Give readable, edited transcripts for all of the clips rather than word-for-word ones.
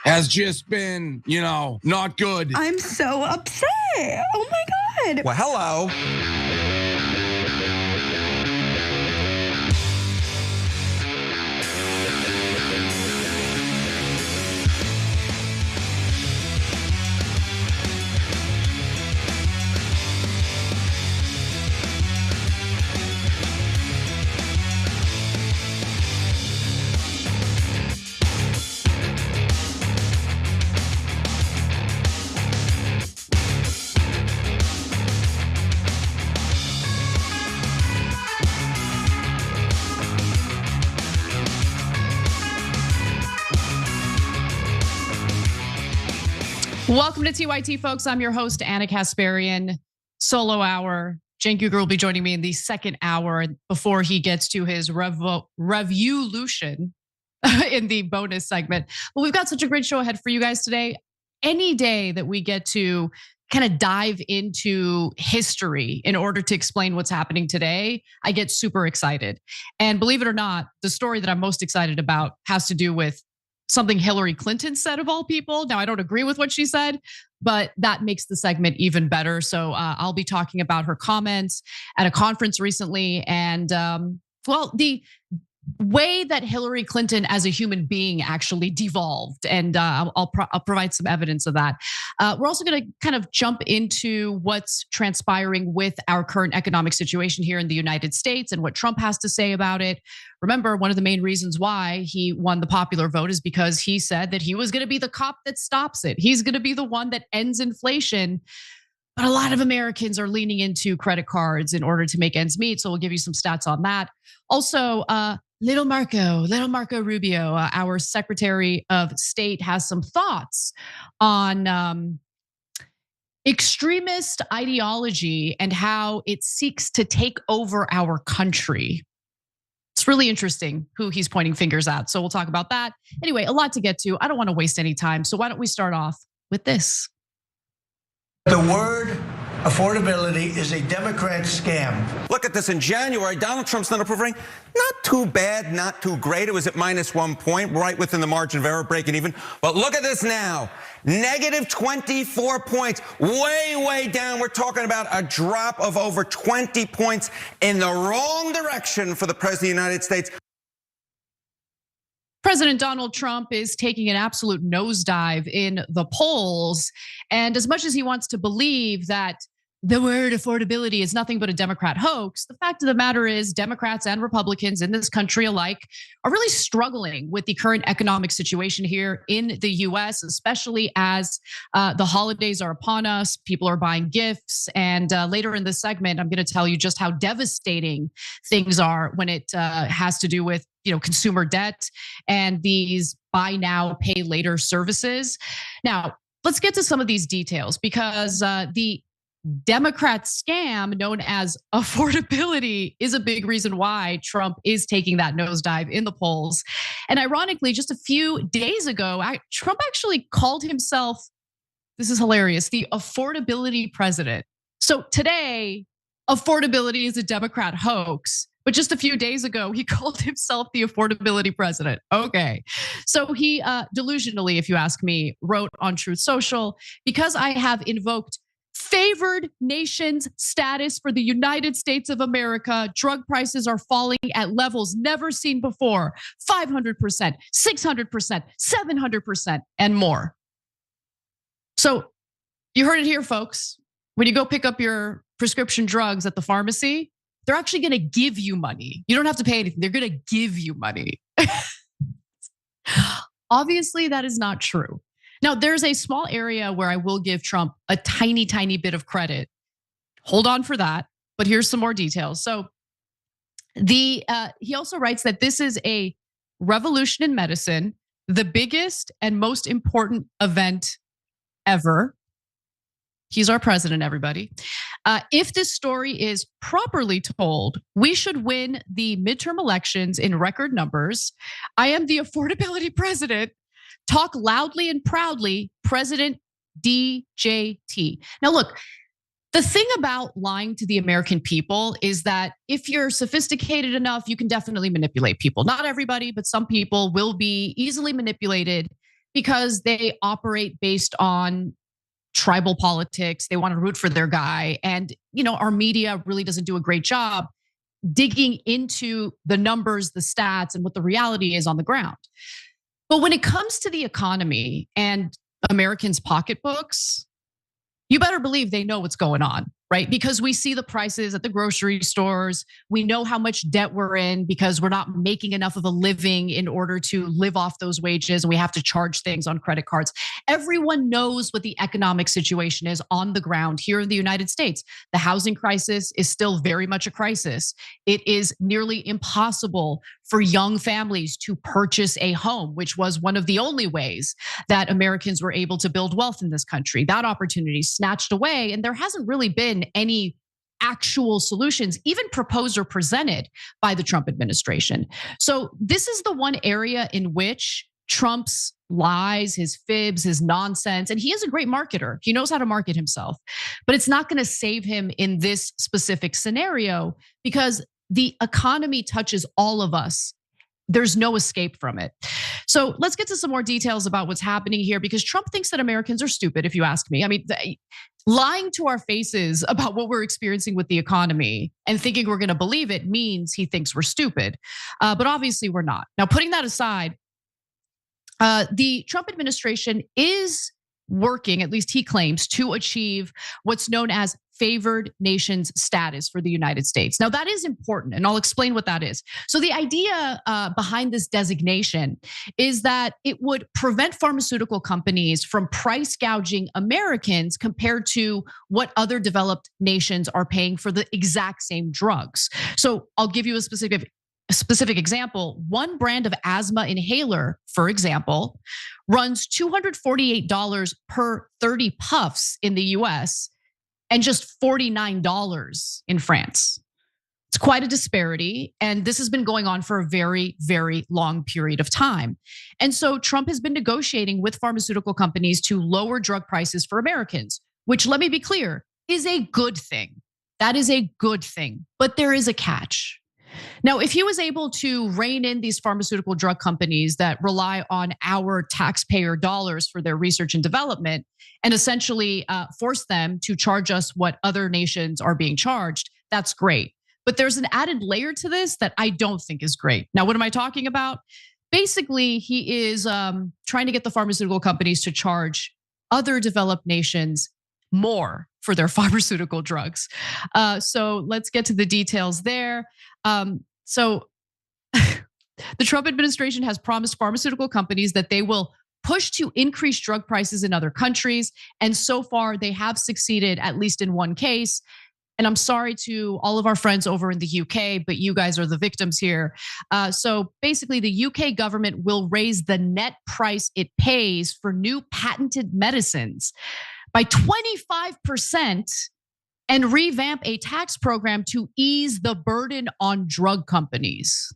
has just been, not good. I'm so upset. Oh my God. Well, hello. Welcome to TYT, folks. I'm your host, Anna Kasparian. Solo hour. Cenk Uygur will be joining me in the second hour before he gets to his revolution in the bonus segment. But we've got such a great show ahead for you guys today. Any day that we get to kind of dive into history in order to explain what's happening today, I get super excited. And believe it or not, the story that I'm most excited about has to do with something Hillary Clinton said, of all people. Now, I don't agree with what she said, but that makes the segment even better. So I'll be talking about her comments at a conference recently, and the way that Hillary Clinton as a human being actually devolved, and I'll provide some evidence of that. We're also going to kind of jump into what's transpiring with our current economic situation here in the United States and what Trump has to say about it. Remember, one of the main reasons why he won the popular vote is because he said that he was going to be the cop that stops it. He's going to be the one that ends inflation. But a lot of Americans are leaning into credit cards in order to make ends meet. So we'll give you some stats on that. Also, Little Marco Rubio, our Secretary of State, has some thoughts on extremist ideology and how it seeks to take over our country. It's really interesting who he's pointing fingers at. So we'll talk about that. Anyway, a lot to get to. I don't want to waste any time. So why don't we start off with this? The word affordability is a Democrat scam. Look at this in January. Donald Trump's not approving. Not too bad, not too great. It was at -1 point, right within the margin of error, breaking even. But look at this now. Negative 24 points, way down. We're talking about a drop of over 20 points in the wrong direction for the President of the United States. President Donald Trump is taking an absolute nosedive in the polls. And as much as he wants to believe that the word affordability is nothing but a Democrat hoax, the fact of the matter is Democrats and Republicans in this country alike are really struggling with the current economic situation here in the US, especially as the holidays are upon us. People are buying gifts. And later in this segment, I'm going to tell you just how devastating things are when it has to do with consumer debt and these buy now, pay later services. Now, let's get to some of these details because the Democrat scam known as affordability is a big reason why Trump is taking that nosedive in the polls. And ironically, just a few days ago, Trump actually called himself, this is hilarious, the affordability president. So today, affordability is a Democrat hoax. But just a few days ago, he called himself the affordability president. Okay. So he delusionally, if you ask me, wrote on Truth Social, because I have invoked favored nations status for the United States of America, drug prices are falling at levels never seen before, 500%, 600%, 700%, and more. So you heard it here, folks. When you go pick up your prescription drugs at the pharmacy, they're actually going to give you money. You don't have to pay anything. They're going to give you money. Obviously, that is not true. Now, there's a small area where I will give Trump a tiny bit of credit. Hold on for that. But here's some more details. So he also writes that this is a revolution in medicine, the biggest and most important event ever. He's our president, everybody. If this story is properly told, we should win the midterm elections in record numbers. I am the affordability president. Talk loudly and proudly, President DJT. Now, look, the thing about lying to the American people is that if you're sophisticated enough, you can definitely manipulate people. Not everybody, but some people will be easily manipulated because they operate based on tribal politics. They want to root for their guy. And, our media really doesn't do a great job digging into the numbers, the stats, and what the reality is on the ground. But when it comes to the economy and Americans' pocketbooks, you better believe they know what's going on, right? Because we see the prices at the grocery stores. We know how much debt we're in because we're not making enough of a living in order to live off those wages, and we have to charge things on credit cards. Everyone knows what the economic situation is on the ground here in the United States. The housing crisis is still very much a crisis. It is nearly impossible for young families to purchase a home, which was one of the only ways that Americans were able to build wealth in this country. That opportunity snatched away, and there hasn't really been any actual solutions, even proposed or presented by the Trump administration. So this is the one area in which Trump's lies, his fibs, his nonsense, and he is a great marketer. He knows how to market himself, but it's not going to save him in this specific scenario because the economy touches all of us. There's no escape from it. So let's get to some more details about what's happening here, because Trump thinks that Americans are stupid, if you ask me. I mean, lying to our faces about what we're experiencing with the economy and thinking we're going to believe it means he thinks we're stupid. But obviously we're not. Now, putting that aside, the Trump administration is working, at least he claims, to achieve what's known as favored nations status for the United States. Now, that is important, and I'll explain what that is. So the idea behind this designation is that it would prevent pharmaceutical companies from price gouging Americans compared to what other developed nations are paying for the exact same drugs. So I'll give you a specific example. One brand of asthma inhaler, for example, runs $248 per 30 puffs in the US and just $49 in France. It's quite a disparity, and this has been going on for a very, very long period of time. And so Trump has been negotiating with pharmaceutical companies to lower drug prices for Americans, which, let me be clear, is a good thing. That is a good thing, but there is a catch. Now, if he was able to rein in these pharmaceutical drug companies that rely on our taxpayer dollars for their research and development and essentially force them to charge us what other nations are being charged, that's great. But there's an added layer to this that I don't think is great. Now, what am I talking about? Basically, he is trying to get the pharmaceutical companies to charge other developed nations more for their pharmaceutical drugs. So let's get to the details there. So the Trump administration has promised pharmaceutical companies that they will push to increase drug prices in other countries. And so far, they have succeeded, at least in one case. And I'm sorry to all of our friends over in the UK, but you guys are the victims here. So basically, the UK government will raise the net price it pays for new patented medicines by 25% and revamp a tax program to ease the burden on drug companies.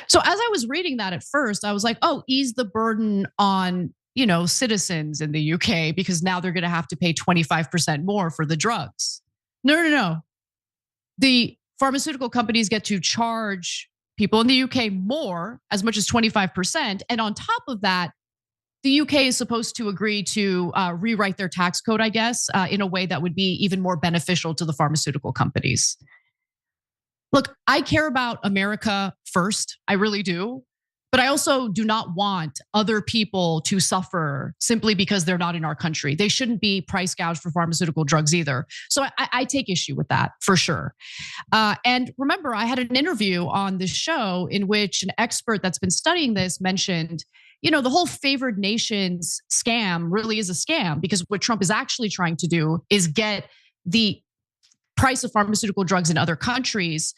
So as I was reading that at first, I was like, oh, ease the burden on, citizens in the UK because now they're going to have to pay 25% more for the drugs. No. The pharmaceutical companies get to charge people in the UK more, as much as 25%. And on top of that, the UK is supposed to agree to rewrite their tax code, I guess, in a way that would be even more beneficial to the pharmaceutical companies. Look, I care about America first. I really do. But I also do not want other people to suffer simply because they're not in our country. They shouldn't be price gouged for pharmaceutical drugs either. So I take issue with that for sure. And remember, I had an interview on this show in which an expert that's been studying this mentioned, the whole favored nations scam really is a scam because what Trump is actually trying to do is get the price of pharmaceutical drugs in other countries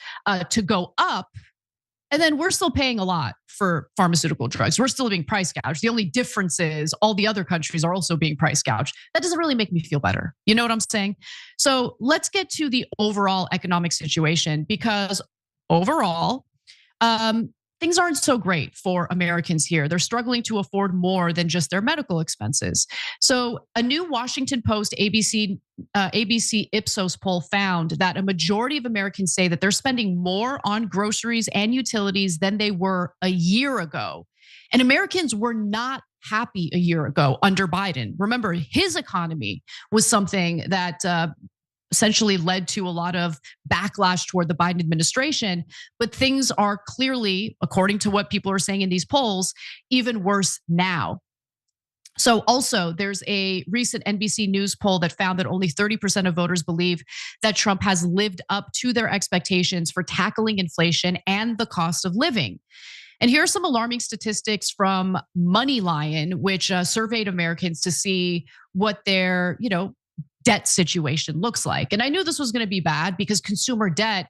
to go up. And then we're still paying a lot for pharmaceutical drugs. We're still being price gouged. The only difference is all the other countries are also being price gouged. That doesn't really make me feel better. You know what I'm saying? So let's get to the overall economic situation because overall, things aren't so great for Americans here. They're struggling to afford more than just their medical expenses. So a new Washington Post ABC Ipsos poll found that a majority of Americans say that they're spending more on groceries and utilities than they were a year ago. And Americans were not happy a year ago under Biden. Remember, his economy was something that essentially led to a lot of backlash toward the Biden administration. But things are clearly, according to what people are saying in these polls, even worse now. So also, there's a recent NBC News poll that found that only 30% of voters believe that Trump has lived up to their expectations for tackling inflation and the cost of living. And here are some alarming statistics from MoneyLion, which surveyed Americans to see what their, debt situation looks like. And I knew this was going to be bad because consumer debt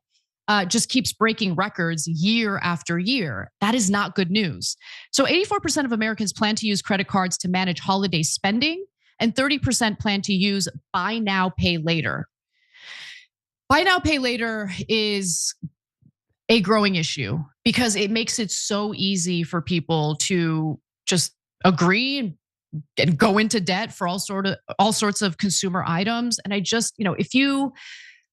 just keeps breaking records year after year. That is not good news. So 84% of Americans plan to use credit cards to manage holiday spending, and 30% plan to use buy now, pay later. Buy now, pay later is a growing issue because it makes it so easy for people to just agree and go into debt for all sorts of consumer items. And I just, if you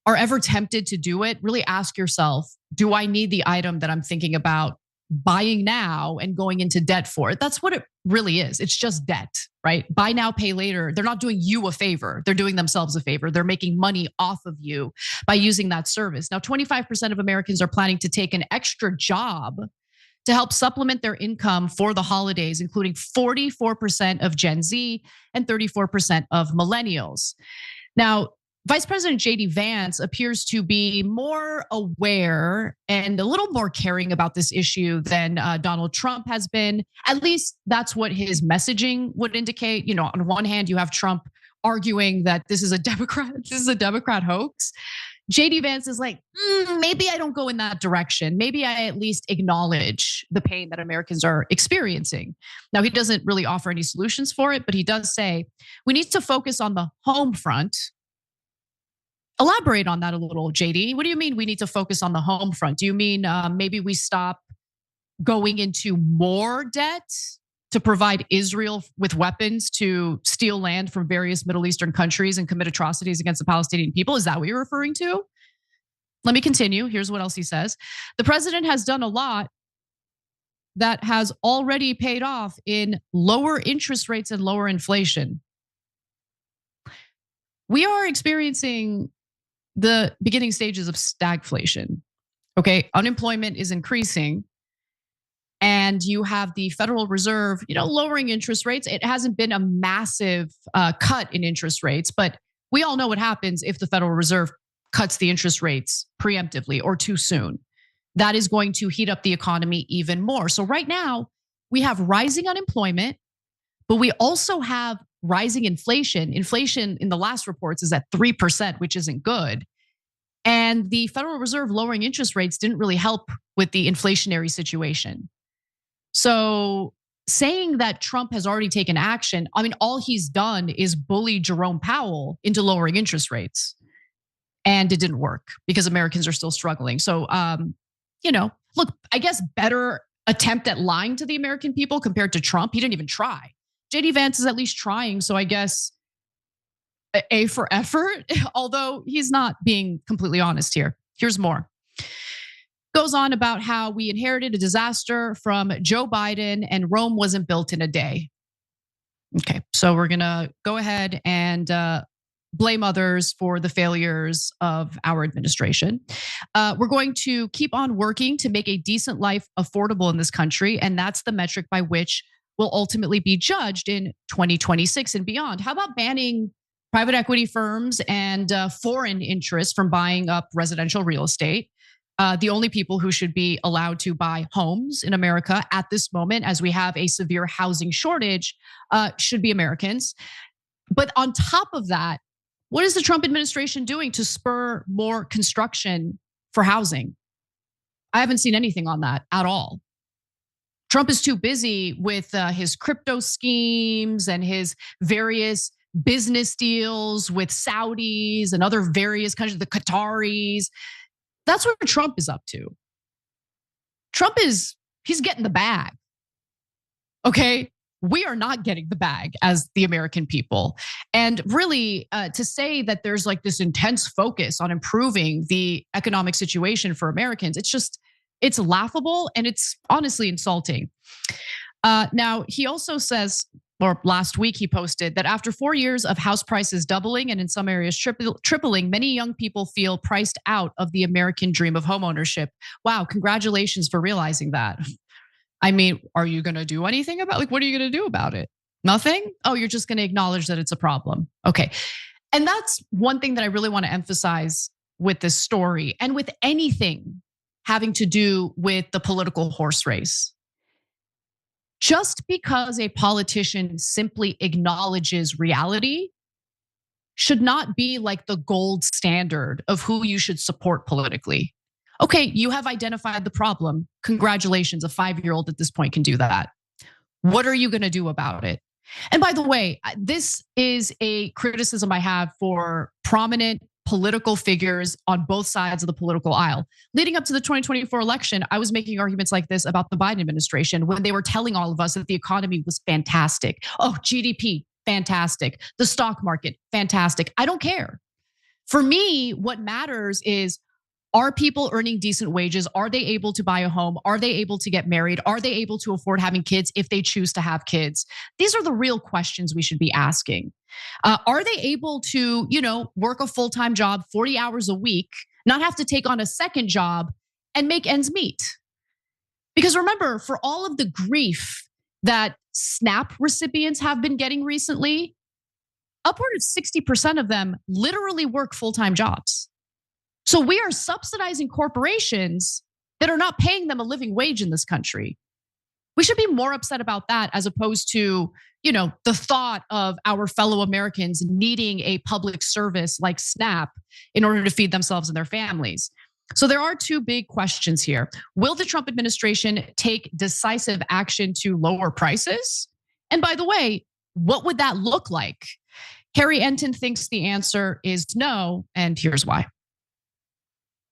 are ever tempted to do it, really ask yourself, do I need the item that I'm thinking about buying now and going into debt for? That's what it really is. It's just debt, right? Buy now, pay later. They're not doing you a favor. They're doing themselves a favor. They're making money off of you by using that service. Now, 25% of Americans are planning to take an extra job to help supplement their income for the holidays, including 44% of Gen Z and 34% of millennials. Now, Vice President J.D. Vance appears to be more aware and a little more caring about this issue than Donald Trump has been. At least that's what his messaging would indicate. On one hand, you have Trump arguing that this is a Democrat hoax. J.D. Vance is like, maybe I don't go in that direction. Maybe I at least acknowledge the pain that Americans are experiencing. Now, he doesn't really offer any solutions for it, but he does say we need to focus on the home front. Elaborate on that a little, JD. What do you mean we need to focus on the home front? Do you mean maybe we stop going into more debt to provide Israel with weapons to steal land from various Middle Eastern countries and commit atrocities against the Palestinian people? Is that what you're referring to? Let me continue. Here's what else he says. The president has done a lot that has already paid off in lower interest rates and lower inflation. We are experiencing the beginning stages of stagflation. Okay, unemployment is increasing. And you have the Federal Reserve, lowering interest rates. It hasn't been a massive cut in interest rates, but we all know what happens if the Federal Reserve cuts the interest rates preemptively or too soon. That is going to heat up the economy even more. So right now, we have rising unemployment, but we also have rising inflation. Inflation in the last reports is at 3%, which isn't good. And the Federal Reserve lowering interest rates didn't really help with the inflationary situation. So saying that Trump has already taken action, all he's done is bully Jerome Powell into lowering interest rates. And it didn't work because Americans are still struggling. So, look, I guess better attempt at lying to the American people compared to Trump. He didn't even try. J.D. Vance is at least trying. So I guess A for effort, although he's not being completely honest here. Here's more. Goes on about how we inherited a disaster from Joe Biden and Rome wasn't built in a day. Okay, so we're gonna go ahead and blame others for the failures of our administration. We're going to keep on working to make a decent life affordable in this country, and that's the metric by which we'll ultimately be judged in 2026 and beyond. How about banning private equity firms and foreign interests from buying up residential real estate? The only people who should be allowed to buy homes in America at this moment, as we have a severe housing shortage, should be Americans. But on top of that, what is the Trump administration doing to spur more construction for housing? I haven't seen anything on that at all. Trump is too busy with his crypto schemes and his various business deals with Saudis and other various countries, the Qataris. That's what Trump is up to. Trump is he's getting the bag. Okay, we are not getting the bag as the American people. And really, to say that there's like this intense focus on improving the economic situation for Americans, it's laughable and it's honestly insulting. Now, he also says, or last week he posted that after 4 years of house prices doubling and in some areas tripling, many young people feel priced out of the American dream of homeownership. Wow, congratulations for realizing that. I mean, are you going to do anything about, like, what are you going to do about it? Nothing? Oh, you're just going to acknowledge that it's a problem. Okay. And that's one thing that I really want to emphasize with this story and with anything having to do with the political horse race. Just because a politician simply acknowledges reality should not be like the gold standard of who you should support politically. Okay, you have identified the problem. Congratulations, a 5-year-old at this point can do that. What are you going to do about it? And by the way, this is a criticism I have for prominent political figures on both sides of the political aisle. Leading up to the 2024 election, I was making arguments like this about the Biden administration when they were telling all of us that the economy was fantastic. Oh, GDP, fantastic. The stock market, fantastic. I don't care. For me, what matters is, are people earning decent wages? Are they able to buy a home? Are they able to get married? Are they able to afford having kids if they choose to have kids? These are the real questions we should be asking. Are they able to, work a full-time job, 40 hours a week, not have to take on a second job and make ends meet? Because remember, for all of the grief that SNAP recipients have been getting recently, upward of 60% of them literally work full-time jobs. So we are subsidizing corporations that are not paying them a living wage in this country. We should be more upset about that as opposed to, the thought of our fellow Americans needing a public service like SNAP in order to feed themselves and their families. So there are two big questions here. Will the Trump administration take decisive action to lower prices? And by the way, what would that look like? Harry Enton thinks the answer is no, and here's why.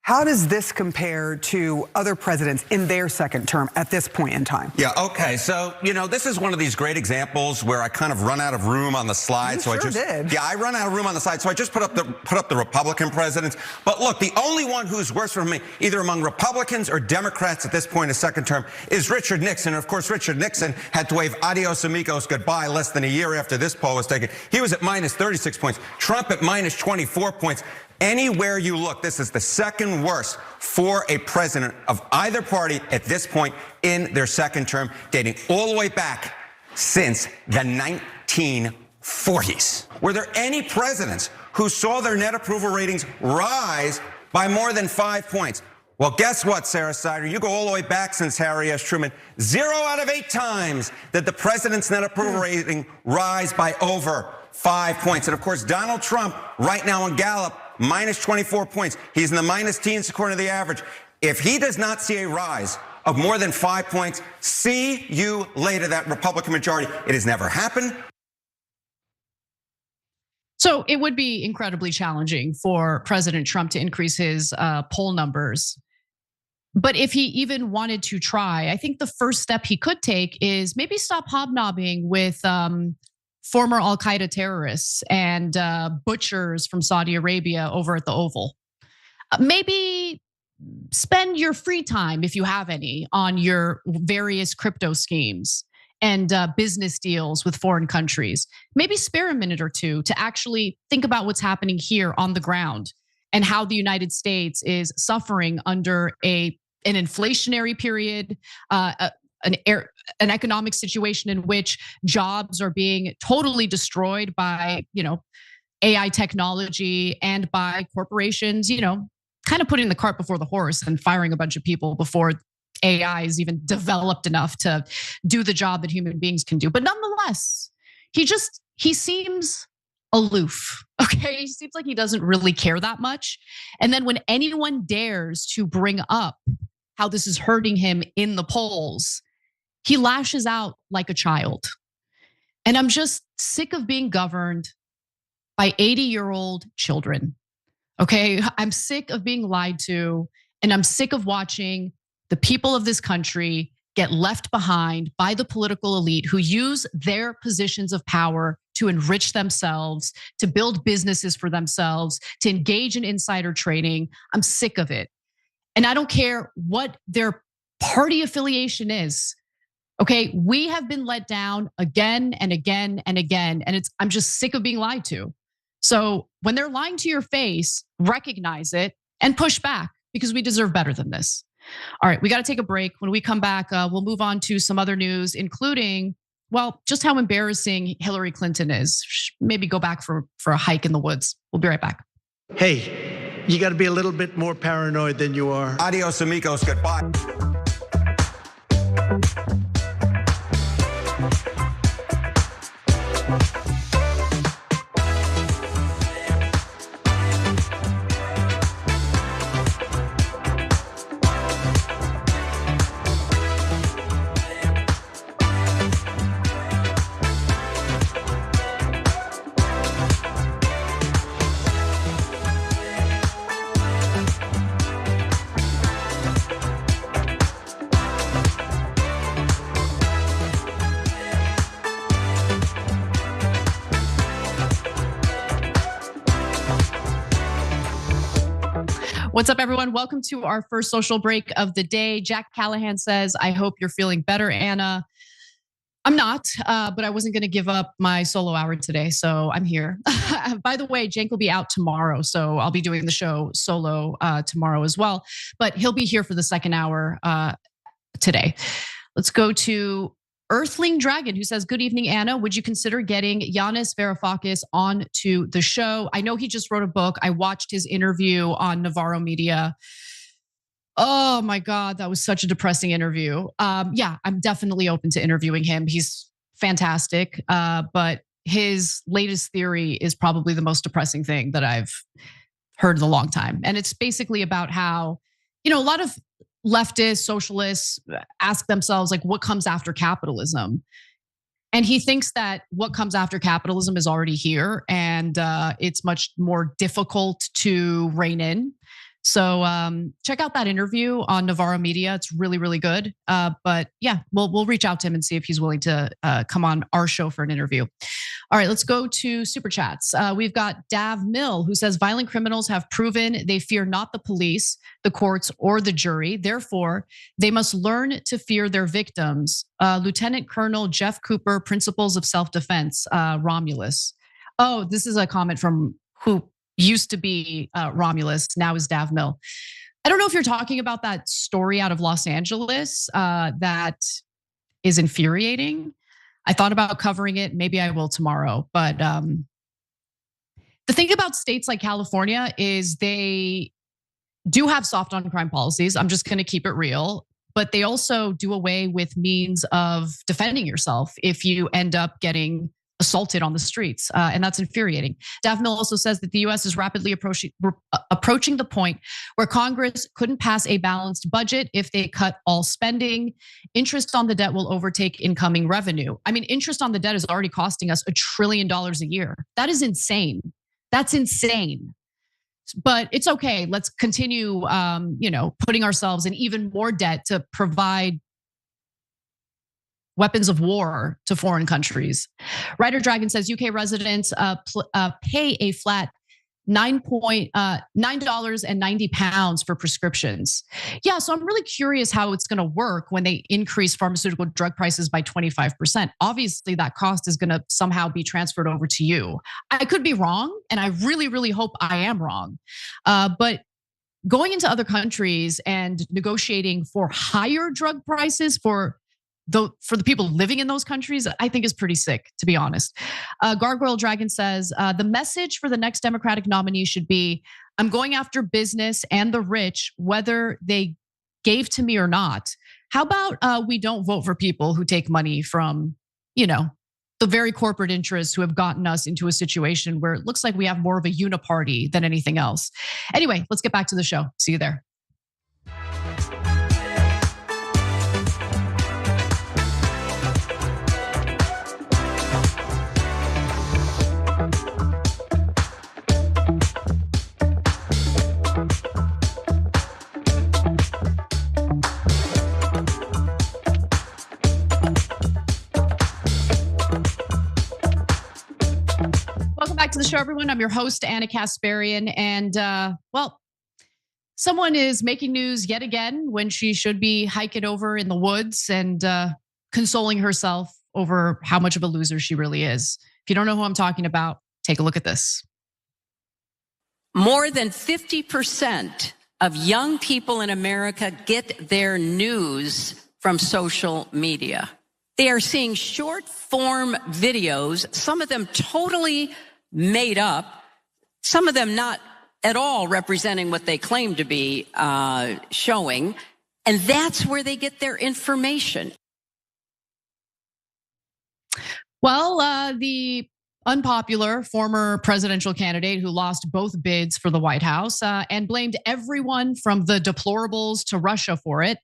How does this compare to other presidents in their second term at this point in time? Yeah, okay. So, this is one of these great examples where I kind of run out of room on the slide. You sure did. Yeah, I run out of room on the slide. So I just put up the Republican presidents. But look, the only one who's worse for me, either among Republicans or Democrats at this point in his second term, is Richard Nixon. And of course, Richard Nixon had to wave adios amigos goodbye less than a year after this poll was taken. He was at minus 36 points. Trump at minus 24 points. Anywhere you look, this is the second worst for a president of either party at this point in their second term, dating all the way back since the 1940s. Were there any presidents who saw their net approval ratings rise by more than 5 points? Well, guess what, Sarah Sider? You go all the way back since Harry S. Truman. 0 out of 8 times did the president's net approval rating rise by over 5 points. And of course, Donald Trump, right now in Gallup, minus 24 points. He's in the minus teens according to the average. If he does not see a rise of more than 5 points, see you later, that Republican majority. It has never happened. So it would be incredibly challenging for President Trump to increase his poll numbers. But if he even wanted to try, I think the first step he could take is maybe stop hobnobbing with former Al-Qaeda terrorists and butchers from Saudi Arabia over at the Oval. Maybe spend your free time, if you have any, on your various crypto schemes and business deals with foreign countries. Maybe spare a minute or two to actually think about what's happening here on the ground and how the United States is suffering under an inflationary period, an economic situation in which jobs are being totally destroyed by, AI technology and by corporations, kind of putting the cart before the horse and firing a bunch of people before AI is even developed enough to do the job that human beings can do. But nonetheless, he seems aloof. Okay, he seems like he doesn't really care that much. And then when anyone dares to bring up how this is hurting him in the polls, he lashes out like a child. And I'm just sick of being governed by 80-year-old children. Okay, I'm sick of being lied to, and I'm sick of watching the people of this country get left behind by the political elite who use their positions of power to enrich themselves, to build businesses for themselves, to engage in insider trading. I'm sick of it. And I don't care what their party affiliation is. Okay, we have been let down again and again and again, and I'm just sick of being lied to. So when they're lying to your face, recognize it and push back, because we deserve better than this. All right, we got to take a break. When we come back, we'll move on to some other news, including, well, just how embarrassing Hillary Clinton is. Maybe go back for a hike in the woods. We'll be right back. Hey, you got to be a little bit more paranoid than you are. Adios, amigos. Goodbye. What's up, everyone? Welcome to our first social break of the day. Jack Callahan says, I hope you're feeling better, Anna. I'm not, but I wasn't going to give up my solo hour today, so I'm here. By the way, Cenk will be out tomorrow, so I'll be doing the show solo tomorrow as well. But he'll be here for the second hour today. Let's go to Earthling Dragon, who says, good evening, Anna. Would you consider getting Yanis Varoufakis on to the show? I know he just wrote a book. I watched his interview on Navarro Media. Oh my God, that was such a depressing interview. Yeah, I'm definitely open to interviewing him. He's fantastic, but his latest theory is probably the most depressing thing that I've heard in a long time. And it's basically about how, a lot of leftists, socialists ask themselves, like, what comes after capitalism? And he thinks that what comes after capitalism is already here, and it's much more difficult to rein in. So check out that interview on Navarro Media. It's really, really good. But yeah, we'll reach out to him and see if he's willing to come on our show for an interview. All right, let's go to Super Chats. We've got Dav Mill, who says, violent criminals have proven they fear not the police, the courts, or the jury. Therefore, they must learn to fear their victims. Lieutenant Colonel Jeff Cooper, Principles of Self-Defense, Romulus. Oh, this is a comment from who used to be Romulus, now is Dav Mill. I don't know if you're talking about that story out of Los Angeles that is infuriating. I thought about covering it. Maybe I will tomorrow. But the thing about states like California is they do have soft on crime policies. I'm just going to keep it real. But they also do away with means of defending yourself if you end up getting assaulted on the streets, and that's infuriating. Dav Mill also says that the US is rapidly approaching the point where Congress couldn't pass a balanced budget if they cut all spending. Interest on the debt will overtake incoming revenue. I mean, interest on the debt is already costing us $1 trillion a year. That is insane. That's insane. But it's okay. Let's continue, putting ourselves in even more debt to provide weapons of war to foreign countries. Ryder Dragon says UK residents pay a flat $9.90 for prescriptions. Yeah, so I'm really curious how it's going to work when they increase pharmaceutical drug prices by 25%. Obviously, that cost is going to somehow be transferred over to you. I could be wrong, and I really, really hope I am wrong. But going into other countries and negotiating for higher drug prices for the people living in those countries, I think is pretty sick, to be honest. Gargoyle Dragon says, the message for the next Democratic nominee should be, I'm going after business and the rich, whether they gave to me or not. How about we don't vote for people who take money from, the very corporate interests who have gotten us into a situation where it looks like we have more of a uniparty than anything else. Anyway, let's get back to the show. See you there. the show, everyone. I'm your host, Anna Kasparian. And, well, someone is making news yet again when she should be hiking over in the woods and consoling herself over how much of a loser she really is. If you don't know who I'm talking about, take a look at this. More than 50% of young people in America get their news from social media. They are seeing short form videos, some of them totally made up, some of them not at all representing what they claim to be showing. And that's where they get their information. Well, the unpopular former presidential candidate who lost both bids for the White House and blamed everyone from the deplorables to Russia for it,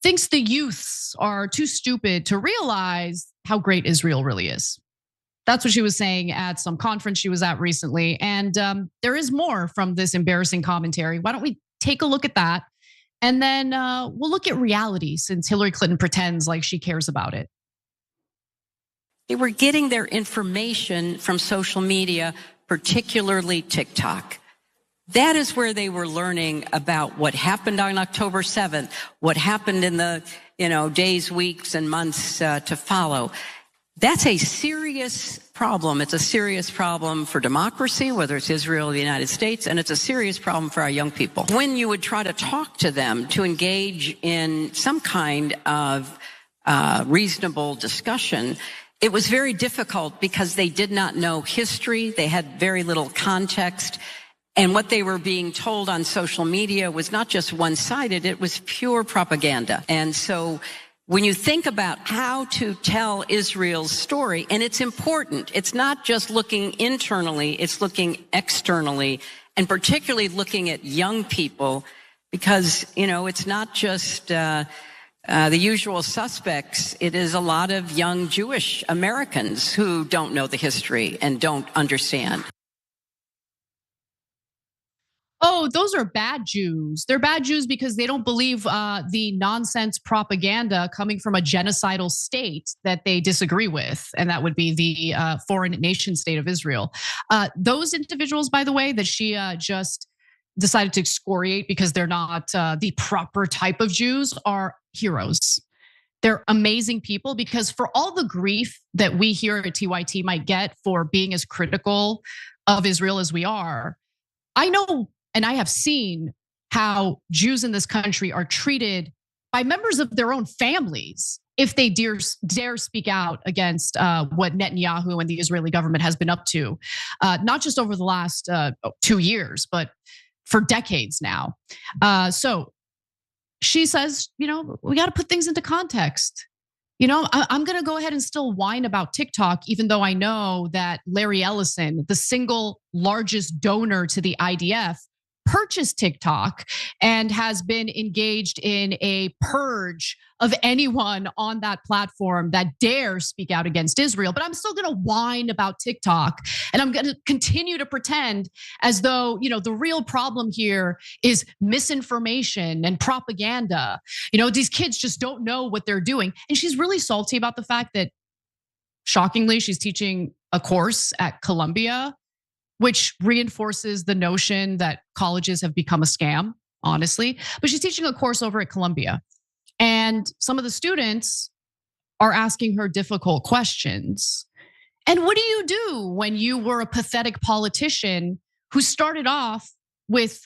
thinks the youths are too stupid to realize how great Israel really is. That's what she was saying at some conference she was at recently. And there is more from this embarrassing commentary. Why don't we take a look at that? And then we'll look at reality, since Hillary Clinton pretends like she cares about it. They were getting their information from social media, particularly TikTok. That is where they were learning about what happened on October 7th, what happened in the days, weeks, and months to follow. That's a serious problem. It's a serious problem for democracy, whether it's Israel or the United States, and it's a serious problem for our young people. When you would try to talk to them to engage in some kind of reasonable discussion, it was very difficult because they did not know history. They had very little context. And what they were being told on social media was not just one-sided, it was pure propaganda. And so when you think about how to tell Israel's story, and it's important, it's not just looking internally, it's looking externally, and particularly looking at young people, because, it's not just the usual suspects. It is a lot of young Jewish Americans who don't know the history and don't understand. Oh, those are bad Jews. They're bad Jews because they don't believe the nonsense propaganda coming from a genocidal state that they disagree with, and that would be the foreign nation state of Israel. Those individuals, by the way, that she just decided to excoriate because they're not the proper type of Jews, are heroes. They're amazing people, because for all the grief that we here at TYT might get for being as critical of Israel as we are, I know and I have seen how Jews in this country are treated by members of their own families if they dare speak out against what Netanyahu and the Israeli government has been up to, not just over the last 2 years, but for decades now. So she says, we got to put things into context. I'm going to go ahead and still whine about TikTok, even though I know that Larry Ellison, the single largest donor to the IDF, purchased TikTok and has been engaged in a purge of anyone on that platform that dare speak out against Israel. But I'm still going to whine about TikTok, and I'm going to continue to pretend as though, the real problem here is misinformation and propaganda. These kids just don't know what they're doing. And she's really salty about the fact that, shockingly, she's teaching a course at Columbia, which reinforces the notion that colleges have become a scam, honestly. But she's teaching a course over at Columbia. And some of the students are asking her difficult questions. And what do you do when you were a pathetic politician who started off with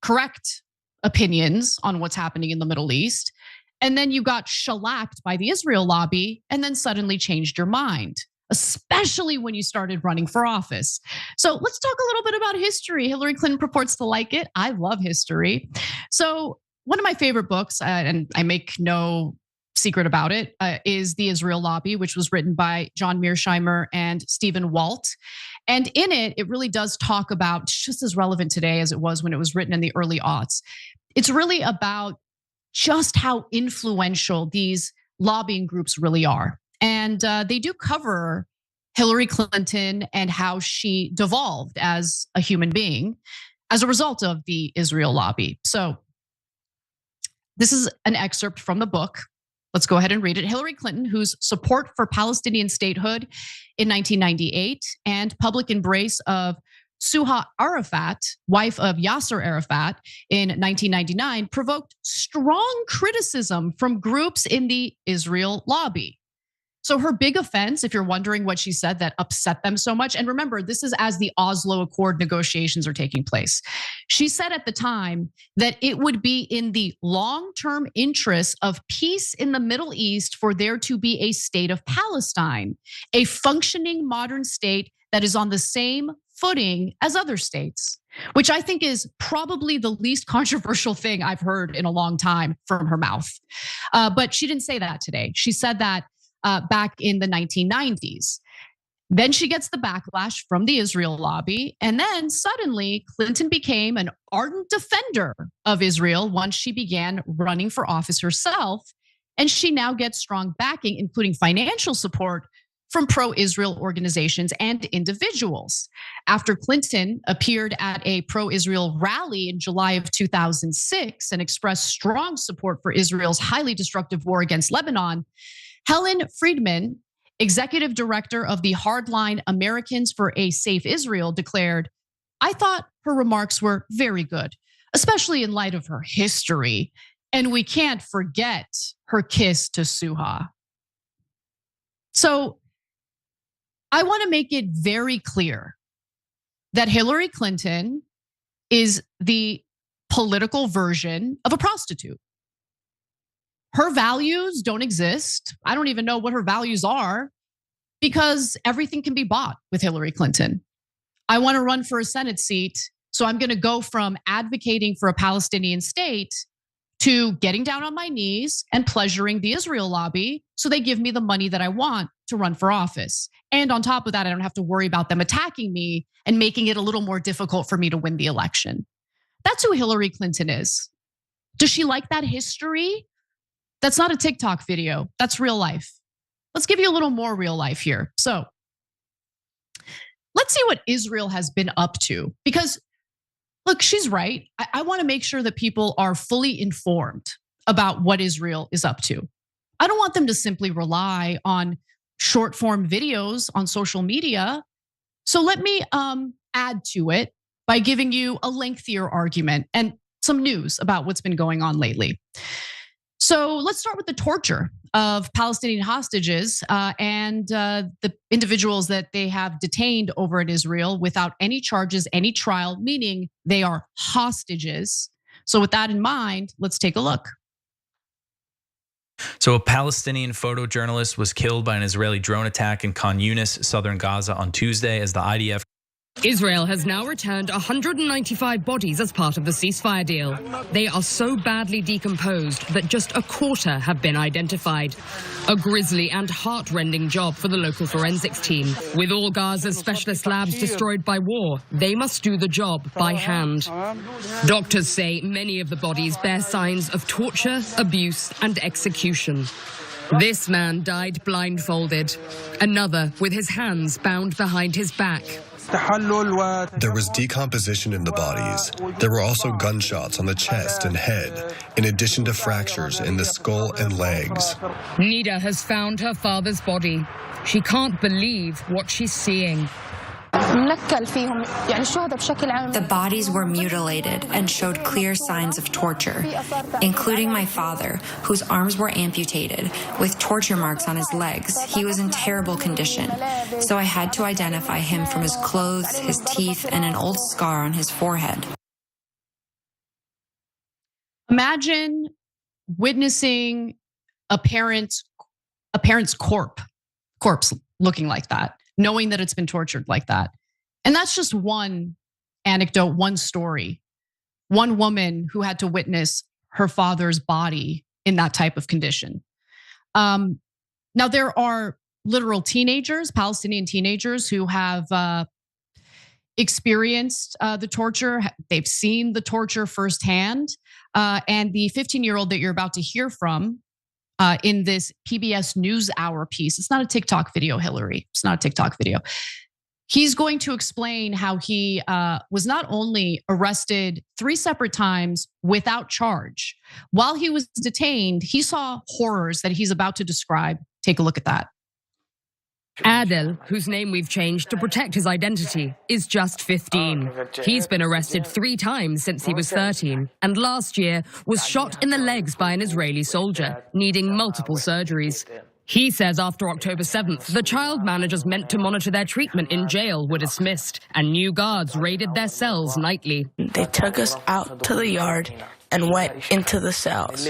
correct opinions on what's happening in the Middle East, and then you got shellacked by the Israel lobby, and then suddenly changed your mind, especially when you started running for office? So let's talk a little bit about history. Hillary Clinton purports to like it. I love history. So one of my favorite books, and I make no secret about it, is The Israel Lobby, which was written by John Mearsheimer and Stephen Walt. And in it, it really does talk about, it's just as relevant today as it was when it was written in the early aughts. It's really about just how influential these lobbying groups really are. And they do cover Hillary Clinton and how she devolved as a human being as a result of the Israel lobby. So this is an excerpt from the book. Let's go ahead and read it. Hillary Clinton, whose support for Palestinian statehood in 1998 and public embrace of Suha Arafat, wife of Yasser Arafat, in 1999, provoked strong criticism from groups in the Israel lobby. So her big offense, if you're wondering what she said that upset them so much, and remember, this is as the Oslo Accord negotiations are taking place. She said at the time that it would be in the long-term interests of peace in the Middle East for there to be a state of Palestine, a functioning modern state that is on the same footing as other states, which I think is probably the least controversial thing I've heard in a long time from her mouth. But she didn't say that today. She said that back in the 1990s. Then she gets the backlash from the Israel lobby. And then suddenly Clinton became an ardent defender of Israel once she began running for office herself. And she now gets strong backing, including financial support from pro-Israel organizations and individuals. After Clinton appeared at a pro-Israel rally in July of 2006 and expressed strong support for Israel's highly destructive war against Lebanon, Helen Friedman, executive director of the hardline Americans for a Safe Israel, declared, "I thought her remarks were very good, especially in light of her history. And we can't forget her kiss to Suha." So I want to make it very clear that Hillary Clinton is the political version of a prostitute. Her values don't exist. I don't even know what her values are because everything can be bought with Hillary Clinton. I want to run for a Senate seat, so I'm going to go from advocating for a Palestinian state to getting down on my knees and pleasuring the Israel lobby so they give me the money that I want to run for office. And on top of that, I don't have to worry about them attacking me and making it a little more difficult for me to win the election. That's who Hillary Clinton is. Does she like that history? That's not a TikTok video, that's real life. Let's give you a little more real life here. So let's see what Israel has been up to, because look, she's right. I want to make sure that people are fully informed about what Israel is up to. I don't want them to simply rely on short form videos on social media. So let me add to it by giving you a lengthier argument and some news about what's been going on lately. So let's start with the torture of Palestinian hostages and the individuals that they have detained over in Israel without any charges, any trial, meaning they are hostages. So with that in mind, let's take a look. So a Palestinian photojournalist was killed by an Israeli drone attack in Khan Yunis, southern Gaza on Tuesday as the IDF. Israel has now returned 195 bodies as part of the ceasefire deal. They are so badly decomposed that just a quarter have been identified. A grisly and heart-rending job for the local forensics team. With all Gaza's specialist labs destroyed by war, they must do the job by hand. Doctors say many of the bodies bear signs of torture, abuse, and execution. This man died blindfolded. Another with his hands bound behind his back. There was decomposition in the bodies. There were also gunshots on the chest and head, in addition to fractures in the skull and legs. Nida has found her father's body. She can't believe what she's seeing. The bodies were mutilated and showed clear signs of torture, including my father, whose arms were amputated, with torture marks on his legs. He was in terrible condition, so I had to identify him from his clothes, his teeth, and an old scar on his forehead. Imagine witnessing a parent's corpse looking like that, knowing that it's been tortured like that. And that's just one anecdote, one story, one woman who had to witness her father's body in that type of condition. Now there are literal teenagers, Palestinian teenagers who have experienced the torture. They've seen the torture firsthand. And the 15-year-old that you're about to hear from in this PBS NewsHour piece, it's not a TikTok video, Hillary. It's not a TikTok video. He's going to explain how he was not only arrested 3 separate times without charge. While he was detained, he saw horrors that he's about to describe. Take a look at that. Adel, whose name we've changed to protect his identity, is just 15. He's been arrested 3 times since he was 13, and last year was shot in the legs by an Israeli soldier, needing multiple surgeries. He says after October 7th, the child managers meant to monitor their treatment in jail were dismissed, and new guards raided their cells nightly. They took us out to the yard and went into the cells,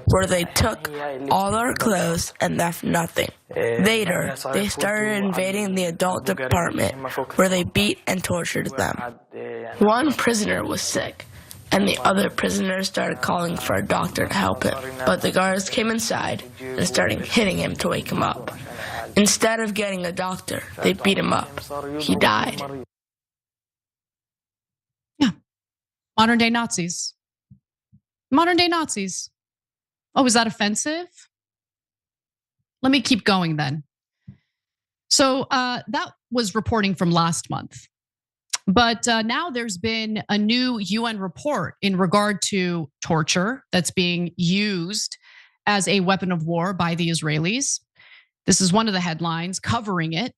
where they took all our clothes and left nothing. Later, they started invading the adult department, where they beat and tortured them. One prisoner was sick, and the other prisoners started calling for a doctor to help him. But the guards came inside and started hitting him to wake him up. Instead of getting a doctor, they beat him up. He died. Yeah. Modern day Nazis. Modern day Nazis. Oh, is that offensive? Let me keep going then. So that was reporting from last month. But now there's been a new UN report in regard to torture that's being used as a weapon of war by the Israelis. This is one of the headlines covering it.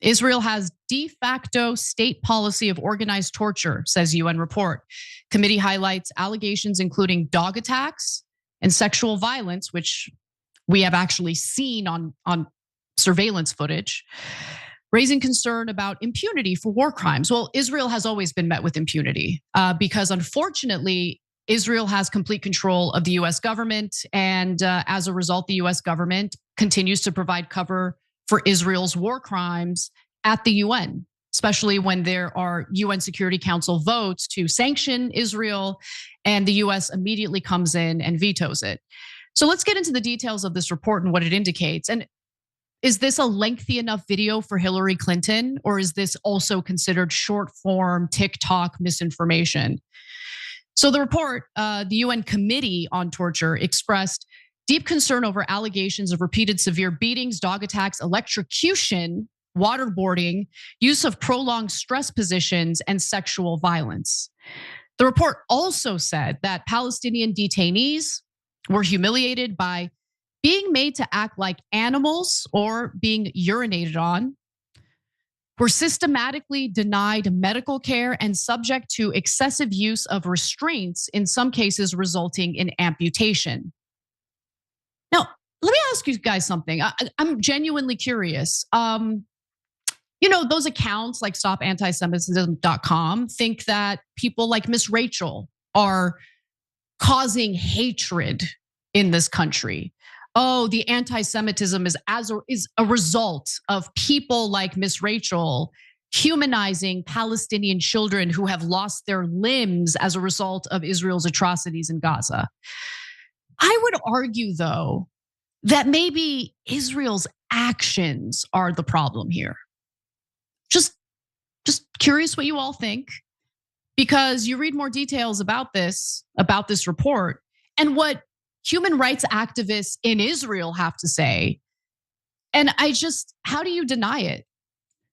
Israel has de facto state policy of organized torture, says UN report. Committee highlights allegations including dog attacks and sexual violence, which we have actually seen on surveillance footage, raising concern about impunity for war crimes. Well, Israel has always been met with impunity because unfortunately, Israel has complete control of the US government. And as a result, the US government continues to provide cover for Israel's war crimes at the UN, especially when there are UN Security Council votes to sanction Israel, and the US immediately comes in and vetoes it. So let's get into the details of this report and what it indicates. And is this a lengthy enough video for Hillary Clinton, or is this also considered short form TikTok misinformation? So the report, the UN Committee on Torture expressed deep concern over allegations of repeated severe beatings, dog attacks, electrocution, waterboarding, use of prolonged stress positions, and sexual violence. The report also said that Palestinian detainees were humiliated by being made to act like animals or being urinated on, were systematically denied medical care and subject to excessive use of restraints, in some cases resulting in amputation. Now, let me ask you guys something. I'm genuinely curious. Those accounts like stopantisemitism.com think that people like Miss Rachel are causing hatred in this country. Oh, the anti-Semitism is a result of people like Miss Rachel humanizing Palestinian children who have lost their limbs as a result of Israel's atrocities in Gaza. I would argue, though, that maybe Israel's actions are the problem here. Just curious what you all think, because you read more details about this report and what human rights activists in Israel have to say. And how do you deny it?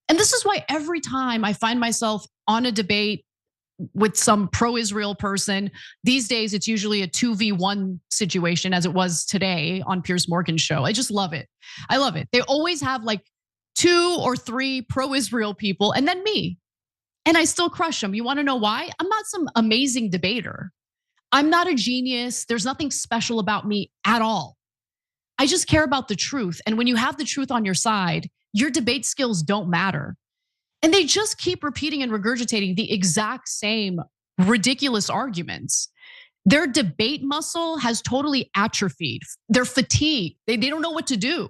And this is why every time I find myself on a debate with some pro-Israel person, these days it's usually a 2v1 situation, as it was today on Piers Morgan's show. I just love it. I love it. They always have like 2 or 3 pro-Israel people and then me. And I still crush them. You wanna know why? I'm not some amazing debater. I'm not a genius. There's nothing special about me at all. I just care about the truth. And when you have the truth on your side, your debate skills don't matter. And they just keep repeating and regurgitating the exact same ridiculous arguments. Their debate muscle has totally atrophied. They're fatigued. They don't know what to do.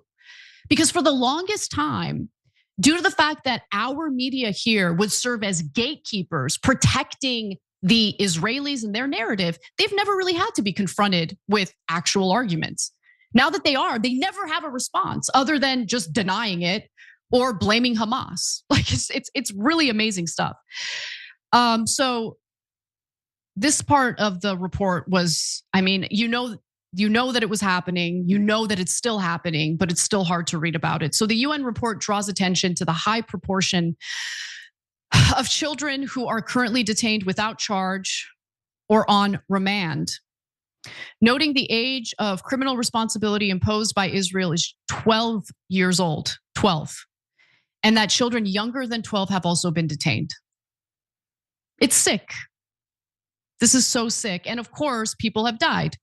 Because for the longest time, due to the fact that our media here would serve as gatekeepers, protecting the Israelis and their narrative, they've never really had to be confronted with actual arguments. Now that they are, they never have a response other than just denying it or blaming Hamas. Like it's really amazing stuff. So this part of the report was, You know that it was happening. You know that it's still happening, but it's still hard to read about it. So the UN report draws attention to the high proportion of children who are currently detained without charge or on remand, noting the age of criminal responsibility imposed by Israel is 12 years old, 12, and that children younger than 12 have also been detained. It's sick. This is so sick. And of course, people have died.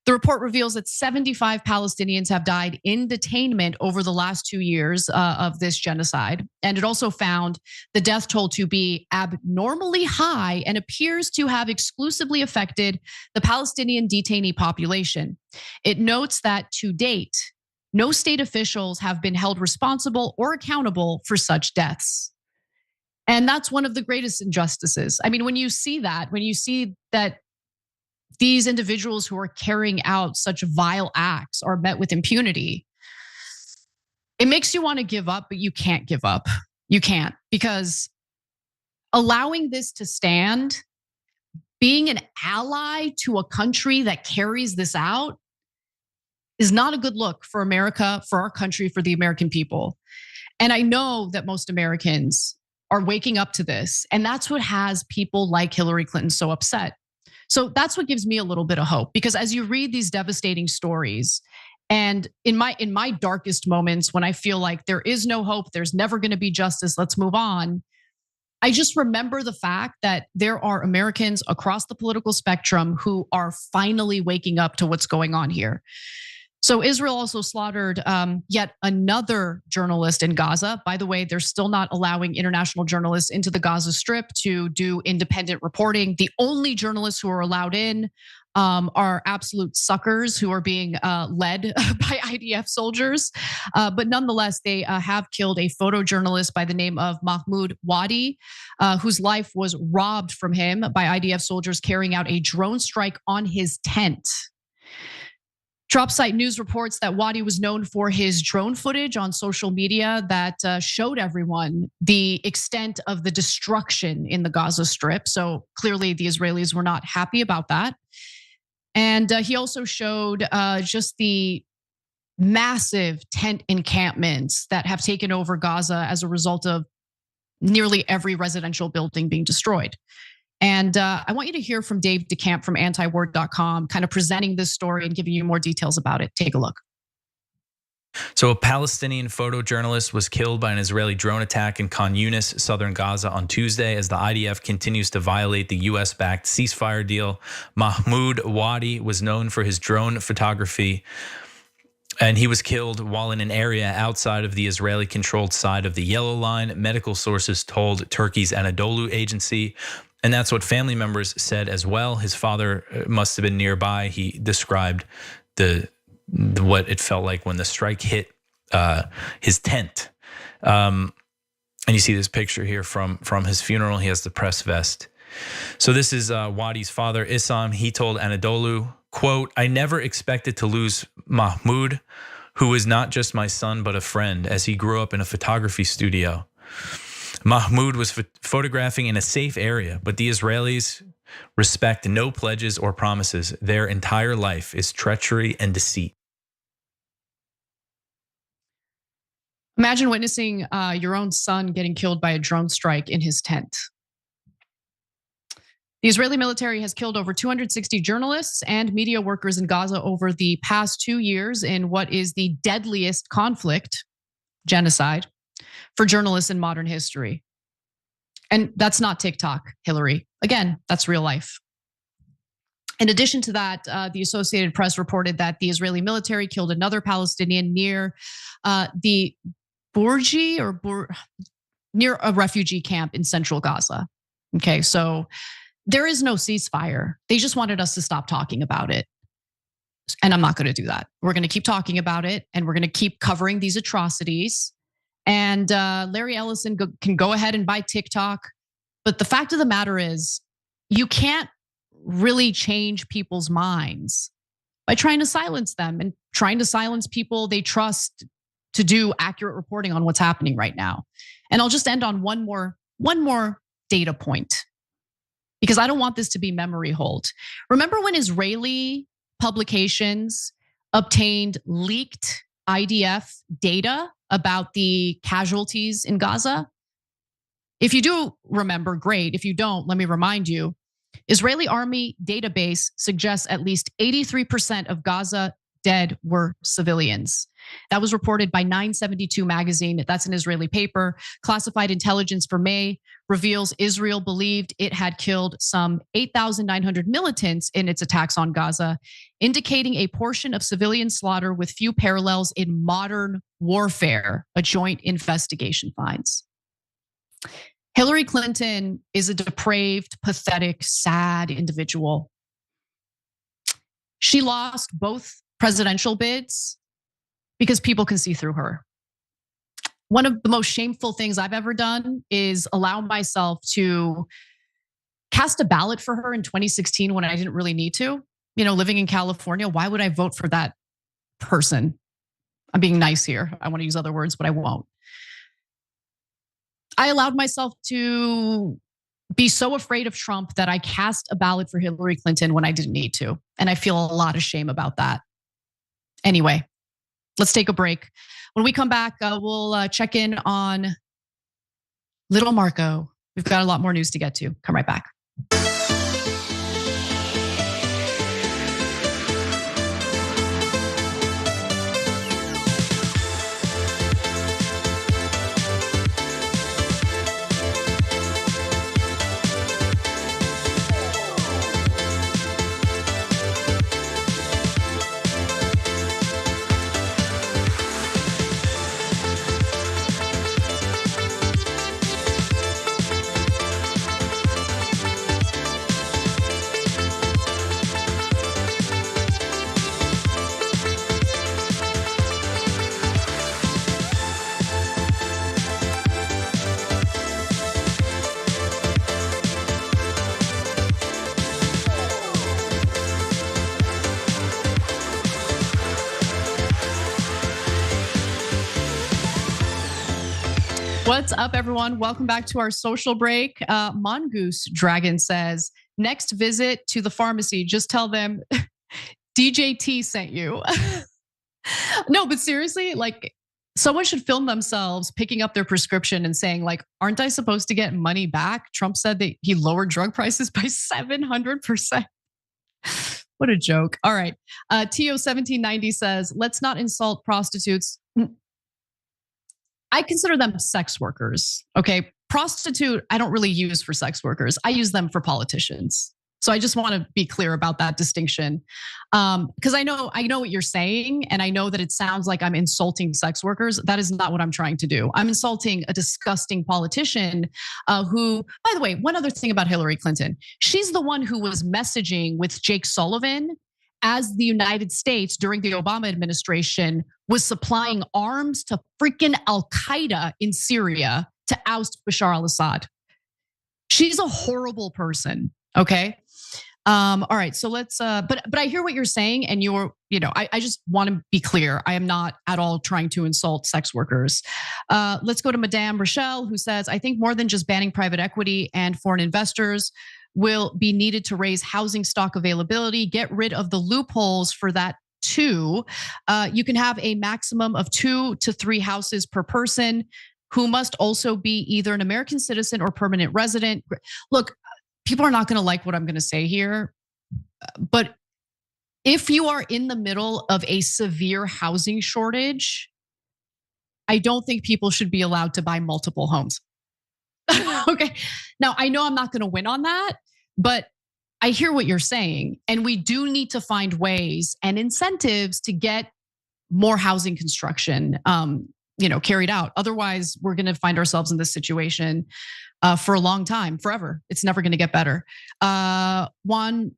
The report reveals that 75 Palestinians have died in detainment over the last 2 years of this genocide. And it also found the death toll to be abnormally high and appears to have exclusively affected the Palestinian detainee population. It notes that to date, no state officials have been held responsible or accountable for such deaths. And that's one of the greatest injustices. I mean, when you see that these individuals who are carrying out such vile acts are met with impunity, it makes you want to give up, but you can't give up. You can't, because allowing this to stand, being an ally to a country that carries this out, is not a good look for America, for our country, for the American people. And I know that most Americans are waking up to this, and that's what has people like Hillary Clinton so upset. So that's what gives me a little bit of hope, because as you read these devastating stories, and in my darkest moments when I feel like there is no hope, there's never going to be justice, let's move on, I just remember the fact that there are Americans across the political spectrum who are finally waking up to what's going on here. So Israel also slaughtered yet another journalist in Gaza. By the way, they're still not allowing international journalists into the Gaza Strip to do independent reporting. The only journalists who are allowed in are absolute suckers who are being led by IDF soldiers. But nonetheless, they have killed a photojournalist by the name of Mahmoud Wadi, whose life was robbed from him by IDF soldiers carrying out a drone strike on his tent. Dropsite News reports that Wadi was known for his drone footage on social media that showed everyone the extent of the destruction in the Gaza Strip. So clearly the Israelis were not happy about that. And he also showed just the massive tent encampments that have taken over Gaza as a result of nearly every residential building being destroyed. And I want you to hear from Dave DeCamp from antiwar.com, kind of presenting this story and giving you more details about it. Take a look. So a Palestinian photojournalist was killed by an Israeli drone attack in Khan Yunis, southern Gaza on Tuesday as the IDF continues to violate the US-backed ceasefire deal. Mahmoud Wadi was known for his drone photography, and he was killed while in an area outside of the Israeli-controlled side of the Yellow Line, medical sources told Turkey's Anadolu agency. And that's what family members said as well. His father must have been nearby. He described what it felt like when the strike hit his tent. And you see this picture here from his funeral. He has the press vest. So this is Wadi's father, Issam. He told Anadolu, quote, "I never expected to lose Mahmoud, who is not just my son, but a friend, as he grew up in a photography studio. Mahmoud was photographing in a safe area, but the Israelis respect no pledges or promises. Their entire life is treachery and deceit." Imagine witnessing your own son getting killed by a drone strike in his tent. The Israeli military has killed over 260 journalists and media workers in Gaza over the past 2 years in what is the deadliest conflict, genocide, for journalists in modern history. And that's not TikTok, Hillary. Again, that's real life. In addition to that, the Associated Press reported that the Israeli military killed another Palestinian near the Bourji near a refugee camp in central Gaza. Okay, so there is no ceasefire. They just wanted us to stop talking about it. And I'm not going to do that. We're going to keep talking about it, and we're going to keep covering these atrocities. And Larry Ellison can go ahead and buy TikTok. But the fact of the matter is, you can't really change people's minds by trying to silence them and trying to silence people they trust to do accurate reporting on what's happening right now. And I'll just end on one more data point, because I don't want this to be memory hold. Remember when Israeli publications obtained leaked IDF data about the casualties in Gaza? If you do remember, great. If you don't, let me remind you. Israeli army database suggests at least 83% of Gaza dead were civilians. That was reported by 972 magazine. That's an Israeli paper. Classified intelligence for May reveals Israel believed it had killed some 8,900 militants in its attacks on Gaza, indicating a portion of civilian slaughter with few parallels in modern warfare, a joint investigation finds. Hillary Clinton is a depraved, pathetic, sad individual. She lost both presidential bids because people can see through her. One of the most shameful things I've ever done is allow myself to cast a ballot for her in 2016 when I didn't really need to. You know, living in California, why would I vote for that person? I'm being nice here. I want to use other words, but I won't. I allowed myself to be so afraid of Trump that I cast a ballot for Hillary Clinton when I didn't need to. And I feel a lot of shame about that. Anyway, let's take a break. When we come back, we'll check in on little Marco. We've got a lot more news to get to. Come right back. What's up, everyone? Welcome back to our social break. Mongoose Dragon says, next visit to the pharmacy, just tell them DJT sent you. No, but seriously, like someone should film themselves picking up their prescription and saying like, aren't I supposed to get money back? Trump said that he lowered drug prices by 700%. What a joke. All right. TO1790 says, let's not insult prostitutes. I consider them sex workers, okay? Prostitute, I don't really use for sex workers. I use them for politicians. So I just want to be clear about that distinction. Because I know what you're saying, and I know that it sounds like I'm insulting sex workers. That is not what I'm trying to do. I'm insulting a disgusting politician who, by the way, one other thing about Hillary Clinton, she's the one who was messaging with Jake Sullivan as the United States during the Obama administration was supplying arms to freaking Al-Qaeda in Syria to oust Bashar al-Assad. She's a horrible person, okay? All right, so let's, but I hear what you're saying, and I just want to be clear. I am not at all trying to insult sex workers. Let's go to Madame Rochelle, who says, I think more than just banning private equity and foreign investors will be needed to raise housing stock availability, get rid of the loopholes for that too. You can have a maximum of 2 to 3 houses per person who must also be either an American citizen or permanent resident. Look, people are not going to like what I'm going to say here, but if you are in the middle of a severe housing shortage, I don't think people should be allowed to buy multiple homes. Okay. Now, I know I'm not going to win on that, but I hear what you're saying. And we do need to find ways and incentives to get more housing construction, carried out. Otherwise, we're going to find ourselves in this situation for a long time, forever. It's never going to get better. Wang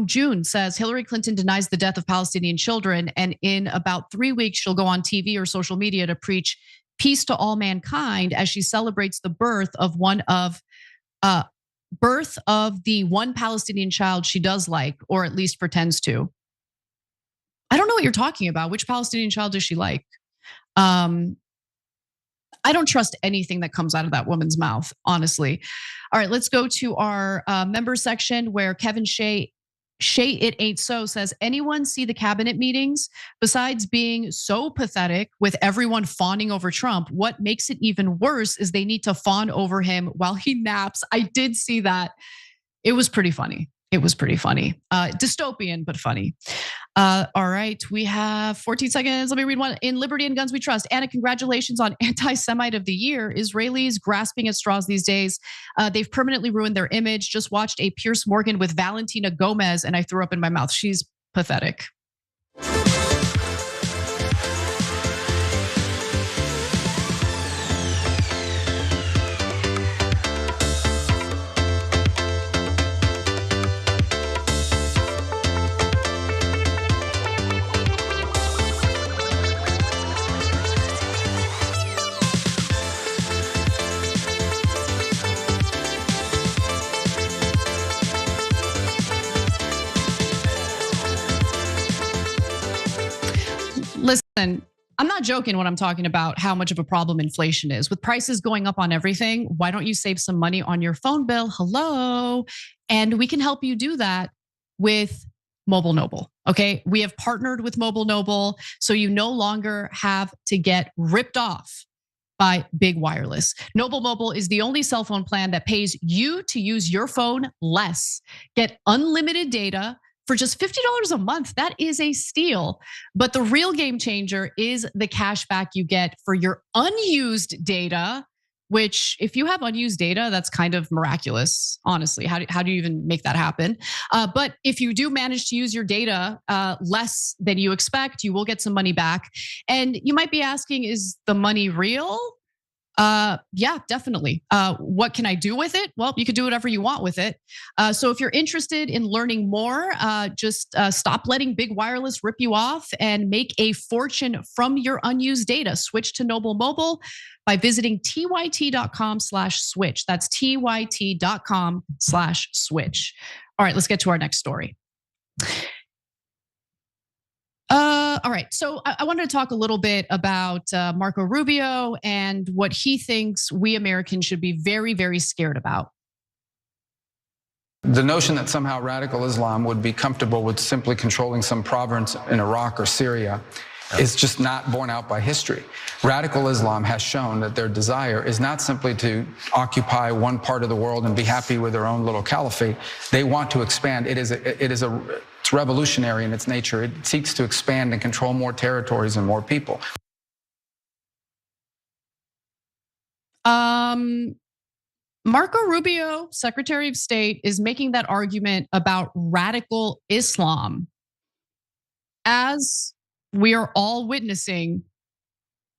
Jun says Hillary Clinton denies the death of Palestinian children, and in about 3 weeks, she'll go on TV or social media to preach peace to all mankind as she celebrates the birth of the one Palestinian child she does like, or at least pretends to. I don't know what you're talking about. Which Palestinian child does she like? I don't trust anything that comes out of that woman's mouth, honestly. All right, let's go to our member section where Kevin Shea Shay It Ain't So says, anyone see the cabinet meetings? Besides being so pathetic with everyone fawning over Trump, what makes it even worse is they need to fawn over him while he naps. I did see that. It was pretty funny. It was pretty funny. Dystopian, but funny. All right, we have 14 seconds. Let me read one. In Liberty and Guns We Trust. Anna, congratulations on Anti-Semite of the Year. Israelis grasping at straws these days. They've permanently ruined their image. Just watched a Piers Morgan with Valentina Gomez and I threw up in my mouth. She's pathetic. Listen, I'm not joking when I'm talking about how much of a problem inflation is. With prices going up on everything, why don't you save some money on your phone bill? Hello. And we can help you do that with Mobile Noble. Okay. We have partnered with Mobile Noble, so you no longer have to get ripped off by big wireless. Noble Mobile is the only cell phone plan that pays you to use your phone less. Get unlimited data for just $50 a month. That is a steal. But the real game changer is the cash back you get for your unused data, which if you have unused data, that's kind of miraculous, honestly. How do you even make that happen? But if you do manage to use your data less than you expect, you will get some money back. And you might be asking, is the money real? Yeah, definitely. What can I do with it? Well, you can do whatever you want with it. So if you're interested in learning more, just stop letting big wireless rip you off and make a fortune from your unused data. Switch to Noble Mobile by visiting tyt.com/switch. That's tyt.com/switch. All right, let's get to our next story. All right, so I wanted to talk a little bit about Marco Rubio and what he thinks we Americans should be very, very scared about. The notion that somehow radical Islam would be comfortable with simply controlling some province in Iraq or Syria is just not borne out by history. Radical Islam has shown that their desire is not simply to occupy one part of the world and be happy with their own little caliphate. They want to expand. It's revolutionary in its nature. It seeks to expand and control more territories and more people. Marco Rubio, Secretary of State, is making that argument about radical Islam as we are all witnessing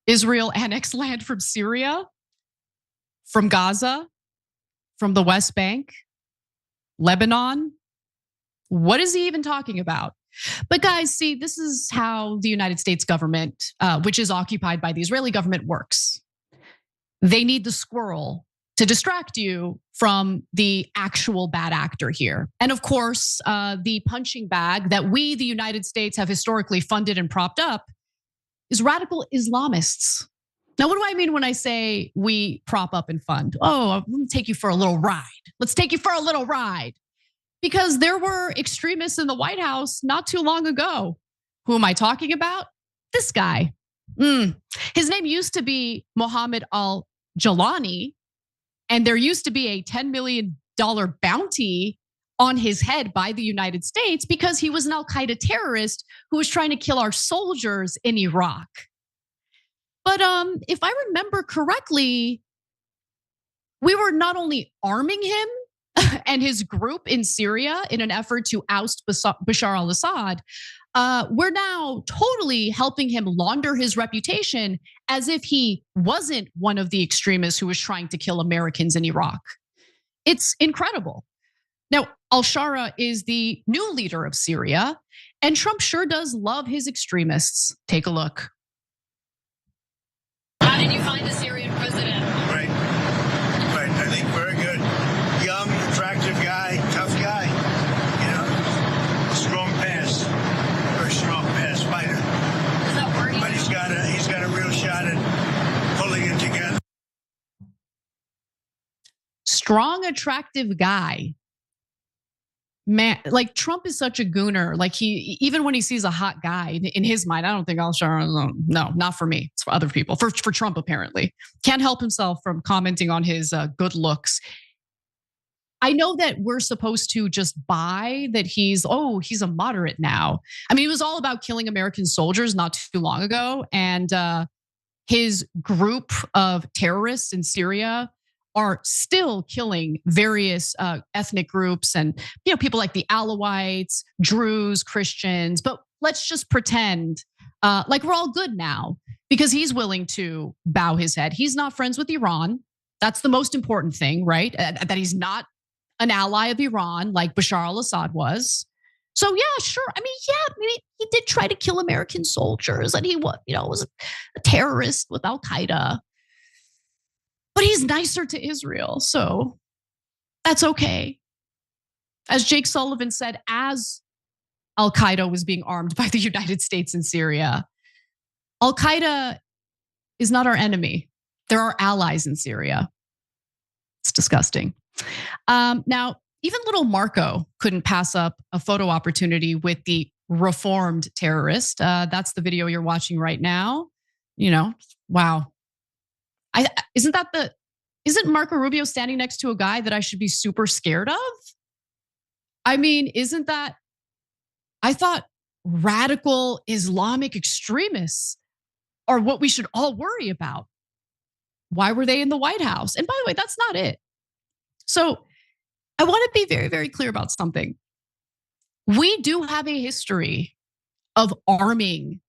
Israel annex land from Syria, from Gaza, from the West Bank, Lebanon. What is he even talking about? But guys, see, this is how the United States government, which is occupied by the Israeli government, works. They need the squirrel to distract you from the actual bad actor here. And of course, the punching bag that we, the United States, have historically funded and propped up is radical Islamists. Now, what do I mean when I say we prop up and fund? Oh, I'm gonna take you for a little ride. Let's take you for a little ride. Because there were extremists in the White House not too long ago. Who am I talking about? This guy. His name used to be Mohammed al-Jalani, and there used to be a $10 million bounty on his head by the United States because he was an al-Qaeda terrorist who was trying to kill our soldiers in Iraq. But if I remember correctly, we were not only arming him and his group in Syria in an effort to oust Bashar al-Assad, we're now totally helping him launder his reputation as if he wasn't one of the extremists who was trying to kill Americans in Iraq. It's incredible. Now, al-Shara is the new leader of Syria, and Trump sure does love his extremists. Take a look. How did you find the Syrian president? Right. I think very good. Young, attractive guy, tough guy. You know, strong pass, very strong pass fighter. Is that working? But he's got a real shot at pulling it together. Strong, attractive guy. man, like Trump is such a gooner. Like even when he sees a hot guy in his mind, I don't think I'll shower. No, not for me. It's for other people. For Trump, apparently. Can't help himself from commenting on his good looks. I know that we're supposed to just buy that he's a moderate now. I mean, he was all about killing American soldiers not too long ago. And his group of terrorists in Syria are still killing various ethnic groups and people like the Alawites, Druze, Christians. But let's just pretend like we're all good now because he's willing to bow his head. He's not friends with Iran. That's the most important thing, right? That he's not an ally of Iran like Bashar al-Assad was. So yeah, sure. I mean, yeah, maybe he did try to kill American soldiers and he was a terrorist with Al-Qaeda. But he's nicer to Israel, so that's okay. As Jake Sullivan said, as Al-Qaeda was being armed by the United States in Syria, Al-Qaeda is not our enemy. They're our allies in Syria. It's disgusting. Now, even little Marco couldn't pass up a photo opportunity with the reformed terrorist. That's the video you're watching right now. Wow. Isn't Marco Rubio standing next to a guy that I should be super scared of? I mean, I thought radical Islamic extremists are what we should all worry about. Why were they in the White House? And by the way, that's not it. So I want to be very, very clear about something. We do have a history of arming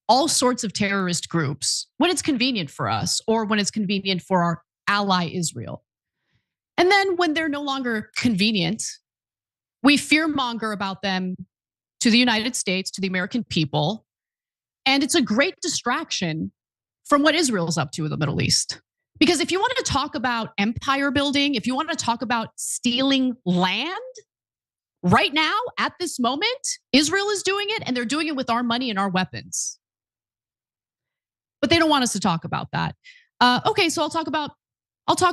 all sorts of terrorist groups when it's convenient for us or when it's convenient for our ally Israel. And then when they're no longer convenient, we fearmonger about them to the United States, to the American people. And it's a great distraction from what Israel's up to in the Middle East. Because if you want to talk about empire building, if you want to talk about stealing land, right now, at this moment, Israel is doing it and they're doing it with our money and our weapons. But they don't want us to talk about that. Okay, so I'll talk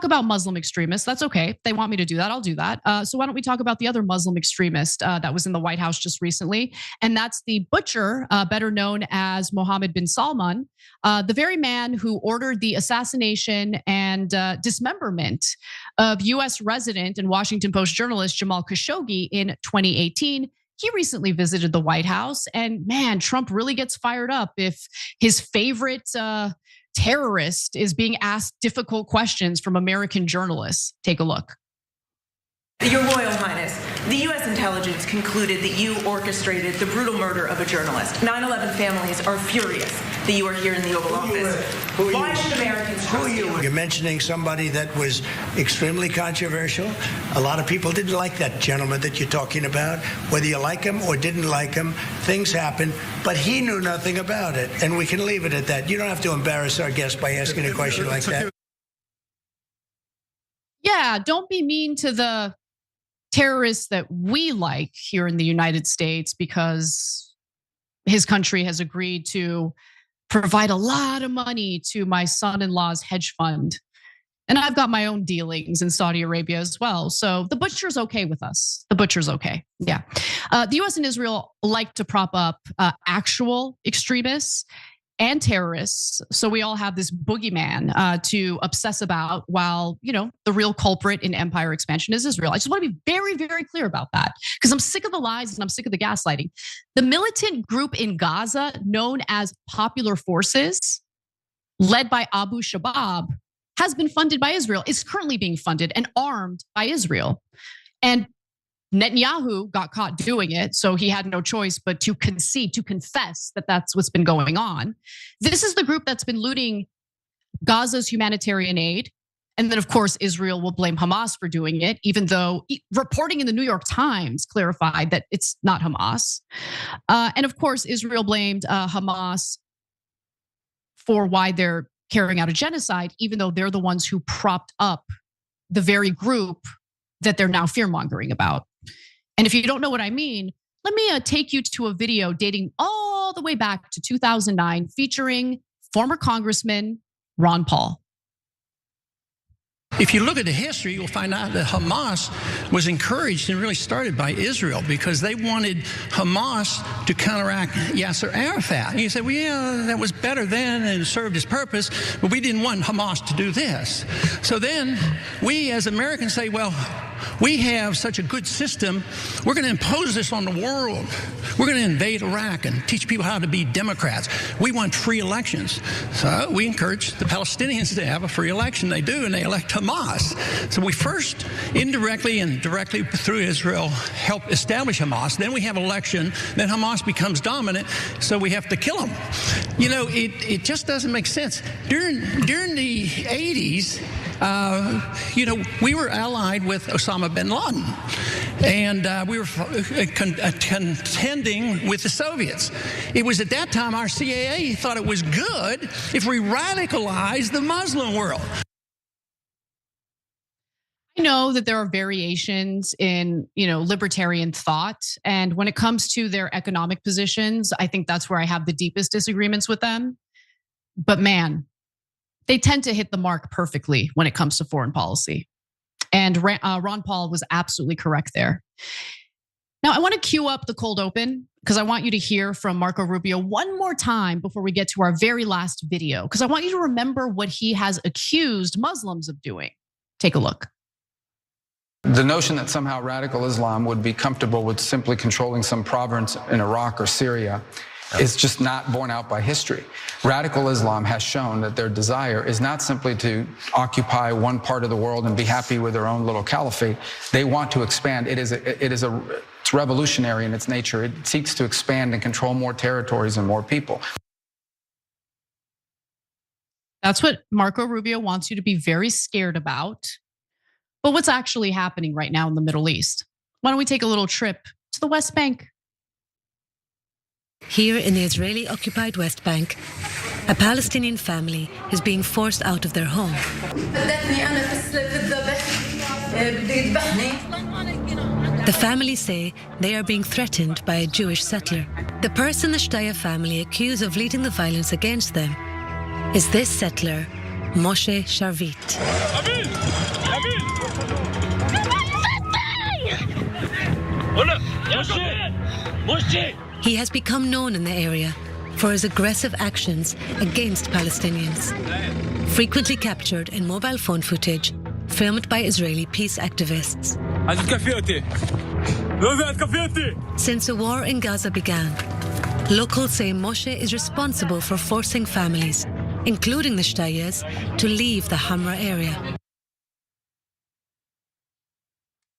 about Muslim extremists. That's okay. If they want me to do that, I'll do that. So why don't we talk about the other Muslim extremist that was in the White House just recently? And that's the butcher, better known as Mohammed bin Salman, the very man who ordered the assassination and dismemberment of US resident and Washington Post journalist Jamal Khashoggi in 2018. He recently visited the White House, and man, Trump really gets fired up if his favorite terrorist is being asked difficult questions from American journalists. Take a look. Your Royal Highness, the U.S. intelligence concluded that you orchestrated the brutal murder of a journalist. 9/11 families are furious that you are here in the Oval Office. Why should Americans trust you? You're mentioning somebody that was extremely controversial. A lot of people didn't like that gentleman that you're talking about. Whether you like him or didn't like him, things happen, but he knew nothing about it, and we can leave it at that. You don't have to embarrass our guest by asking a question like that. Yeah, don't be mean to the terrorists that we like here in the United States because his country has agreed to provide a lot of money to my son-in-law's hedge fund. And I've got my own dealings in Saudi Arabia as well. So the butcher's okay with us. The butcher's okay. Yeah. The US and Israel like to prop up actual extremists and terrorists. So we all have this boogeyman to obsess about while, the real culprit in empire expansion is Israel. I just want to be very, very clear about that because I'm sick of the lies and I'm sick of the gaslighting. The militant group in Gaza known as Popular Forces, led by Abu Shabab, has been funded by Israel, is currently being funded and armed by Israel. And Netanyahu got caught doing it, so he had no choice but to concede, to confess that that's what's been going on. This is the group that's been looting Gaza's humanitarian aid. And then, of course, Israel will blame Hamas for doing it, even though reporting in the New York Times clarified that it's not Hamas. And of course, Israel blamed Hamas for why they're carrying out a genocide, even though they're the ones who propped up the very group that they're now fear-mongering about. And if you don't know what I mean, let me take you to a video dating all the way back to 2009 featuring former Congressman Ron Paul. If you look at the history, you'll find out that Hamas was encouraged and really started by Israel because they wanted Hamas to counteract Yasser Arafat. And you say, well, yeah, that was better then and it served its purpose, but we didn't want Hamas to do this. So then we as Americans say, well, we have such a good system, we're going to impose this on the world. We're going to invade Iraq and teach people how to be Democrats. We want free elections. So we encourage the Palestinians to have a free election. They do, and they elect Hamas. So we first, indirectly and directly through Israel, help establish Hamas. Then we have an election. Then Hamas becomes dominant, so we have to kill them. You know, it just doesn't make sense. During the 80s, you know, we were allied with Osama bin Laden, and we were contending with the Soviets. It was at that time our CIA thought it was good if we radicalized the Muslim world. I know that there are variations in, you know, libertarian thought, and when it comes to their economic positions, I think that's where I have the deepest disagreements with them. But man, they tend to hit the mark perfectly when it comes to foreign policy. And Ron Paul was absolutely correct there. Now, I want to cue up the cold open because I want you to hear from Marco Rubio one more time before we get to our very last video, because I want you to remember what he has accused Muslims of doing. Take a look. The notion that somehow radical Islam would be comfortable with simply controlling some province in Iraq or Syria is just not borne out by history. Radical Islam has shown that their desire is not simply to occupy one part of the world and be happy with their own little caliphate. They want to expand. It's revolutionary in its nature. It seeks to expand and control more territories and more people. That's what Marco Rubio wants you to be very scared about. But what's actually happening right now in the Middle East? Why don't we take a little trip to the West Bank? Here in the Israeli-occupied West Bank, a Palestinian family is being forced out of their home. The family say they are being threatened by a Jewish settler. The person the Shtaya family accuse of leading the violence against them is this settler, Moshe Sharvit. He has become known in the area for his aggressive actions against Palestinians, frequently captured in mobile phone footage filmed by Israeli peace activists. Since the war in Gaza began, locals say Moshe is responsible for forcing families, including the Shtayas, to leave the Hamra area.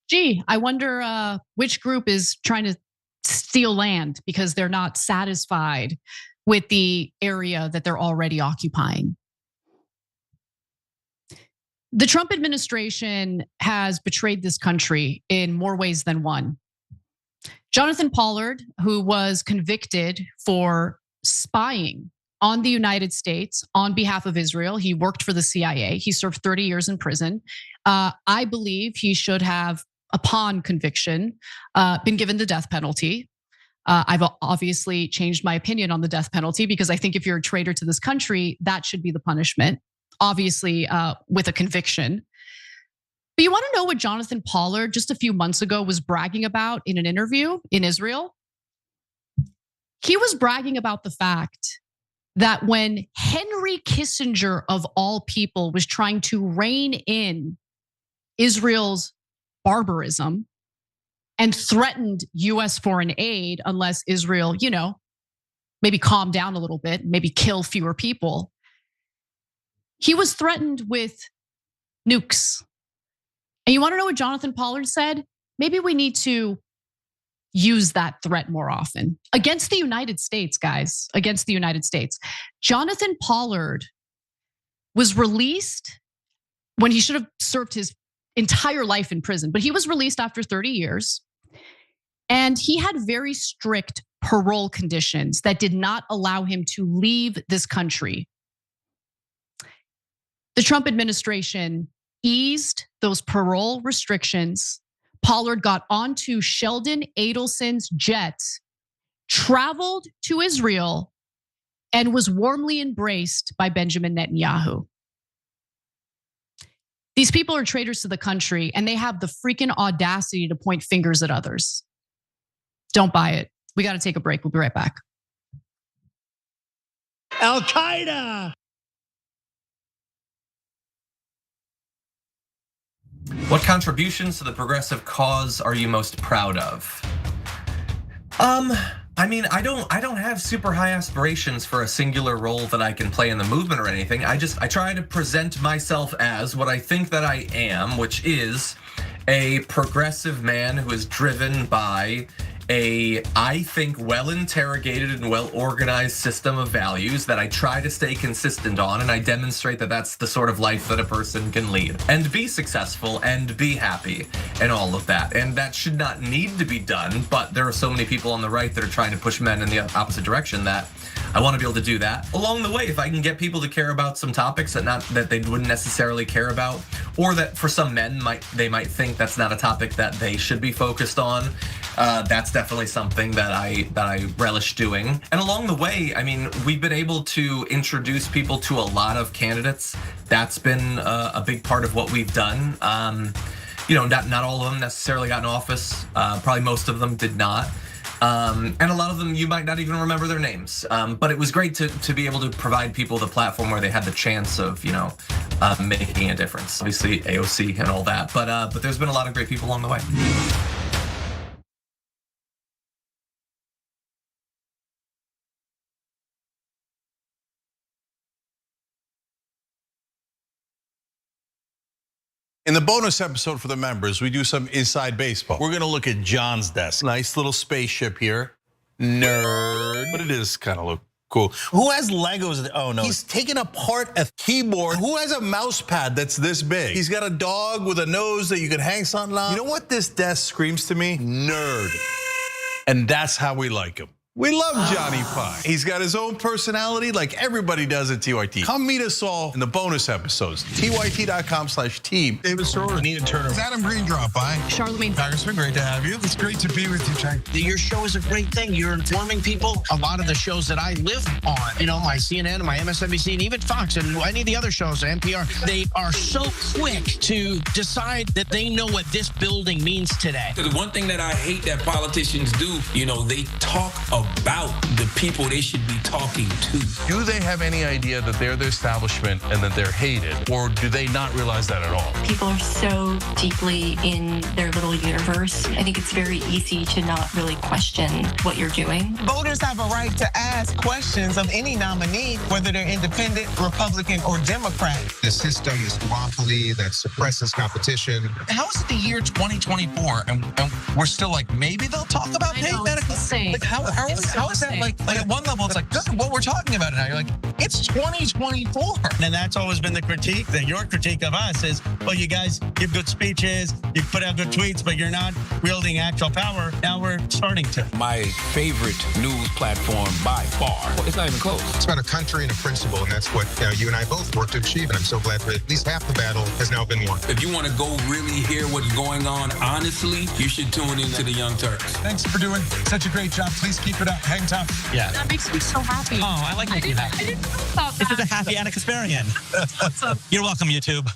Gee, I wonder which group is trying to steal land because they're not satisfied with the area that they're already occupying. The Trump administration has betrayed this country in more ways than one. Jonathan Pollard, who was convicted for spying on the United States on behalf of Israel, he worked for the CIA. He served 30 years in prison. I believe he should have, upon conviction, been given the death penalty. I've obviously changed my opinion on the death penalty because I think if you're a traitor to this country, that should be the punishment, obviously with a conviction. But you want to know what Jonathan Pollard just a few months ago was bragging about in an interview in Israel? He was bragging about the fact that when Henry Kissinger, of all people, was trying to rein in Israel's barbarism and threatened US foreign aid unless Israel, you know, maybe calm down a little bit, maybe kill fewer people. He was threatened with nukes. And you want to know what Jonathan Pollard said? Maybe we need to use that threat more often against the United States, guys, against the United States. Jonathan Pollard was released when he should have served his entire life in prison, but he was released after 30 years. And he had very strict parole conditions that did not allow him to leave this country. The Trump administration eased those parole restrictions. Pollard got onto Sheldon Adelson's jet, traveled to Israel, and was warmly embraced by Benjamin Netanyahu. These people are traitors to the country, and they have the freaking audacity to point fingers at others. Don't buy it. We got to take a break. We'll be right back. Al-Qaeda. What contributions to the progressive cause are you most proud of? I mean, I don't have super high aspirations for a singular role that I can play in the movement or anything. I try to present myself as what I think that I am, which is a progressive man who is driven by I think, well-interrogated and well-organized system of values that I try to stay consistent on, and I demonstrate that that's the sort of life that a person can lead and be successful and be happy and all of that. And that should not need to be done, but there are so many people on the right that are trying to push men in the opposite direction that I want to be able to do that. Along the way, if I can get people to care about some topics that they wouldn't necessarily care about, or that for some men they might think that's not a topic that they should be focused on, that's definitely something that I relish doing. And along the way, I mean, we've been able to introduce people to a lot of candidates. That's been a big part of what we've done. Not all of them necessarily got in office. Probably most of them did not. And a lot of them you might not even remember their names. But it was great to be able to provide people the platform where they had the chance of making a difference. Obviously AOC and all that, but there's been a lot of great people along the way. In the bonus episode for the members, we do some inside baseball. We're gonna look at John's desk. Nice little spaceship here. Nerd, but it is kind of look cool. Who has Legos? Oh no, he's taking apart a keyboard. Who has a mouse pad that's this big? He's got a dog with a nose that you can hang something on. You know what this desk screams to me? Nerd. And that's how we like him. We love Johnny Pie. He's got his own personality like everybody does at TYT. Come meet us all in the bonus episodes. TYT.com/team. David Sorrell, Nina Turner. Is Adam Green drop by? Charlemagne. Congressman, great to have you. It's great to be with you, Chang. Your show is a great thing. You're informing people. A lot of the shows that I live on, my CNN, my MSNBC, and even Fox, and any of the other shows, NPR, they are so quick to decide that they know what this building means today. The one thing that I hate that politicians do, they talk about the people they should be talking to. Do they have any idea that they're the establishment and that they're hated? Or do they not realize that at all? People are so deeply in their little universe. I think it's very easy to not really question what you're doing. Voters have a right to ask questions of any nominee, whether they're independent, Republican, or Democrat. The system is duopoly that suppresses competition. How is it the year 2024 and we're still like, maybe they'll talk about paid medical? Like, how is that like at one level it's like, good, what we're talking about it now. You're like, it's 2024. And that's always been the critique, your critique of us is, well, you guys give good speeches, you put out good tweets, but you're not wielding actual power. Now we're starting to. My favorite news platform by far. It's not even close. It's about a country and a principle, and that's what you and I both worked to achieve. And I'm so glad that at least half the battle has now been won. If you want to go really hear what's going on honestly, you should tune into the Young Turks. Thanks for doing such a great job. Please keep it up. Hang tough. Yeah. That makes me so happy. Oh, I like making that. I didn't know about that. This is a happy experience. You're welcome, YouTube.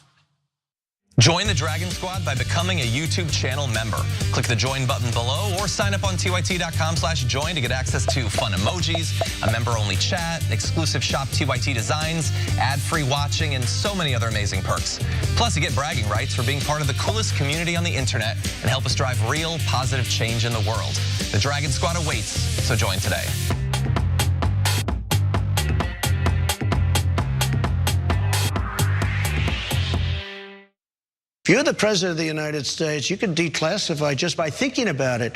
Join the Dragon Squad by becoming a YouTube channel member. Click the join button below or sign up on tyt.com/join to get access to fun emojis, a member-only chat, exclusive shop TYT designs, ad-free watching, and so many other amazing perks. Plus, you get bragging rights for being part of the coolest community on the internet and help us drive real, positive change in the world. The Dragon Squad awaits, so join today. If you're the president of the United States, you can declassify just by thinking about it.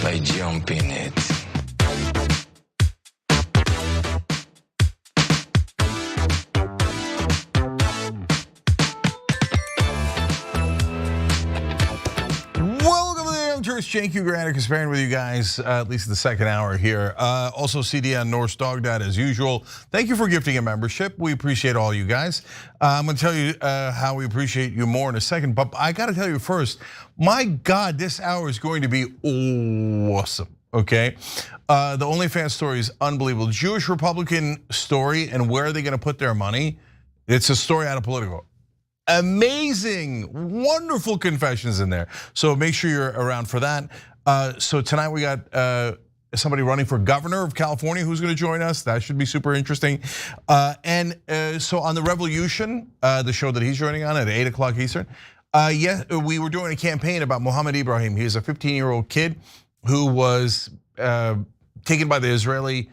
By jumping it. SMEARS, Cenk Ugaritic is pairing with you guys, at least the second hour here. Also CDN, Norse Dog Dad as usual. Thank you for gifting a membership. We appreciate all you guys. I'm gonna tell you how we appreciate you more in a second, but I gotta tell you first, my God, this hour is going to be awesome. Okay, the OnlyFans story is unbelievable. Jewish Republican story, and where are they gonna put their money? It's a story out of Politico. Amazing, wonderful confessions in there. So make sure you're around for that. So tonight we got somebody running for governor of California who's gonna join us. That should be super interesting. And so on The Revolution, the show that he's joining on at 8 o'clock Eastern, we were doing a campaign about Mohammed Ibrahim. He's a 15-year-old kid who was taken by the Israeli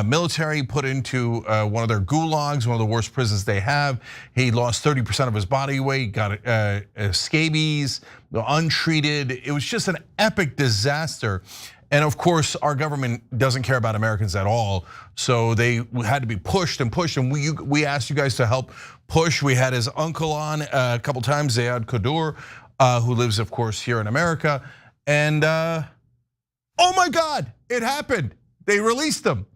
military, put into one of their gulags, one of the worst prisons they have. He lost 30% of his body weight, got scabies, untreated. It was just an epic disaster. And of course, our government doesn't care about Americans at all. So they had to be pushed and pushed. And we asked you guys to help push. We had his uncle on a couple times, Zayad Kadur, who lives, of course, here in America. And oh my God, it happened. They released them.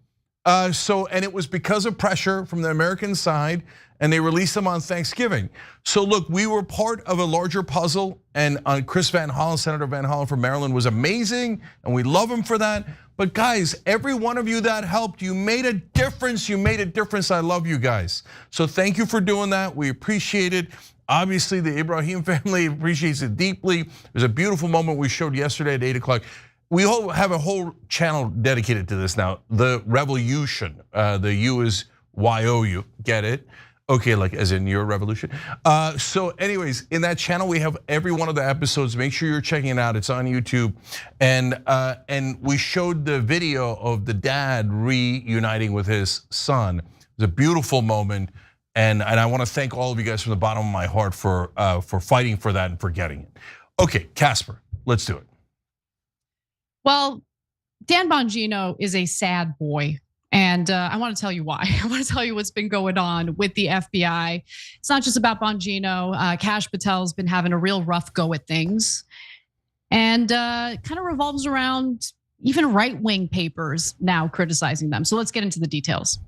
And it was because of pressure from the American side, and they released them on Thanksgiving. So look, we were part of a larger puzzle, and Chris Van Hollen, Senator Van Hollen from Maryland, was amazing, and we love him for that. But guys, every one of you that helped, you made a difference. You made a difference. I love you guys. So thank you for doing that. We appreciate it. Obviously, the Ibrahim family appreciates it deeply. There's a beautiful moment we showed yesterday at 8 o'clock. We have a whole channel dedicated to this now. The Revolution, the U is Y-O-U, get it? Okay, like as in your revolution. So anyways, in that channel, we have every one of the episodes. Make sure you're checking it out, it's on YouTube. And we showed the video of the dad reuniting with his son. It was a beautiful moment. And I wanna thank all of you guys from the bottom of my heart for fighting for that and for getting it. Okay, Casper, let's do it. Well, Dan Bongino is a sad boy. And I want to tell you why. I want to tell you what's been going on with the FBI. It's not just about Bongino. Kash Patel's been having a real rough go at things. And kind of revolves around even right-wing papers now criticizing them. So let's get into the details.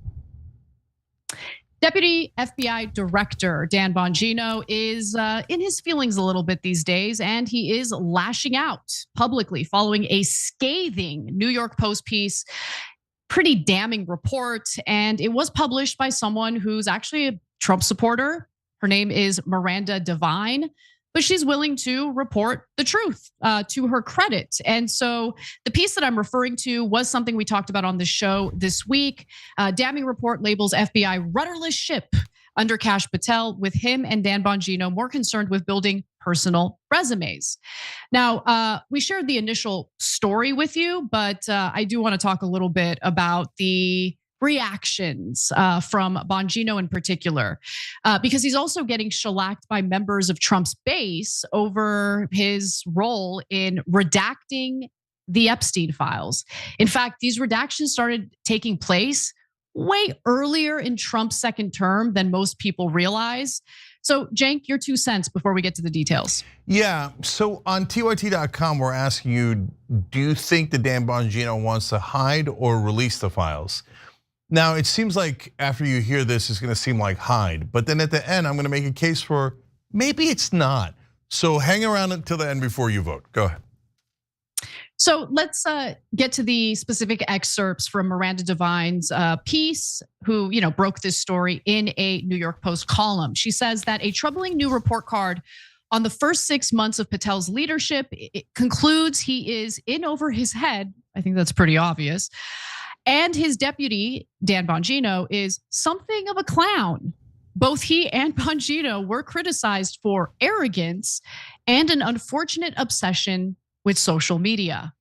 Deputy FBI Director Dan Bongino is in his feelings a little bit these days, and he is lashing out publicly following a scathing New York Post piece, pretty damning report, and it was published by someone who's actually a Trump supporter. Her name is Miranda Devine, but she's willing to report the truth to her credit. And so the piece that I'm referring to was something we talked about on the show this week. Damning report labels FBI rudderless ship under Kash Patel, with him and Dan Bongino more concerned with building personal resumes. Now, we shared the initial story with you, but I do want to talk a little bit about the reactions from Bongino in particular, because he's also getting shellacked by members of Trump's base over his role in redacting the Epstein files. In fact, these redactions started taking place way earlier in Trump's second term than most people realize. So, Cenk, your 2 cents before we get to the details. Yeah, so on TYT.com, we're asking you, do you think that Dan Bongino wants to hide or release the files? Now, it seems like after you hear this, it's gonna seem like hide, but then at the end, I'm gonna make a case for maybe it's not. So hang around until the end before you vote. Go ahead. So let's get to the specific excerpts from Miranda Devine's piece, who broke this story in a New York Post column. She says that a troubling new report card on the first 6 months of Patel's leadership, it concludes he is in over his head. I think that's pretty obvious. And his deputy, Dan Bongino, is something of a clown. Both he and Bongino were criticized for arrogance and an unfortunate obsession with social media.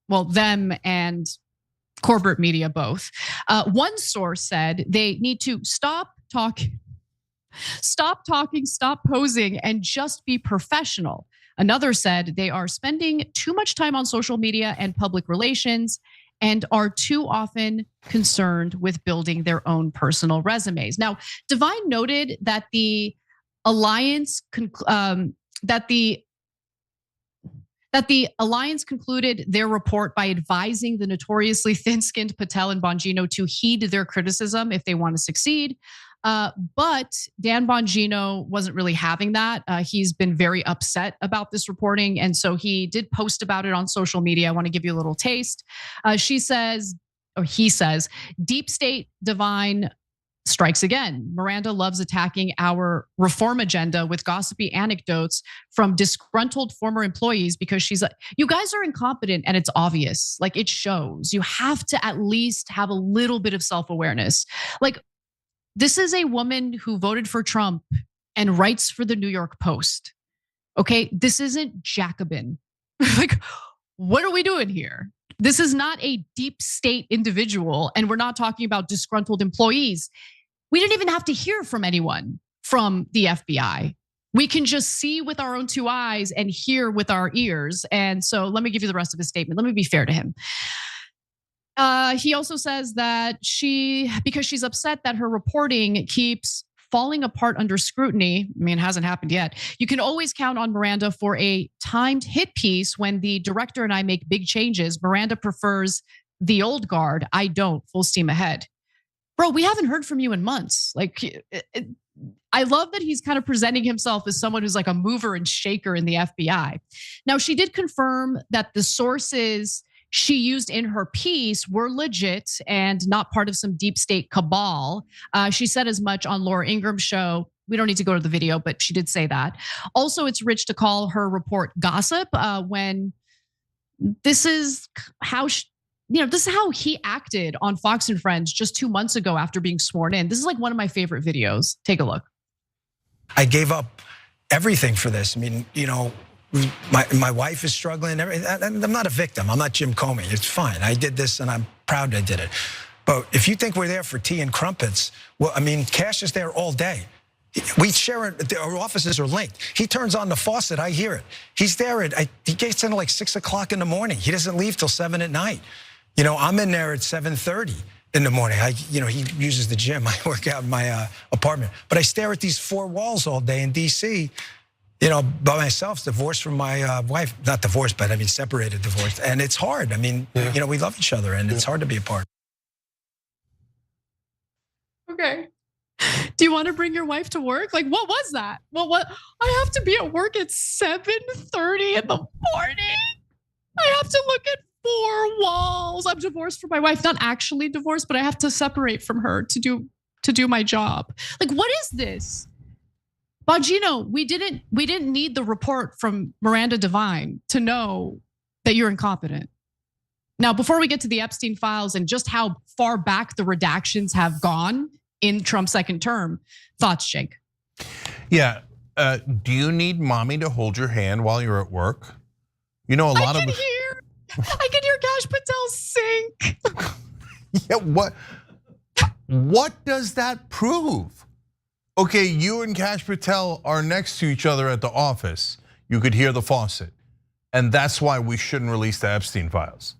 Well, them and corporate media both. One source said they need to stop talking, stop posing, and just be professional. Another said they are spending too much time on social media and public relations and are too often concerned with building their own personal resumes. Now, Devine noted that the alliance, that the alliance concluded their report by advising the notoriously thin-skinned Patel and Bongino to heed their criticism if they want to succeed. But Dan Bongino wasn't really having that. He's been very upset about this reporting. And so he did post about it on social media. I want to give you a little taste. He says, deep state divine strikes again. Miranda loves attacking our reform agenda with gossipy anecdotes from disgruntled former employees because she's like, you guys are incompetent and it's obvious. Like it shows. You have to at least have a little bit of self-awareness. Like this is a woman who voted for Trump and writes for the New York Post. Okay, this isn't Jacobin. Like, what are we doing here? This is not a deep state individual, and we're not talking about disgruntled employees. We didn't even have to hear from anyone from the FBI. We can just see with our own two eyes and hear with our ears. And so let me give you the rest of his statement. Let me be fair to him. He also says that because she's upset that her reporting keeps falling apart under scrutiny. I mean, it hasn't happened yet. You can always count on Miranda for a timed hit piece when the director and I make big changes. Miranda prefers the old guard. I don't. Full steam ahead. Bro, we haven't heard from you in months. Like, I love that he's kind of presenting himself as someone who's like a mover and shaker in the FBI. Now, she did confirm that the sources she used in her piece were legit and not part of some deep state cabal. She said as much on Laura Ingram's show. We don't need to go to the video, but she did say that. Also, it's rich to call her report gossip when this is how this is how he acted on Fox and Friends just 2 months ago after being sworn in. This is like one of my favorite videos. Take a look. I gave up everything for this. I mean, my wife is struggling. I'm not a victim. I'm not Jim Comey. It's fine. I did this and I'm proud I did it. But if you think we're there for tea and crumpets, well, I mean, Cash is there all day. We share it. Our offices are linked. He turns on the faucet. I hear it. He's there. He gets in at like 6 o'clock in the morning. He doesn't leave till 7 at night. I'm in there at 7:30 in the morning. He uses the gym. I work out in my apartment. But I stare at these four walls all day in D.C., by myself, divorced from my wife. Not divorced, but I mean separated, divorced. And it's hard. I mean, we love each other and it's hard to be apart. Okay. Do you want to bring your wife to work? Like, what was that? What? I have to be at work at 7:30 in the morning. I have to look at four walls. I'm divorced from my wife. Not actually divorced, but I have to separate from her to do my job. Like, what is this? Bongino, we didn't need the report from Miranda Devine to know that you're incompetent. Now, before we get to the Epstein files and just how far back the redactions have gone in Trump's second term, thoughts, Jake? Yeah, do you need mommy to hold your hand while you're at work? A lot of I can hear Cash Patel sink. Yeah, what does that prove? Okay, you and Cash Patel are next to each other at the office. You could hear the faucet. And that's why we shouldn't release the Epstein files.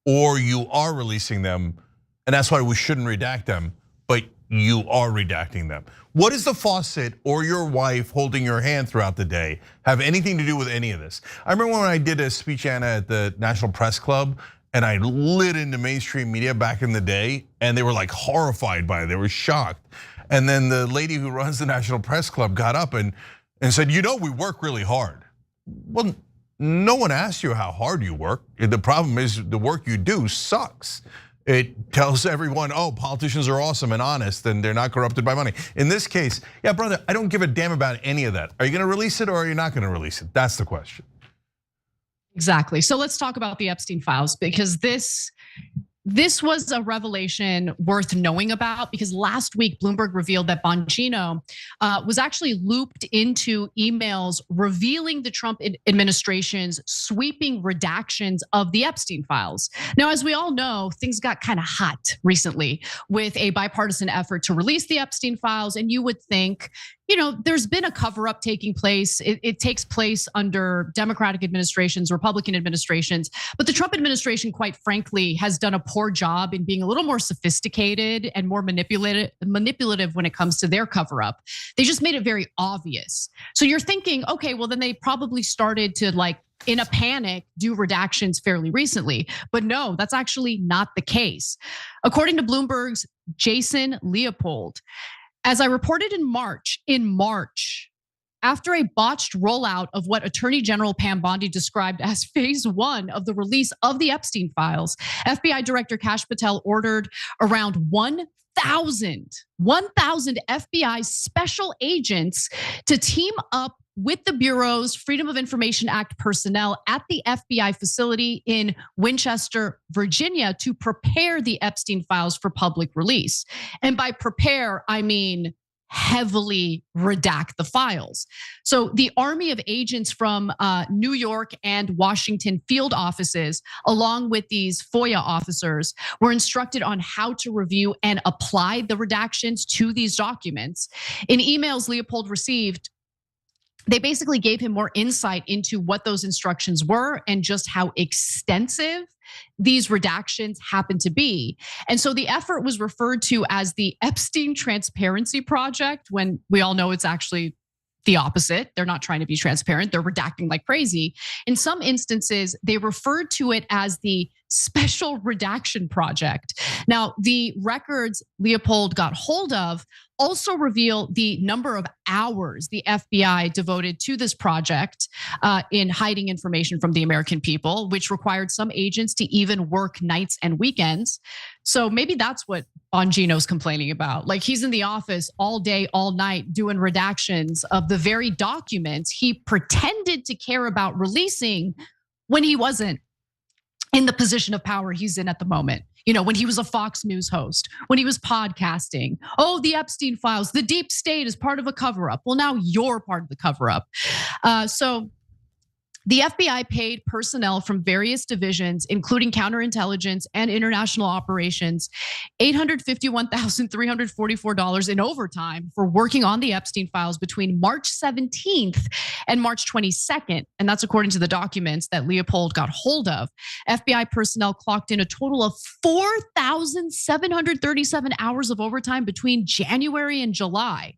Or you are releasing them, and that's why we shouldn't redact them, but you are redacting them. What does the faucet or your wife holding your hand throughout the day have anything to do with any of this? I remember when I did a speech, Anna, at the National Press Club, and I lit into mainstream media back in the day, and they were like horrified by it. They were shocked. And then the lady who runs the National Press Club got up and said, we work really hard. Well, no one asked you how hard you work. The problem is the work you do sucks. It tells everyone, politicians are awesome and honest and they're not corrupted by money. In this case, yeah, brother, I don't give a damn about any of that. Are you gonna release it or are you not gonna release it? That's the question. Exactly. So let's talk about the Epstein files because this was a revelation worth knowing about because last week Bloomberg revealed that Bongino was actually looped into emails revealing the Trump administration's sweeping redactions of the Epstein files. Now, as we all know, things got kind of hot recently with a bipartisan effort to release the Epstein files, and you would think, there's been a cover up taking place. It takes place under Democratic administrations, Republican administrations, but the Trump administration, quite frankly, has done a poor job in being a little more sophisticated and more manipulative when it comes to their cover up. They just made it very obvious. So you're thinking, okay, well then they probably started to in a panic, do redactions fairly recently. But no, that's actually not the case. According to Bloomberg's Jason Leopold, as I reported in March, after a botched rollout of what Attorney General Pam Bondi described as phase 1 of the release of the Epstein files, FBI Director Kash Patel ordered around 1,000 FBI special agents to team up with the Bureau's Freedom of Information Act personnel at the FBI facility in Winchester, Virginia, to prepare the Epstein files for public release. And by prepare, I mean heavily redact the files. So the army of agents from New York and Washington field offices, along with these FOIA officers, were instructed on how to review and apply the redactions to these documents. In emails Leopold received, they basically gave him more insight into what those instructions were and just how extensive these redactions happen to be. And so the effort was referred to as the Epstein Transparency Project, when we all know it's actually the opposite. They're not trying to be transparent. They're redacting like crazy. In some instances, they referred to it as the Special Redaction Project. Now, the records Leopold got hold of also reveal the number of hours the FBI devoted to this project in hiding information from the American people, which required some agents to even work nights and weekends. So maybe that's what Bongino's complaining about. Like, he's in the office all day, all night doing redactions of the very documents he pretended to care about releasing when he wasn't in the position of power he's in at the moment. You know, when he was a Fox News host, when he was podcasting. Oh, the Epstein files, the deep state is part of a cover-up. Well, now you're part of the cover-up. So the FBI paid personnel from various divisions, including counterintelligence and international operations, $851,344 in overtime for working on the Epstein files between March 17th and March 22nd. And that's according to the documents that Leopold got hold of. FBI personnel clocked in a total of 4,737 hours of overtime between January and July.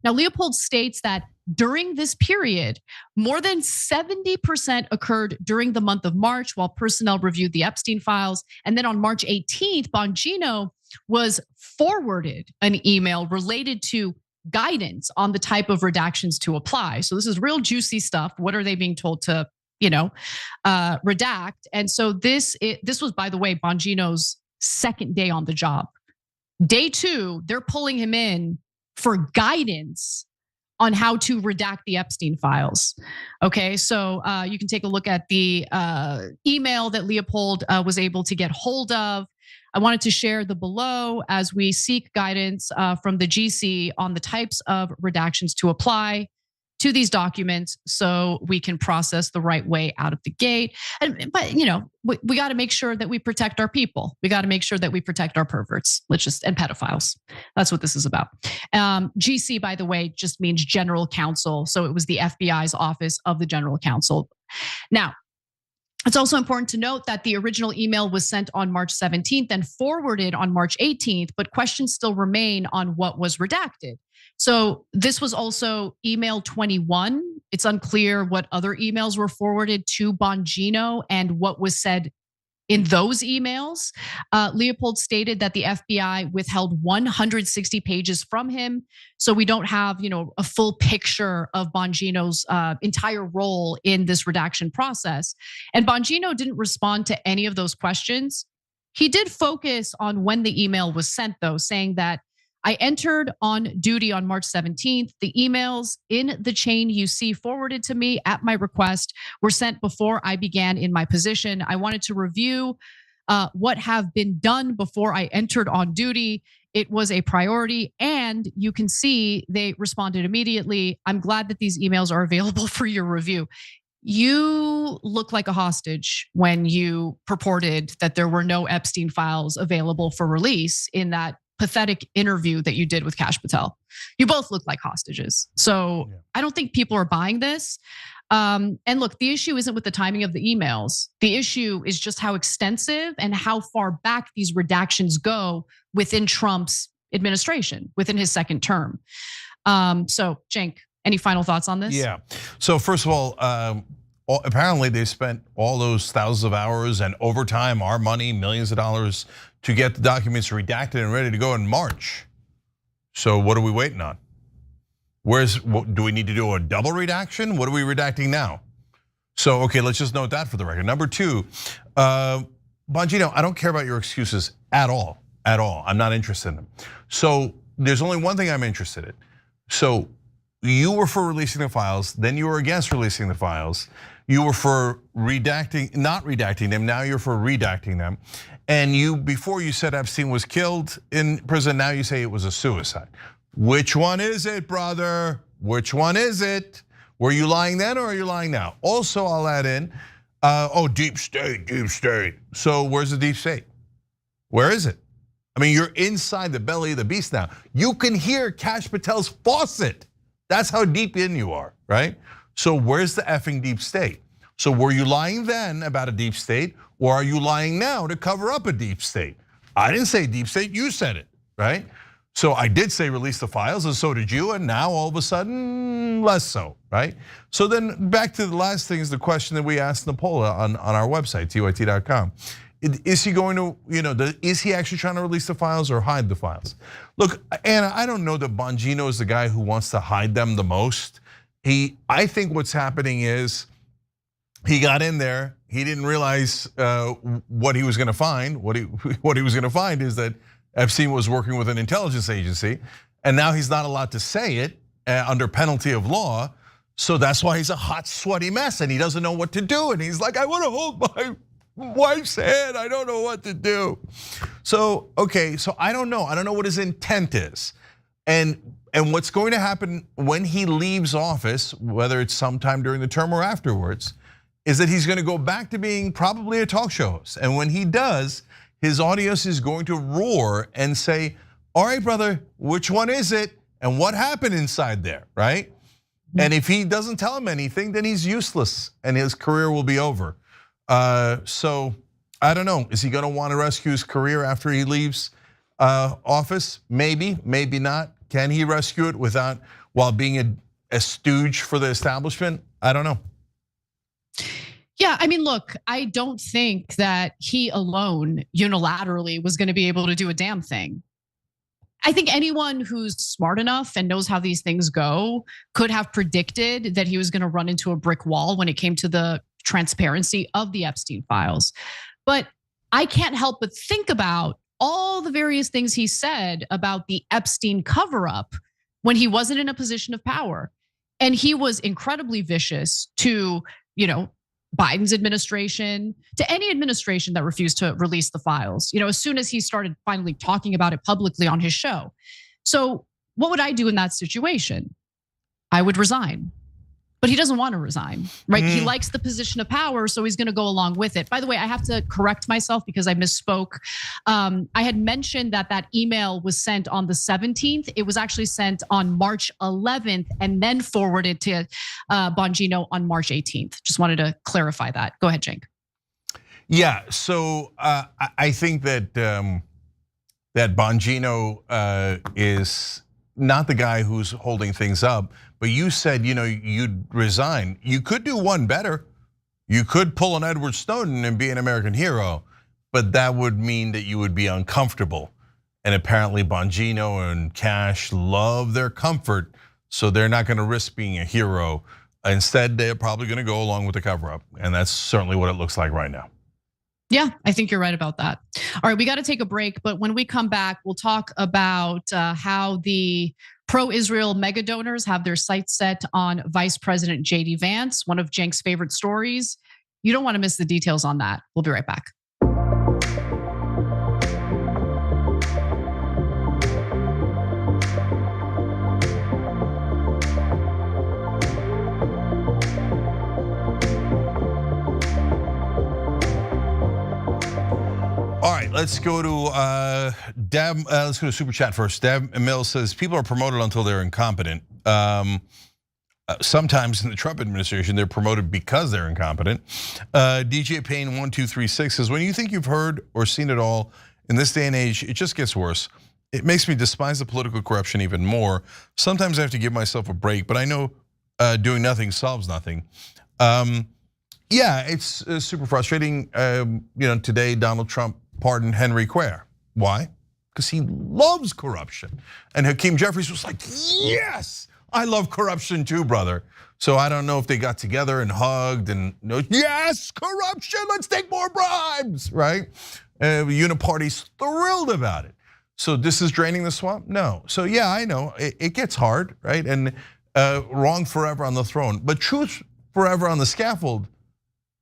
Now, Leopold states that during this period, more than 70% occurred during the month of March while personnel reviewed the Epstein files. And then on March 18th, Bongino was forwarded an email related to guidance on the type of redactions to apply. So this is real juicy stuff. What are they being told to, redact? And so this was, by the way, Bongino's second day on the job. Day 2, they're pulling him in for guidance on how to redact the Epstein files. Okay, so you can take a look at the email that Leopold was able to get hold of. I wanted to share the below as we seek guidance from the GC on the types of redactions to apply to these documents so we can process the right way out of the gate. But we got to make sure that we protect our people. We got to make sure that we protect our perverts, and pedophiles. That's what this is about. GC, by the way, just means General Counsel. So it was the FBI's Office of the General Counsel. Now, it's also important to note that the original email was sent on March 17th and forwarded on March 18th, but questions still remain on what was redacted. So this was also email 21. It's unclear what other emails were forwarded to Bongino and what was said in those emails. Leopold stated that the FBI withheld 160 pages from him. So we don't have, a full picture of Bongino's entire role in this redaction process. And Bongino didn't respond to any of those questions. He did focus on when the email was sent, though, saying that I entered on duty on March 17th. The emails in the chain you see forwarded to me at my request were sent before I began in my position. I wanted to review what have been done before I entered on duty. It was a priority, and you can see they responded immediately. I'm glad that these emails are available for your review. You look like a hostage when you purported that there were no Epstein files available for release in that pathetic interview that you did with Kash Patel. You both look like hostages. So I don't think people are buying this. And look, the issue isn't with the timing of the emails. The issue is just how extensive and how far back these redactions go within Trump's administration, within his second term. So Cenk, any final thoughts on this? Yeah. So first of all, apparently they spent all those thousands of hours and overtime, our money, millions of dollars, to get the documents redacted and ready to go in March. So what are we waiting on? Do we need to do a double redaction? What are we redacting now? So, okay, let's just note that for the record. Number two, Bongino, I don't care about your excuses at all, I'm not interested in them. So there's only one thing I'm interested in. So you were for releasing the files, then you were against releasing the files. You were for redacting, not redacting them, now you're for redacting them. And before you said Epstein was killed in prison, now you say it was a suicide. Which one is it, brother? Which one is it? Were you lying then or are you lying now? Also, I'll add in, deep state, deep state. So where's the deep state? Where is it? I mean, you're inside the belly of the beast now. You can hear Kash Patel's faucet. That's how deep in you are, right? So where's the effing deep state? So were you lying then about a deep state, or are you lying now to cover up a deep state? I didn't say deep state, you said it, right? So I did say release the files, and so did you, and now all of a sudden, less so, right? So then back to the last thing is the question that we asked in the poll on our website, tyt.com. Is he going to, is he actually trying to release the files or hide the files? Look, Anna, I don't know that Bongino is the guy who wants to hide them the most. I think what's happening is he got in there, he didn't realize what he was gonna find. What he was gonna find is that Epstein was working with an intelligence agency, and now he's not allowed to say it under penalty of law. So that's why he's a hot, sweaty mess, and he doesn't know what to do. And he's like, I want to hold my wife's hand. I don't know what to do. So, okay, so I don't know. I don't know what his intent is. And what's going to happen when he leaves office, whether it's sometime during the term or afterwards, is that he's going to go back to being probably a talk show host. And when he does, his audience is going to roar and say, all right, brother, which one is it? And what happened inside there, right? And if he doesn't tell him anything, then he's useless and his career will be over. So I don't know, is he gonna wanna rescue his career after he leaves office? Maybe, maybe not. Can he rescue it while being a stooge for the establishment? I don't know. Yeah, I mean, look, I don't think that he alone unilaterally was gonna be able to do a damn thing. I think anyone who's smart enough and knows how these things go could have predicted that he was gonna run into a brick wall when it came to the transparency of the Epstein files. But I can't help but think about all the various things he said about the Epstein cover-up when he wasn't in a position of power. And he was incredibly vicious to, Biden's administration, to any administration that refused to release the files, as soon as he started finally talking about it publicly on his show. So what would I do in that situation? I would resign. But he doesn't want to resign, right? He likes the position of power, so he's gonna go along with it. By the way, I have to correct myself because I misspoke. I had mentioned that email was sent on the 17th. It was actually sent on March 11th and then forwarded to Bongino on March 18th. Just wanted to clarify that. Go ahead, Cenk. Yeah, so I think that that Bongino is not the guy who's holding things up. But you said, you'd resign. You could do one better. You could pull an Edward Snowden and be an American hero, but that would mean that you would be uncomfortable. And apparently Bongino and Kash love their comfort, so they're not gonna risk being a hero. Instead, they're probably gonna go along with the cover-up, and that's certainly what it looks like right now. Yeah, I think you're right about that. All right, we gotta take a break, but when we come back, we'll talk about how the pro-Israel mega donors have their sights set on Vice President JD Vance, one of Cenk's favorite stories. You don't want to miss the details on that. We'll be right back. All right, let's go to Deb. Let's go to Super Chat first. Deb Mill says people are promoted until they're incompetent. Sometimes in the Trump administration, they're promoted because they're incompetent. DJ Payne 1236 says, when you think you've heard or seen it all in this day and age, it just gets worse. It makes me despise the political corruption even more. Sometimes I have to give myself a break, but I know doing nothing solves nothing. Yeah, it's super frustrating. Today Donald Trump pardoned Henry Cuellar. Why? Because he loves corruption. And Hakeem Jeffries was like, yes, I love corruption too, brother. So I don't know if they got together and hugged and yes, corruption, let's take more bribes, right? Uniparty's thrilled about it. So this is draining the swamp? No. So yeah, I know, it gets hard, right? And wrong forever on the throne, but truth forever on the scaffold,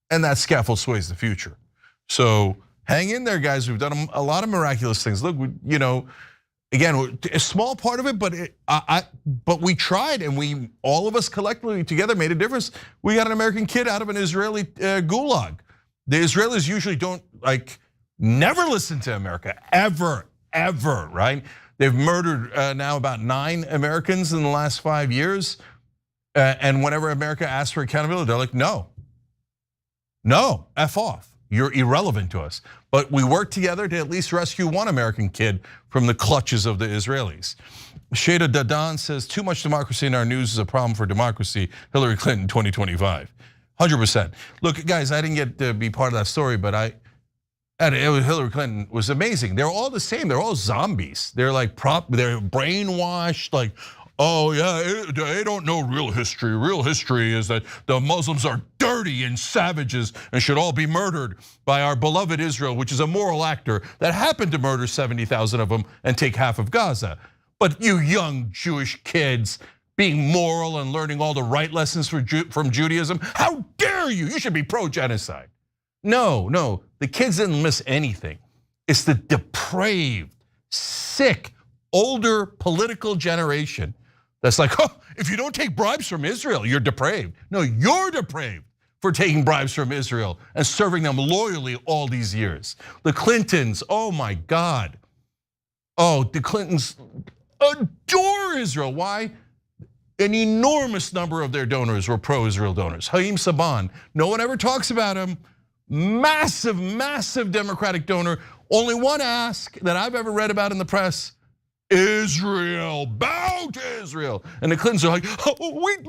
and that scaffold sways the future. So hang in there, guys. We've done a lot of miraculous things. Look, again, a small part of it, but we tried, and all of us collectively together made a difference. We got an American kid out of an Israeli gulag. The Israelis usually don't never listen to America, ever, right? They've murdered now about 9 Americans in the last 5 years. And whenever America asks for accountability, they're like, no, F off. You're irrelevant to us. But we worked together to at least rescue one American kid from the clutches of the Israelis. Shada Dadan says, too much democracy in our news is a problem for democracy. Hillary Clinton 2025. 100%. Look, guys, I didn't get to be part of that story, but Hillary Clinton was amazing. They're all the same. They're all zombies. They're they're brainwashed. Oh yeah, they don't know real history. Real history is that the Muslims are dirty and savages and should all be murdered by our beloved Israel, which is a moral actor that happened to murder 70,000 of them and take half of Gaza. But you young Jewish kids being moral and learning all the right lessons from Judaism, how dare you? You should be pro-genocide. No, the kids didn't miss anything. It's the depraved, sick, older political generation that's like, oh, if you don't take bribes from Israel, you're depraved. No, you're depraved for taking bribes from Israel and serving them loyally all these years. The Clintons, oh my God. Oh, the Clintons adore Israel. Why? An enormous number of their donors were pro-Israel donors. Haim Saban, no one ever talks about him. Massive, massive Democratic donor. Only one ask that I've ever read about in the press, Israel, bow to Israel. And the Clintons are like, oh, we'd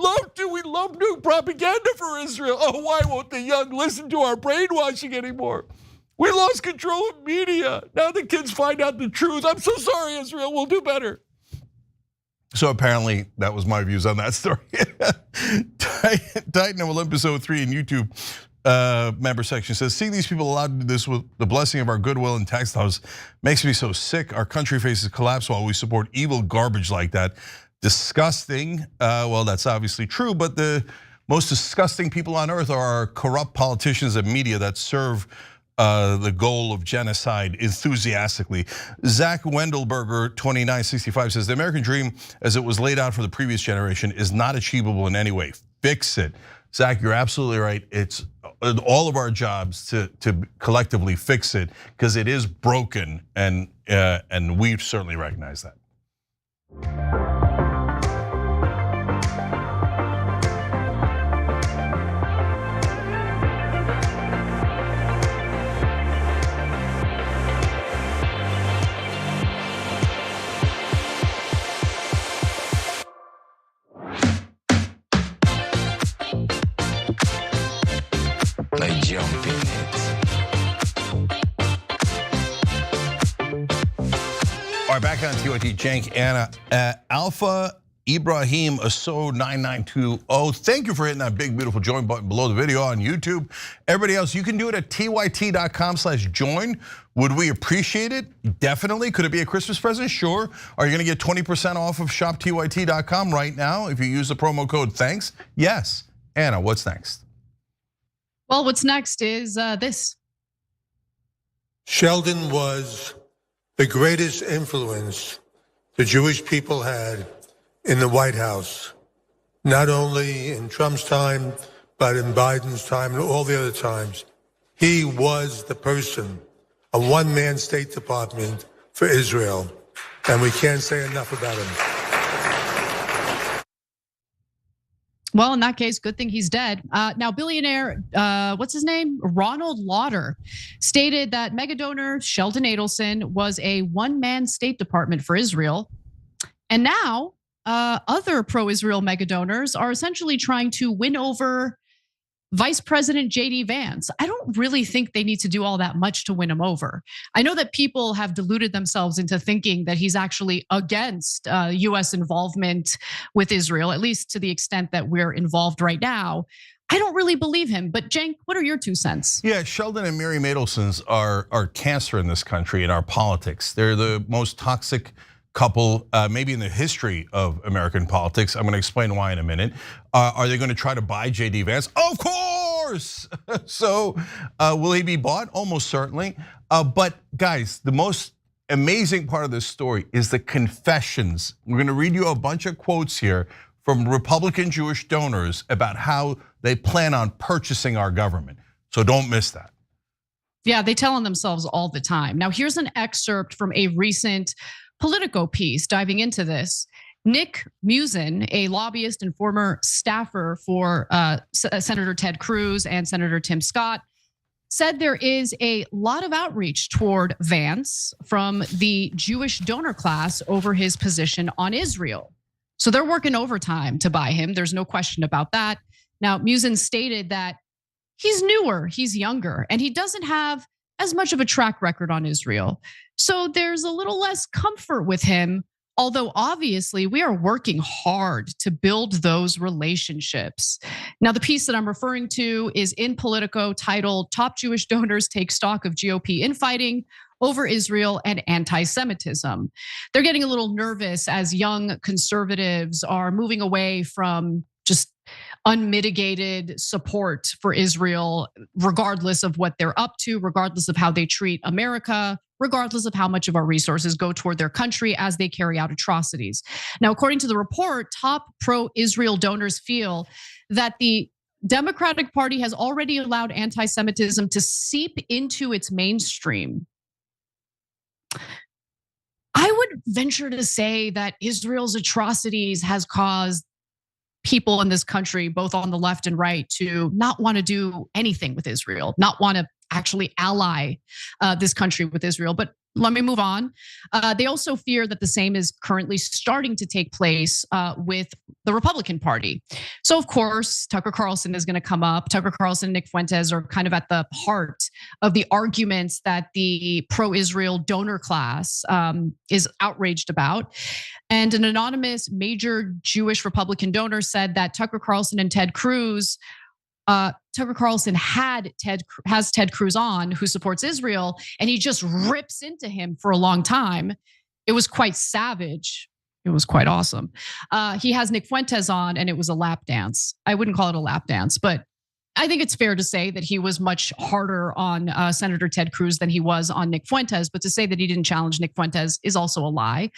love new propaganda for Israel. Oh, why won't the young listen to our brainwashing anymore? We lost control of media. Now the kids find out the truth. I'm so sorry, Israel, we'll do better. So apparently that was my views on that story. Titan of Olympus 03 in YouTube member section says, seeing these people allowed to do this with the blessing of our goodwill and tax dollars makes me so sick. Our country faces collapse while we support evil garbage like that. Disgusting. Well, that's obviously true, but the most disgusting people on earth are corrupt politicians and media that serve the goal of genocide enthusiastically. Zach Wendelberger 2965 says, the American dream as it was laid out for the previous generation is not achievable in any way. Fix it. Zach, you're absolutely right. It's all of our jobs to collectively fix it because it is broken, and we certainly recognize that. Like jumping it. All right, back on TYT, Cenk, Anna, Alpha Ibrahim Aso 9920. Thank you for hitting that big, beautiful join button below the video on YouTube. Everybody else, you can do it at tyt.com/join. Would we appreciate it? Definitely. Could it be a Christmas present? Sure. Are you gonna get 20% off of shoptyt.com right now if you use the promo code thanks? Yes. Anna, what's next? Well, what's next is this. Sheldon was the greatest influence the Jewish people had in the White House, not only in Trump's time, but in Biden's time and all the other times. He was the person, a one-man State Department for Israel, and we can't say enough about him. Well, in that case, good thing he's dead. Now, billionaire, what's his name? Ronald Lauder stated that mega donor Sheldon Adelson was a one-man State Department for Israel. And now other pro-Israel mega donors are essentially trying to win over Vice President JD Vance. I don't really think they need to do all that much to win him over. I know that people have deluded themselves into thinking that he's actually against US involvement with Israel, at least to the extent that we're involved right now. I don't really believe him, but Cenk, what are your 2 cents? Yeah, Sheldon and Mary Madelsons are cancer in this country, in our politics. They're the most toxic couple, maybe in the history of American politics. I'm gonna explain why in a minute. Are they gonna try to buy JD Vance? Of course! So will he be bought? Almost certainly. But guys, the most amazing part of this story is the confessions. We're gonna read you a bunch of quotes here from Republican Jewish donors about how they plan on purchasing our government. So don't miss that. Yeah, they tell on themselves all the time. Now here's an excerpt from a recent Politico piece diving into this. Nick Musin, a lobbyist and former staffer for Senator Ted Cruz and Senator Tim Scott, said there is a lot of outreach toward Vance from the Jewish donor class over his position on Israel. So they're working overtime to buy him. There's no question about that. Now, Musin stated that he's newer, he's younger, and he doesn't have as much of a track record on Israel. So there's a little less comfort with him, although obviously we are working hard to build those relationships. Now, the piece that I'm referring to is in Politico, titled "Top Jewish Donors Take Stock of GOP Infighting Over Israel and Anti-Semitism." They're getting a little nervous as young conservatives are moving away from just unmitigated support for Israel, regardless of what they're up to, regardless of how they treat America, regardless of how much of our resources go toward their country as they carry out atrocities. Now, according to the report, top pro-Israel donors feel that the Democratic Party has already allowed anti-Semitism to seep into its mainstream. I would venture to say that Israel's atrocities has caused people in this country, both on the left and right, to not want to do anything with Israel, not want to actually ally this country with Israel. But let me move on. They also fear that the same is currently starting to take place with the Republican Party. So of course, Tucker Carlson is going to come up. Tucker Carlson and Nick Fuentes are kind of at the heart of the arguments that the pro-Israel donor class is outraged about. And an anonymous major Jewish Republican donor said that Tucker Carlson and Ted Cruz, Tucker Carlson has Ted Cruz on, who supports Israel, and he just rips into him for a long time. It was quite savage. It was quite awesome. He has Nick Fuentes on, and it was a lap dance. I wouldn't call it a lap dance, but I think it's fair to say that he was much harder on Senator Ted Cruz than he was on Nick Fuentes. But to say that he didn't challenge Nick Fuentes is also a lie.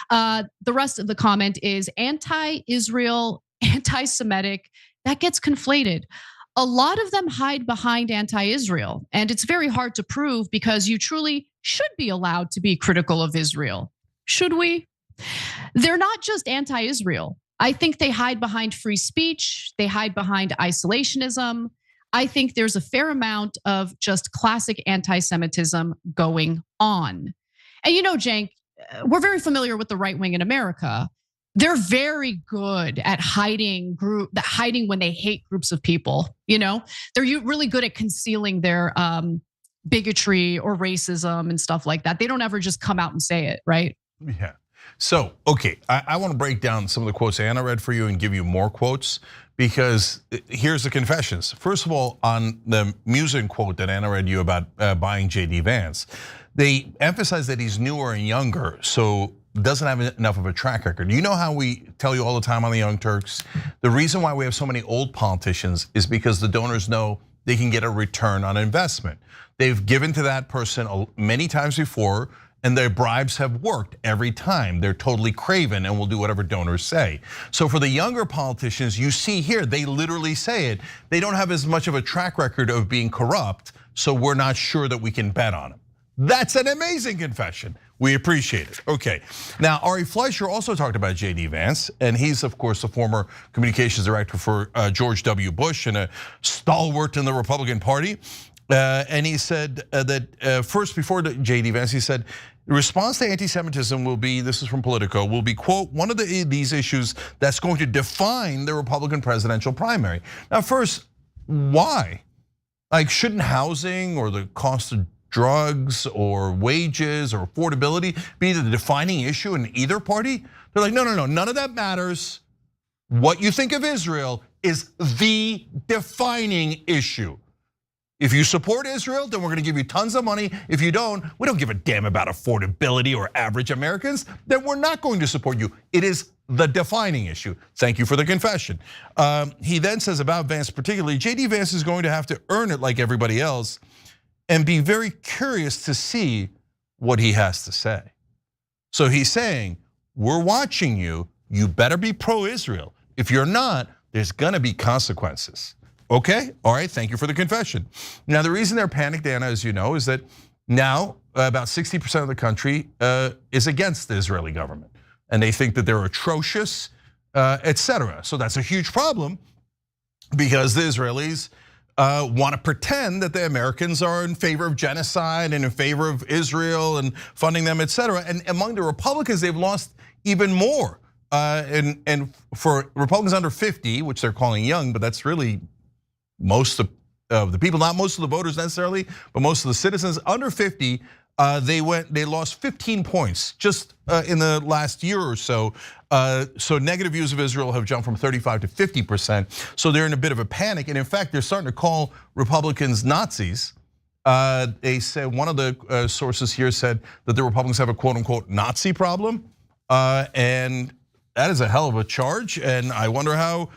The rest of the comment is anti-Israel, anti-Semitic. That gets conflated. A lot of them hide behind anti-Israel, and it's very hard to prove because you truly should be allowed to be critical of Israel. Should we? They're not just anti-Israel. I think they hide behind free speech. They hide behind isolationism. I think there's a fair amount of just classic anti-Semitism going on. And you know, Cenk, we're very familiar with the right wing in America. They're very good at hiding when they hate groups of people. You know, they're really good at concealing their bigotry or racism and stuff like that. They don't ever just come out and say it, right? Yeah. So, okay, I want to break down some of the quotes Anna read for you and give you more quotes, because here's the confessions. First of all, on the Musin quote that Anna read you about buying JD Vance, they emphasize that he's newer and younger, so doesn't have enough of a track record. You know how we tell you all the time on the Young Turks, the reason why we have so many old politicians is because the donors know they can get a return on investment. They've given to that person many times before, and their bribes have worked every time. They're totally craven and will do whatever donors say. So for the younger politicians, you see here, they literally say it. They don't have as much of a track record of being corrupt, so we're not sure that we can bet on them. That's an amazing confession. We appreciate it. Okay, now Ari Fleischer also talked about JD Vance, and he's of course the former communications director for George W. Bush and a stalwart in the Republican Party. And he said that first, before JD Vance, he said, the response to anti-Semitism will be, this is from Politico, will be, quote, one of these issues that's going to define the Republican presidential primary. Now first, why? Like, shouldn't housing or the cost of drugs or wages or affordability be the defining issue in either party? They're like, no, none of that matters. What you think of Israel is the defining issue. If you support Israel, then we're gonna give you tons of money. If you don't, we don't give a damn about affordability or average Americans, then we're not going to support you. It is the defining issue. Thank you for the confession. He then says about Vance particularly, JD Vance is going to have to earn it like everybody else and be very curious to see what he has to say. So he's saying, we're watching you, you better be pro-Israel. If you're not, there's gonna be consequences. Okay, all right, thank you for the confession. Now, the reason they're panicked, Anna, as you know, is that now about 60% of the country is against the Israeli government. And they think that they're atrocious, etc. So that's a huge problem because the Israelis want to pretend that the Americans are in favor of genocide and in favor of Israel and funding them, etc. And among the Republicans, they've lost even more. And for Republicans under 50, which they're calling young, but that's really most of the people, not most of the voters necessarily, but most of the citizens under 50, they lost 15 points just in the last year or so. So negative views of Israel have jumped from 35 to 50%. So they're in a bit of a panic, and in fact, they're starting to call Republicans Nazis. They said one of the sources here said that the Republicans have a quote unquote Nazi problem, and that is a hell of a charge. And I wonder how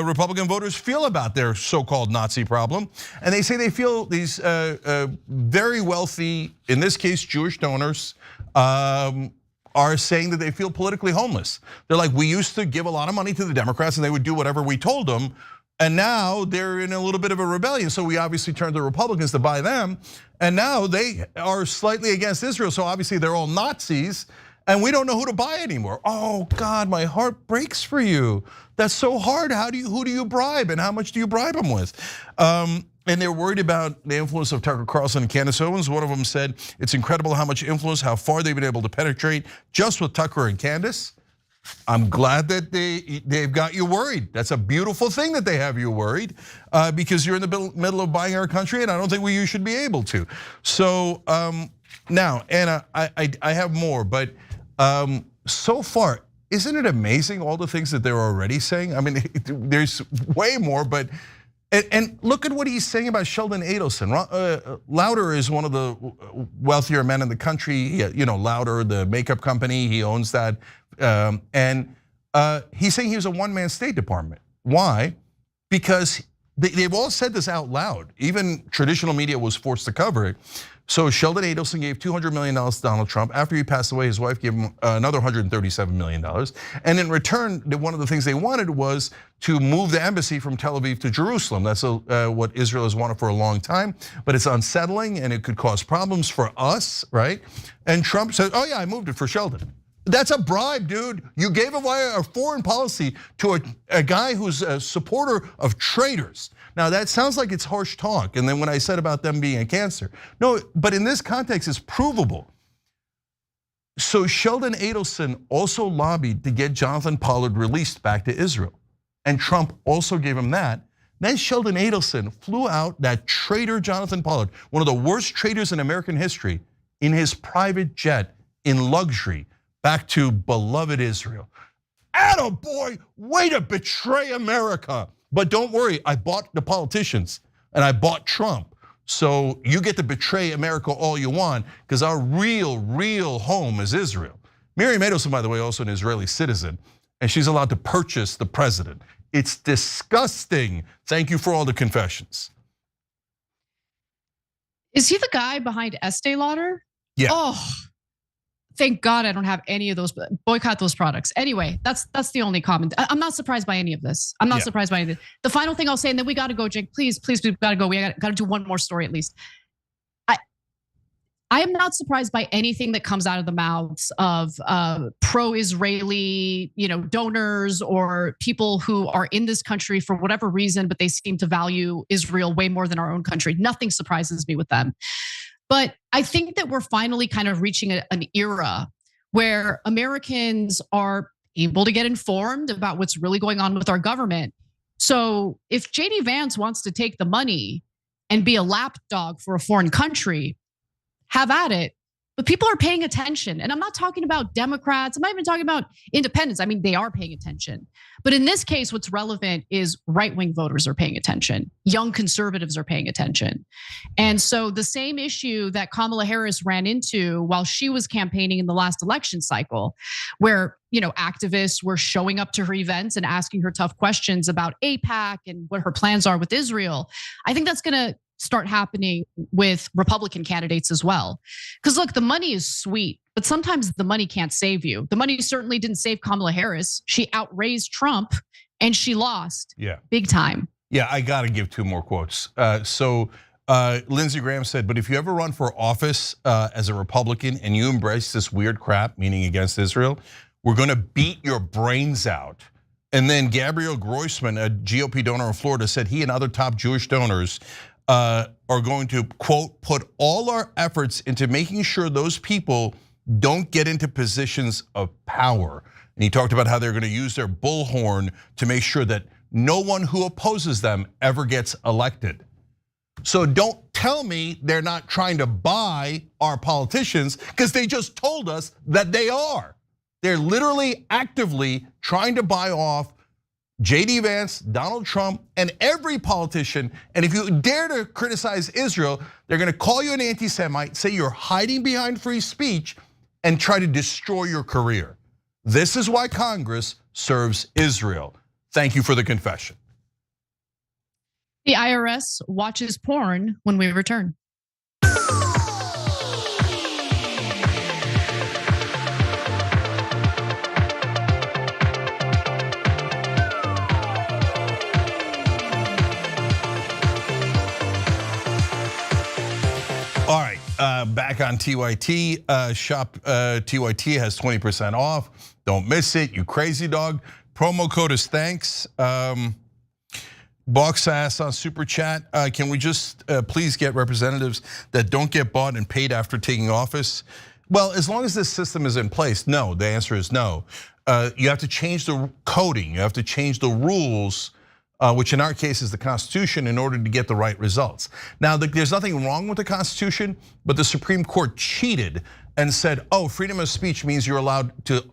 Republican voters feel about their so-called Nazi problem. And they say they feel these very wealthy, in this case, Jewish donors, are saying that they feel politically homeless. They're like, we used to give a lot of money to the Democrats and they would do whatever we told them. And now they're in a little bit of a rebellion. So we obviously turned to Republicans to buy them. And now they are slightly against Israel. So obviously they're all Nazis. And we don't know who to buy anymore. Oh God, my heart breaks for you. That's so hard. Who do you bribe, and how much do you bribe them with? And they're worried about the influence of Tucker Carlson and Candace Owens. One of them said, it's incredible how much influence, how far they've been able to penetrate just with Tucker and Candace. I'm glad that they've got you worried. That's a beautiful thing that they have you worried because you're in the middle of buying our country, and I don't think you should be able to. So now, Anna, I have more, but so far, isn't it amazing all the things that they're already saying? I mean, there's way more, but and look at what he's saying about Sheldon Adelson. Louder is one of the wealthier men in the country. Louder, the makeup company, he owns that, and he's saying he was a one-man State Department. Why? Because they've all said this out loud. Even traditional media was forced to cover it. So Sheldon Adelson gave $200 million to Donald Trump. After he passed away, his wife gave him another $137 million. And in return, one of the things they wanted was to move the embassy from Tel Aviv to Jerusalem. That's what Israel has wanted for a long time, but it's unsettling and it could cause problems for us, right? And Trump said, oh yeah, I moved it for Sheldon. That's a bribe, dude. You gave away a foreign policy to a guy who's a supporter of traitors. Now that sounds like it's harsh talk. And then when I said about them being a cancer, no, but in this context it's provable. So Sheldon Adelson also lobbied to get Jonathan Pollard released back to Israel. And Trump also gave him that. Then Sheldon Adelson flew out that traitor Jonathan Pollard, one of the worst traitors in American history, in his private jet in luxury back to beloved Israel. Attaboy, way to betray America. But don't worry, I bought the politicians and I bought Trump. So you get to betray America all you want because our real home is Israel. Miriam Adelson, by the way, also an Israeli citizen, and she's allowed to purchase the president. It's disgusting. Thank you for all the confessions. Is he the guy behind Estee Lauder? Yeah. Oh, thank God I don't have any of those. Boycott those products. Anyway, that's the only comment. I'm not surprised by any of this. I'm not surprised by any of this. The final thing I'll say, and then we got to go, Jake. Please, we've got to go. We got to do one more story at least. I am not surprised by anything that comes out of the mouths of pro-Israeli, donors or people who are in this country for whatever reason, but they seem to value Israel way more than our own country. Nothing surprises me with them. But I think that we're finally kind of reaching an era where Americans are able to get informed about what's really going on with our government. So if JD Vance wants to take the money and be a lapdog for a foreign country, have at it. But people are paying attention. And I'm not talking about Democrats. I'm not even talking about independents. I mean, they are paying attention. But in this case, what's relevant is right-wing voters are paying attention. Young conservatives are paying attention. And so the same issue that Kamala Harris ran into while she was campaigning in the last election cycle, where activists were showing up to her events and asking her tough questions about AIPAC and what her plans are with Israel. I think that's going to start happening with Republican candidates as well. Because look, the money is sweet, but sometimes the money can't save you. The money certainly didn't save Kamala Harris. She outraised Trump and she lost big time. Yeah, I got to give two more quotes. Lindsey Graham said, but if you ever run for office as a Republican and you embrace this weird crap, meaning against Israel, we're going to beat your brains out. And then Gabriel Groisman, a GOP donor in Florida, said he and other top Jewish donors are going to, quote, put all our efforts into making sure those people don't get into positions of power. And he talked about how they're going to use their bullhorn to make sure that no one who opposes them ever gets elected. So don't tell me they're not trying to buy our politicians, because they just told us that they are. They're literally actively trying to buy off JD Vance, Donald Trump, and every politician. And if you dare to criticize Israel, they're going to call you an anti-Semite, say you're hiding behind free speech, and try to destroy your career. This is why Congress serves Israel. Thank you for the confession. The IRS watches porn when we return. All right, back on TYT. Shop TYT has 20% off. Don't miss it, you crazy dog. Promo code is thanks. Box ass on Super Chat. Can we just please get representatives that don't get bought and paid after taking office? Well, as long as this system is in place, no. The answer is no. You have to change the coding. You have to change the rules, which in our case is the Constitution, in order to get the right results. Now, there's nothing wrong with the Constitution, but the Supreme Court cheated and said, oh, freedom of speech means you're allowed to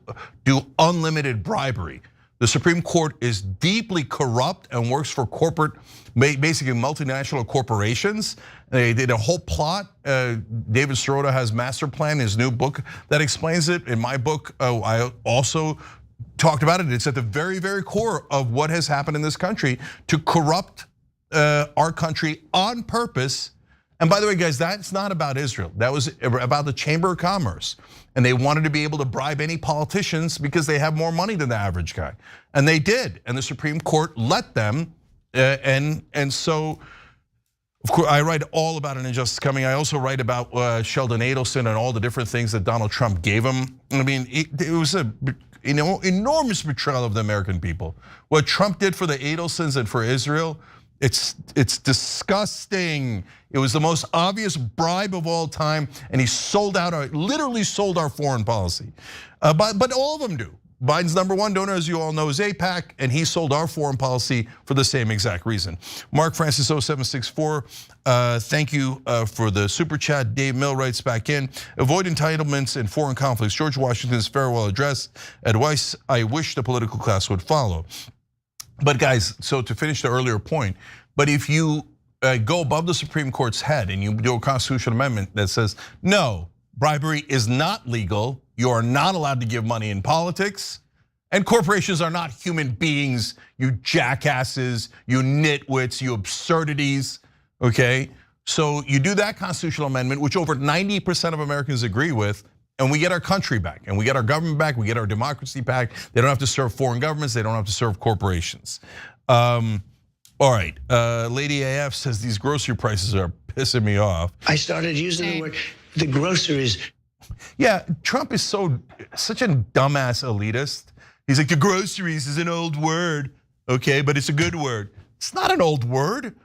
do unlimited bribery. The Supreme Court is deeply corrupt and works for corporate, basically multinational corporations. They did a whole plot. David Sirota has Master Plan, his new book that explains it. In my book, I also talked about it. It's at the very, very core of what has happened in this country to corrupt our country on purpose. And by the way, guys, that's not about Israel. That was about the Chamber of Commerce. And they wanted to be able to bribe any politicians because they have more money than the average guy. And they did, and the Supreme Court let them. And so, of course, I write all about an injustice coming. I also write about Sheldon Adelson and all the different things that Donald Trump gave him. I mean, it was a enormous betrayal of the American people. What Trump did for the Adelsons and for Israel, it's disgusting. It was the most obvious bribe of all time, and he literally sold our foreign policy. But all of them do. Biden's #1 donor, as you all know, is AIPAC, and he sold our foreign policy for the same exact reason. Mark Francis 0764, thank you for the super chat. Dave Mill writes back in, avoid entitlements and foreign conflicts. George Washington's farewell address, advice I wish the political class would follow. But guys, so to finish the earlier point, but if you go above the Supreme Court's head and you do a constitutional amendment that says, no, bribery is not legal, you are not allowed to give money in politics, and corporations are not human beings, you jackasses, you nitwits, you absurdities, okay? So you do that constitutional amendment, which over 90% of Americans agree with, and we get our country back, and we get our government back, we get our democracy back. They don't have to serve foreign governments, they don't have to serve corporations. All right, Lady AF says these grocery prices are pissing me off. I started using the word, the groceries. Yeah, Trump is such a dumbass elitist. He's like, the groceries is an old word, okay, but it's a good word. It's not an old word.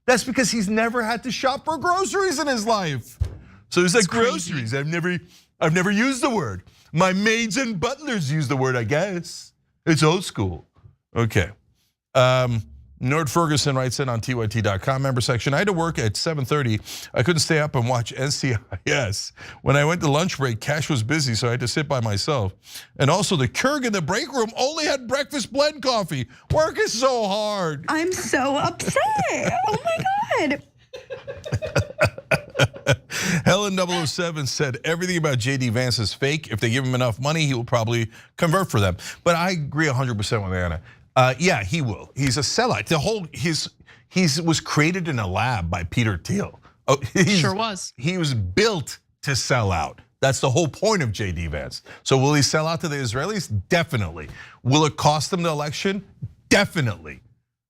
That's because he's never had to shop for groceries in his life. So he's like, groceries, I've never used the word. My maids and butlers use the word, I guess. It's old school. Okay. Nord Ferguson writes in on tyt.com member section. I had to work at 7:30. I couldn't stay up and watch NCIS. When I went to lunch break, Cash was busy, so I had to sit by myself. And also the Kurg in the break room only had breakfast blend coffee. Work is so hard. I'm so upset. Oh my God. Helen 007 said everything about JD Vance is fake. If they give him enough money, he will probably convert for them. But I agree 100% with Anna. Yeah, he will. He's a sellout. The whole he was created in a lab by Peter Thiel. Oh, sure was. He was built to sell out. That's the whole point of JD Vance. So will he sell out to the Israelis? Definitely. Will it cost them the election? Definitely.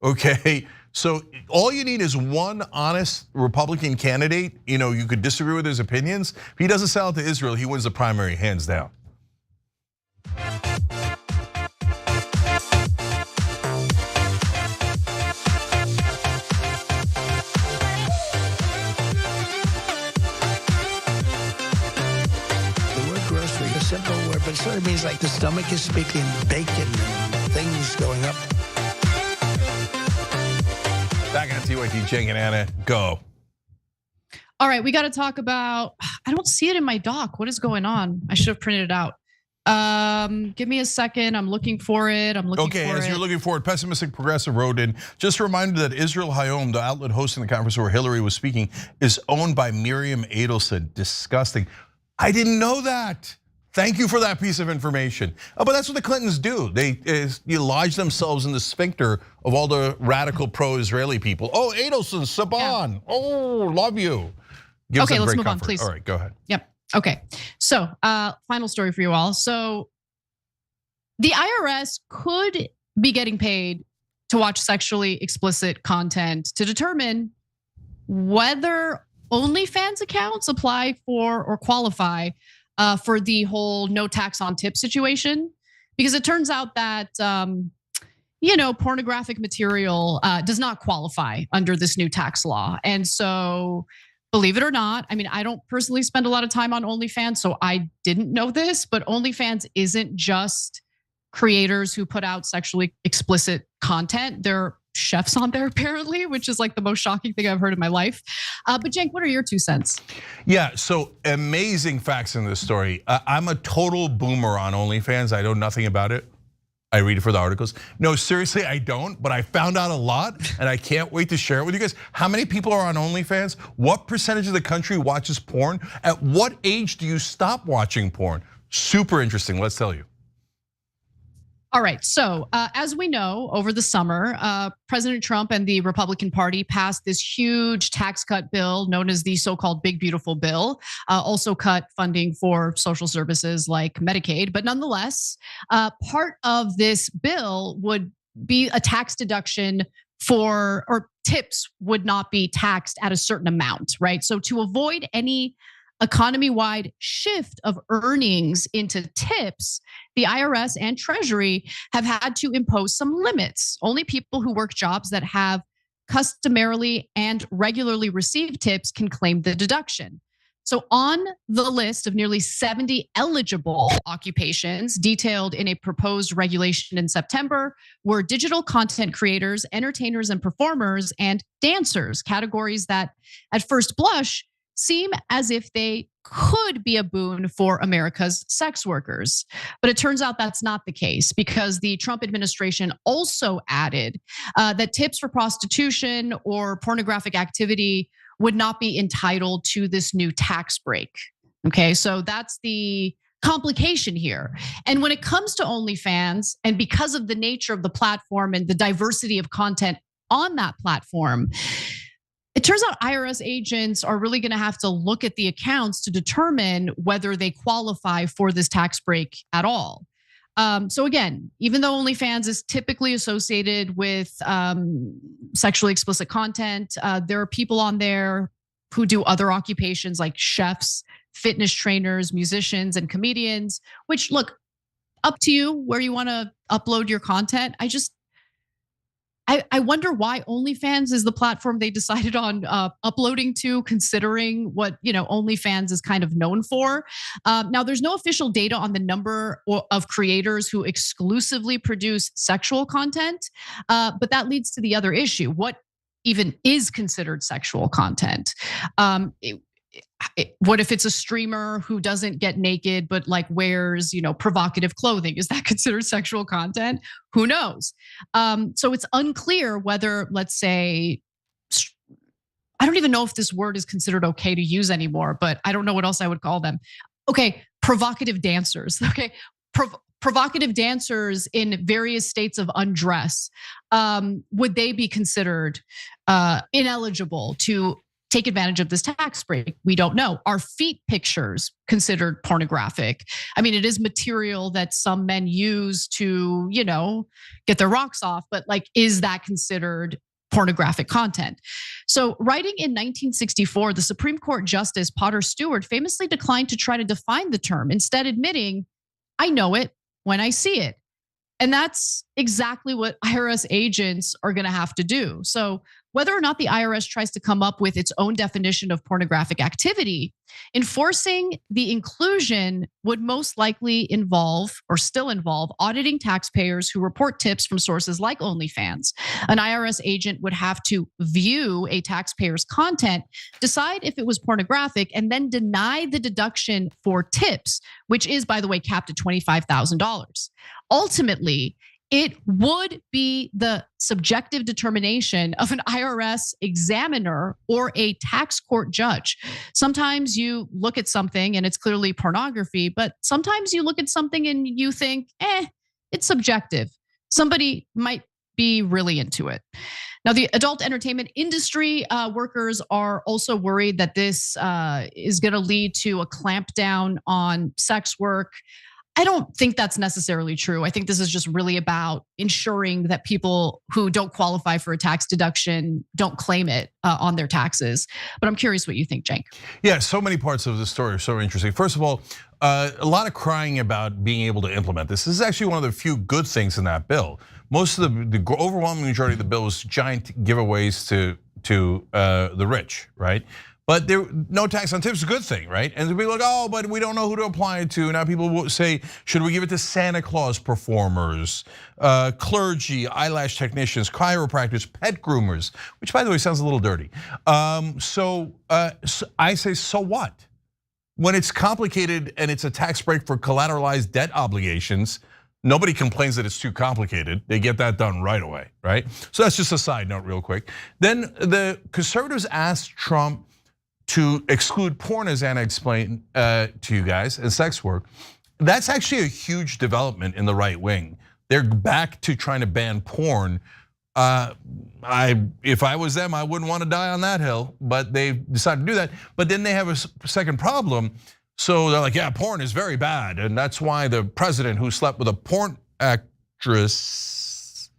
Okay. So all you need is one honest Republican candidate. You could disagree with his opinions. If he doesn't sell out to Israel, he wins the primary hands down. Simple word, but it sort of means like the stomach is speaking, bacon and things going up. Back on TYT, Cenk and Anna, go. All right, we got to talk about, I don't see it in my doc. What is going on? I should have printed it out. Give me a second. I'm looking for it. Okay, as you're looking for it, Pessimistic Progressive wrote in, just a reminder that Israel Hayom, the outlet hosting the conference where Hillary was speaking, is owned by Miriam Adelson. Disgusting. I didn't know that. Thank you for that piece of information. But that's what the Clintons do. They lodge themselves in the sphincter of all the radical pro-Israeli people. Oh, Adelson, Saban. Yeah. Oh, love you. Okay, let's move on, please. All right, go ahead. Yep. Okay. So, final story for you all. So, the IRS could be getting paid to watch sexually explicit content to determine whether OnlyFans accounts apply for or qualify for the whole no tax on tip situation, because it turns out that pornographic material does not qualify under this new tax law. And so, believe it or not, I mean, I don't personally spend a lot of time on OnlyFans, so I didn't know this, but OnlyFans isn't just creators who put out sexually explicit content. There chefs on there apparently, which is like the most shocking thing I've heard in my life. But Cenk, what are your 2 cents? Yeah, so amazing facts in this story. I'm a total boomer on OnlyFans. I know nothing about it. I read it for the articles. No, seriously, I don't, but I found out a lot and I can't wait to share it with you guys. How many people are on OnlyFans? What percentage of the country watches porn? At what age do you stop watching porn? Super interesting, let's tell you. All right, so as we know, over the summer, President Trump and the Republican Party passed this huge tax cut bill known as the so-called Big Beautiful Bill, also cut funding for social services like Medicaid. But nonetheless, part of this bill would be a tax deduction or tips would not be taxed at a certain amount, right? So to avoid any economy-wide shift of earnings into tips, the IRS and Treasury have had to impose some limits. Only people who work jobs that have customarily and regularly received tips can claim the deduction. So on the list of nearly 70 eligible occupations detailed in a proposed regulation in September were digital content creators, entertainers and performers, and dancers, categories that at first blush seem as if they could be a boon for America's sex workers. But it turns out that's not the case, because the Trump administration also added that tips for prostitution or pornographic activity would not be entitled to this new tax break. Okay, so that's the complication here. And when it comes to OnlyFans, and because of the nature of the platform and the diversity of content on that platform, it turns out IRS agents are really going to have to look at the accounts to determine whether they qualify for this tax break at all. So again, even though OnlyFans is typically associated with sexually explicit content, there are people on there who do other occupations like chefs, fitness trainers, musicians, and comedians, which, look, up to you where you want to upload your content. I wonder why OnlyFans is the platform they decided on uploading to, considering what OnlyFans is kind of known for. Now, there's no official data on the number of creators who exclusively produce sexual content, but that leads to the other issue: what even is considered sexual content? What if it's a streamer who doesn't get naked but like wears, provocative clothing? Is that considered sexual content? Who knows? So it's unclear whether, let's say, I don't even know if this word is considered okay to use anymore, but I don't know what else I would call them. Okay, provocative dancers. Okay, provocative dancers in various states of undress. Would they be considered ineligible to take advantage of this tax break? We don't know. Are feet pictures considered pornographic? I mean, it is material that some men use to, get their rocks off, but like, is that considered pornographic content? So writing in 1964, the Supreme Court Justice Potter Stewart famously declined to try to define the term, instead admitting, I know it when I see it. And that's exactly what IRS agents are going to have to do. So whether or not the IRS tries to come up with its own definition of pornographic activity, enforcing the inclusion would most likely involve, or still involve, auditing taxpayers who report tips from sources like OnlyFans. An IRS agent would have to view a taxpayer's content, decide if it was pornographic, and then deny the deduction for tips, which is, by the way, capped at $25,000. Ultimately, it would be the subjective determination of an IRS examiner or a tax court judge. Sometimes you look at something and it's clearly pornography, but sometimes you look at something and you think, it's subjective. Somebody might be really into it. Now, the adult entertainment industry workers are also worried that this is going to lead to a clampdown on sex work. I don't think that's necessarily true. I think this is just really about ensuring that people who don't qualify for a tax deduction don't claim it on their taxes. But I'm curious what you think, Cenk. Yeah, so many parts of the story are so interesting. First of all, a lot of crying about being able to implement this. This is actually one of the few good things in that bill. Most of the overwhelming majority of the bill is giant giveaways to the rich, right? But no tax on tips is a good thing, right? And they'll be like, oh, but we don't know who to apply it to. Now people will say, should we give it to Santa Claus performers, clergy, eyelash technicians, chiropractors, pet groomers, which by the way sounds a little dirty. So I say, so what? When it's complicated and it's a tax break for collateralized debt obligations, nobody complains that it's too complicated. They get that done right away, right? So that's just a side note real quick. Then the conservatives asked Trump to exclude porn, as Anna explained to you guys, and sex work. That's actually a huge development in the right wing. They're back to trying to ban porn. If I was them, I wouldn't want to die on that hill, but they decided to do that. But then they have a second problem. So they're like, yeah, porn is very bad. And that's why the president who slept with a porn actress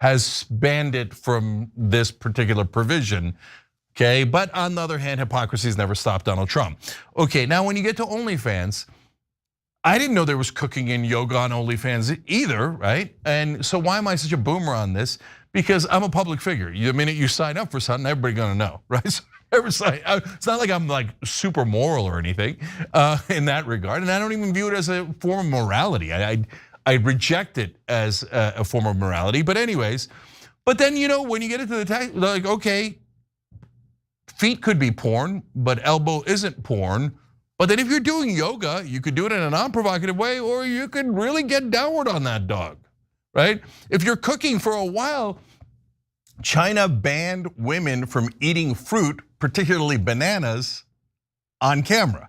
has banned it from this particular provision. Okay, but on the other hand, hypocrisy's never stopped Donald Trump. Okay, now when you get to OnlyFans, I didn't know there was cooking and yoga on OnlyFans either, right? And so why am I such a boomer on this? Because I'm a public figure. The minute you sign up for something, everybody's gonna know, right? So it's not like I'm like super moral or anything in that regard, and I don't even view it as a form of morality. I reject it as a form of morality. But anyways, but then when you get into the tax, like okay, feet could be porn, but elbow isn't porn. But then if you're doing yoga, you could do it in a non-provocative way, or you could really get downward on that dog, right? If you're cooking for a while, China banned women from eating fruit, particularly bananas, on camera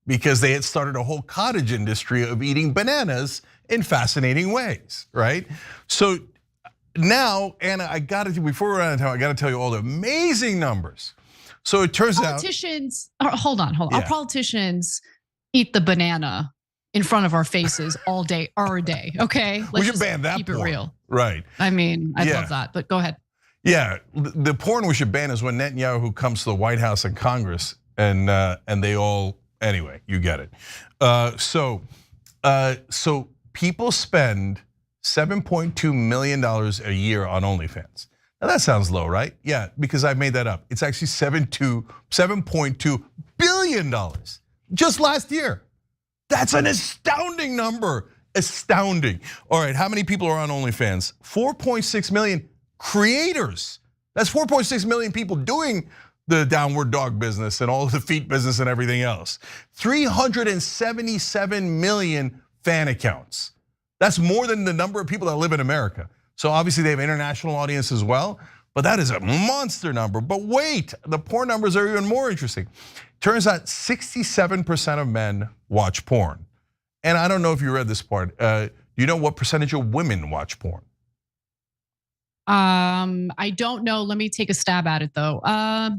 because they had started a whole cottage industry of eating bananas in fascinating ways, right? So now, Anna, before we're out of time, I gotta tell you all the amazing numbers. So it turns out hold on. Yeah. Our politicians eat the banana in front of our faces all day, every day. Okay, we should ban that. Keep it real, right? I mean, I love that, but go ahead. Yeah, the porn we should ban is when Netanyahu comes to the White House and Congress, and they all anyway. You get it. So people spend $7.2 million a year on OnlyFans. Now that sounds low, right? Yeah, because I made that up. It's actually $7.2 billion just last year. That's an astounding number. Astounding. All right, how many people are on OnlyFans? 4.6 million creators. That's 4.6 million people doing the downward dog business and all of the feet business and everything else. 377 million fan accounts. That's more than the number of people that live in America. So obviously they have international audience as well, but that is a monster number. But wait, the porn numbers are even more interesting. Turns out 67% of men watch porn. And I don't know if you read this part. Do you know what percentage of women watch porn? I don't know. Let me take a stab at it though. I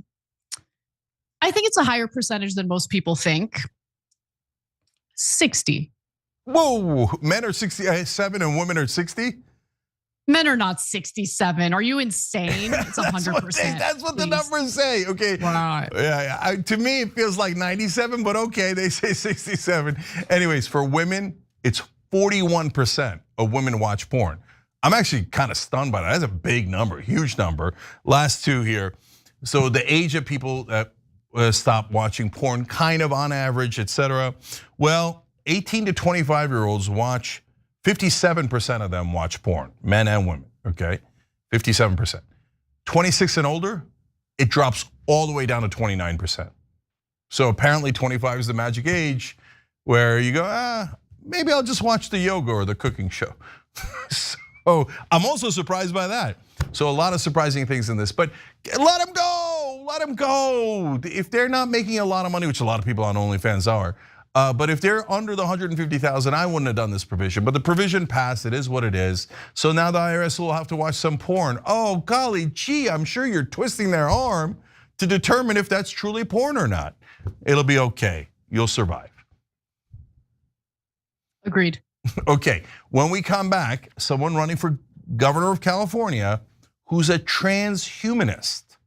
think it's a higher percentage than most people think. 60. Whoa, men are 67 and women are 60? Men are not 67. Are you insane? It's 100%. That's what the numbers say. Okay. Wow. Yeah. To me, it feels like 97, but okay, they say 67. Anyways, for women, it's 41% of women watch porn. I'm actually kind of stunned by that. That's a big number, huge number. Last two here. So the age of people that stop watching porn, kind of on average, etc. Well, 18 to 25-year-olds watch. 57% of them watch porn, men and women, okay? 57%. 26 and older, it drops all the way down to 29%. So apparently 25 is the magic age where you go, maybe I'll just watch the yoga or the cooking show. So I'm also surprised by that. So a lot of surprising things in this, but let them go, let them go. If they're not making a lot of money, which a lot of people on OnlyFans are, but if they're under the 150,000, I wouldn't have done this provision. But the provision passed, it is what it is. So now the IRS will have to watch some porn. Oh, golly gee, I'm sure you're twisting their arm to determine if that's truly porn or not. It'll be okay, you'll survive. Agreed. Okay, when we come back, someone running for governor of California who's a transhumanist.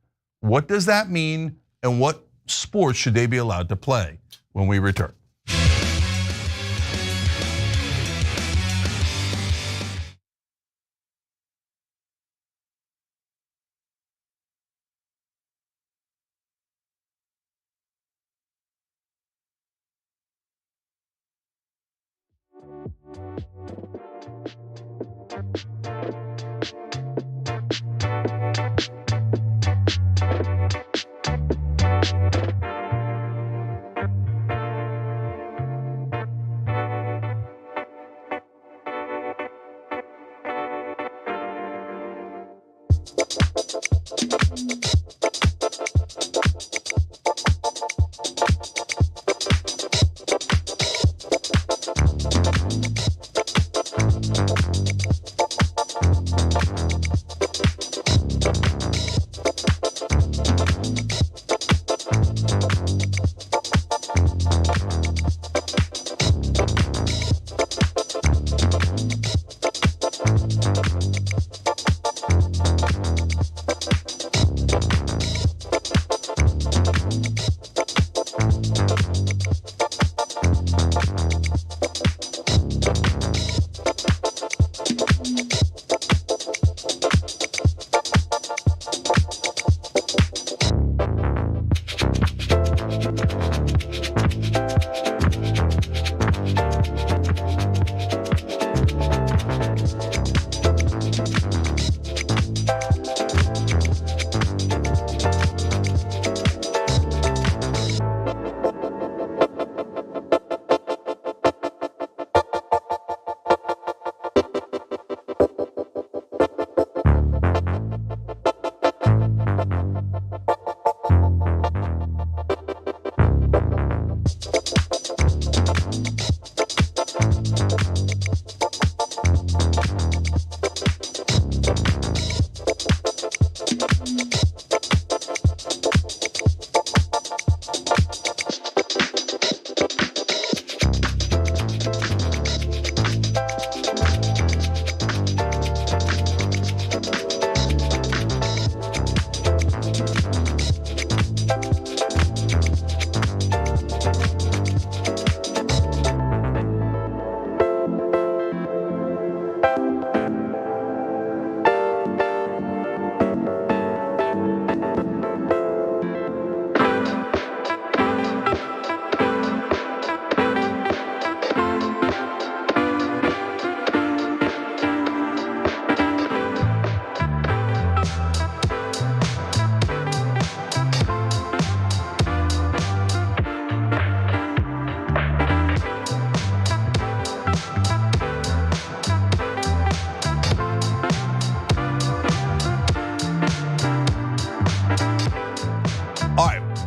What does that mean and what sports should they be allowed to play when we return?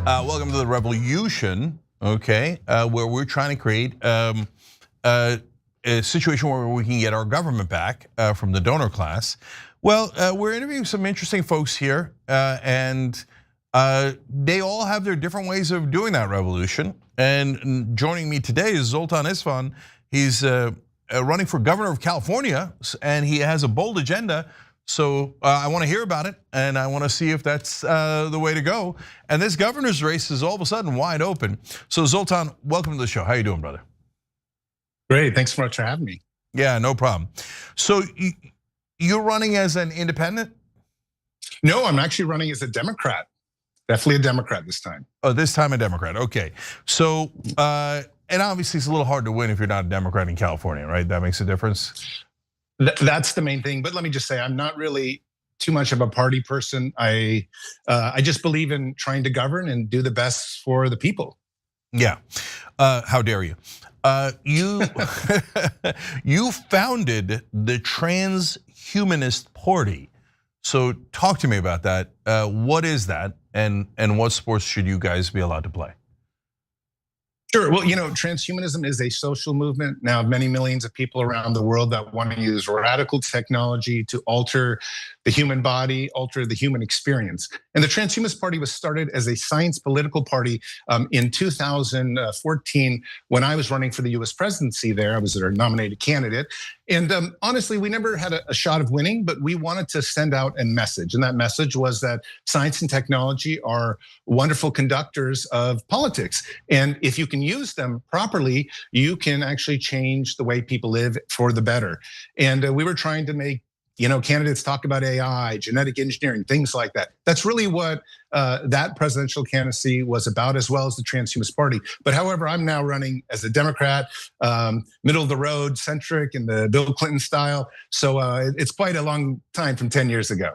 Welcome to the revolution, okay, where we're trying to create a situation where we can get our government back from the donor class. Well, we're interviewing some interesting folks here, and they all have their different ways of doing that revolution. And joining me today is Zoltan Isvan. He's running for governor of California, and he has a bold agenda. So I want to hear about it, and I want to see if that's the way to go. And this governor's race is all of a sudden wide open. So Zoltan, welcome to the show. How you doing, brother? Great, thanks so much for having me. Yeah, no problem. So you're running as an independent? No, I'm actually running as a Democrat. Definitely a Democrat this time. Oh, this time a Democrat, okay. So, and obviously it's a little hard to win if you're not a Democrat in California, right? That makes a difference? That's the main thing, but let me just say, I'm not really too much of a party person. I just believe in trying to govern and do the best for the people. Yeah, how dare you? You founded the Transhumanist Party. So talk to me about that. What is that, and what sports should you guys be allowed to play? Sure. Well, transhumanism is a social movement now of many millions of people around the world that want to use radical technology to alter the human body, alter the human experience. And the Transhumanist Party was started as a science political party in 2014 when I was running for the US presidency there. I was their nominated candidate. And honestly, we never had a shot of winning, but we wanted to send out a message. And that message was that science and technology are wonderful conductors of politics. And if you can use them properly, you can actually change the way people live for the better. And we were trying to make candidates talk about AI, genetic engineering, things like that. That's really what that presidential candidacy was about, as well as the Transhumanist Party. But however, I'm now running as a Democrat, middle of the road, centric in the Bill Clinton style. So it's quite a long time from 10 years ago.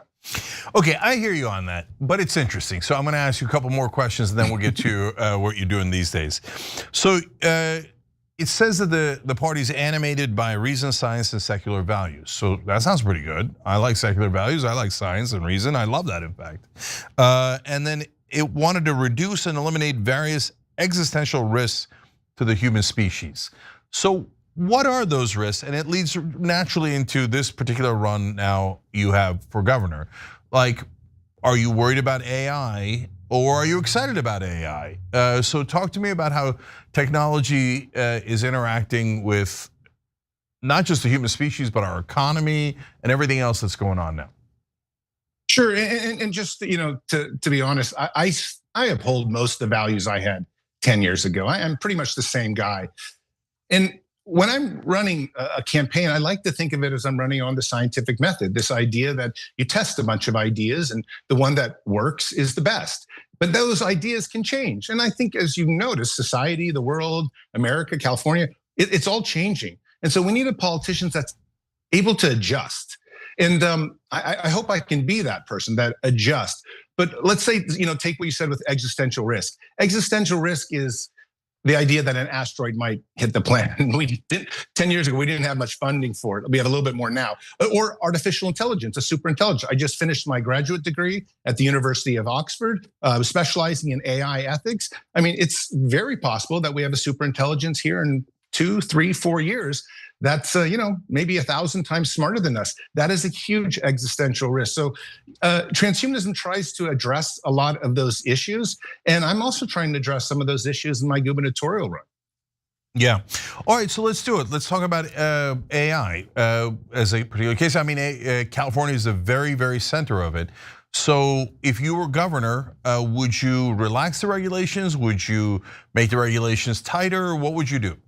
Okay, I hear you on that, but it's interesting. So I'm going to ask you a couple more questions, and then we'll get to what you're doing these days. So it says that the party's animated by reason, science, and secular values. So that sounds pretty good. I like secular values. I like science and reason. I love that, in fact. And then it wanted to reduce and eliminate various existential risks to the human species. So what are those risks? And it leads naturally into this particular run now you have for governor. Like, are you worried about AI? Or are you excited about AI? So talk to me about how technology is interacting with not just the human species, but our economy and everything else that's going on now. Sure, and just to be honest, I uphold most of the values I had 10 years ago. I'm pretty much the same guy. And when I'm running a campaign, I like to think of it as I'm running on the scientific method, this idea that you test a bunch of ideas and the one that works is the best. But those ideas can change. And I think as you notice, society, the world, America, California, it's all changing. And so we need a politician that's able to adjust. And I hope I can be that person that adjusts. But let's say, take what you said with existential risk. Existential risk is the idea that an asteroid might hit the planet. 10 years ago, we didn't have much funding for it. We have a little bit more now. Or artificial intelligence, a super intelligence. I just finished my graduate degree at the University of Oxford, specializing in AI ethics. I mean, it's very possible that we have a super intelligence here in 2, 3, 4 years that's maybe 1,000 times smarter than us. That is a huge existential risk. So transhumanism tries to address a lot of those issues. And I'm also trying to address some of those issues in my gubernatorial run. Yeah. All right, so let's do it. Let's talk about AI as a particular case. I mean, California is the very, very center of it. So if you were governor, would you relax the regulations? Would you make the regulations tighter? What would you do?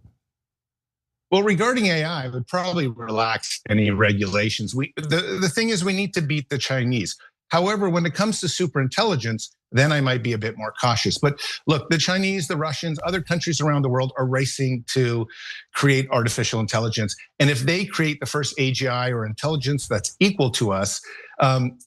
Well, regarding AI, I would probably relax any regulations. The thing is, we need to beat the Chinese. However, when it comes to superintelligence, then I might be a bit more cautious. But look, the Chinese, the Russians, other countries around the world are racing to create artificial intelligence. And if they create the first AGI or intelligence that's equal to us,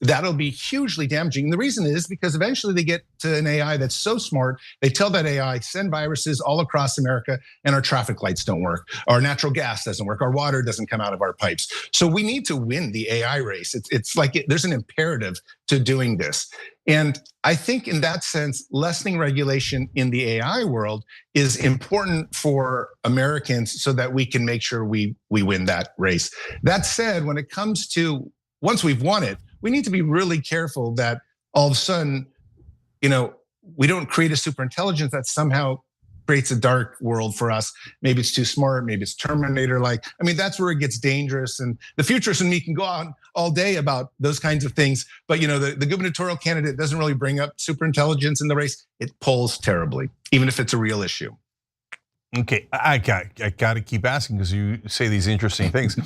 that'll be hugely damaging. And the reason is because eventually they get to an AI that's so smart, they tell that AI, send viruses all across America and our traffic lights don't work, our natural gas doesn't work, our water doesn't come out of our pipes. So we need to win the AI race. It's like there's an imperative to doing this. And I think in that sense, lessening regulation in the AI world is important for Americans so that we can make sure we win that race. That said, when it comes to once we've won it, we need to be really careful that all of a sudden, we don't create a superintelligence that somehow creates a dark world for us. Maybe it's too smart, maybe it's Terminator-like. I mean, that's where it gets dangerous. And the futurist in me can go on all day about those kinds of things. But the gubernatorial candidate doesn't really bring up superintelligence in the race. It polls terribly, even if it's a real issue. Okay, I got to keep asking because you say these interesting things.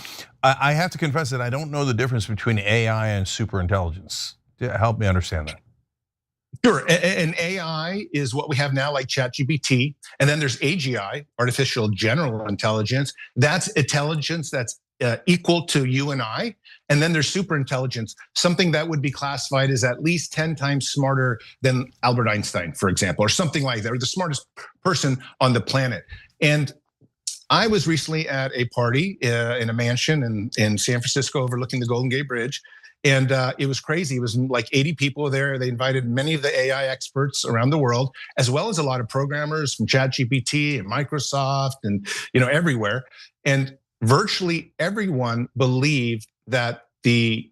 I have to confess that I don't know the difference between AI and superintelligence. Help me understand that. Sure, and AI is what we have now, like ChatGPT, and then there's AGI, artificial general intelligence. That's intelligence that's equal to you and I, and then there's superintelligence, something that would be classified as at least 10 times smarter than Albert Einstein, for example, or something like that, or the smartest person on the planet. And I was recently at a party in a mansion in San Francisco overlooking the Golden Gate Bridge. And it was crazy. It was like 80 people there. They invited many of the AI experts around the world, as well as a lot of programmers from ChatGPT and Microsoft and everywhere. And virtually everyone believed that the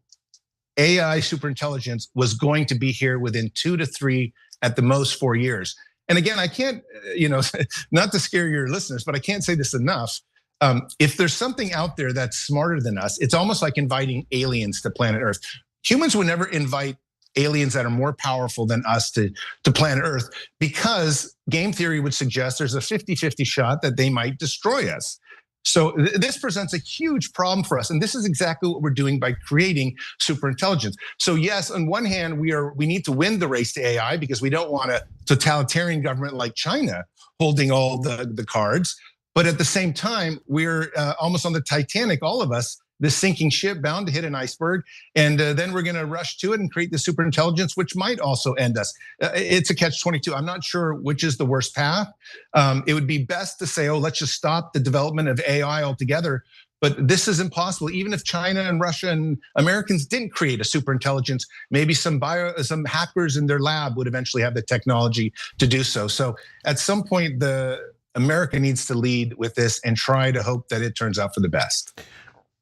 AI superintelligence was going to be here within 2 to 3, at the most 4 years. And again, I can't, not to scare your listeners, but I can't say this enough. If there's something out there that's smarter than us, it's almost like inviting aliens to planet Earth. Humans would never invite aliens that are more powerful than us to planet Earth, because game theory would suggest there's a 50-50 shot that they might destroy us. So this presents a huge problem for us. And this is exactly what we're doing by creating superintelligence. So yes, on one hand, we need to win the race to AI because we don't want a totalitarian government like China holding all the cards. But at the same time, we're almost on the Titanic, all of us, this sinking ship bound to hit an iceberg. And then we're gonna rush to it and create the superintelligence, which might also end us. It's a catch-22. I'm not sure which is the worst path. It would be best to say, let's just stop the development of AI altogether. But this is impossible. Even if China and Russia and Americans didn't create a superintelligence, maybe some hackers in their lab would eventually have the technology to do so. So at some point, America needs to lead with this and try to hope that it turns out for the best.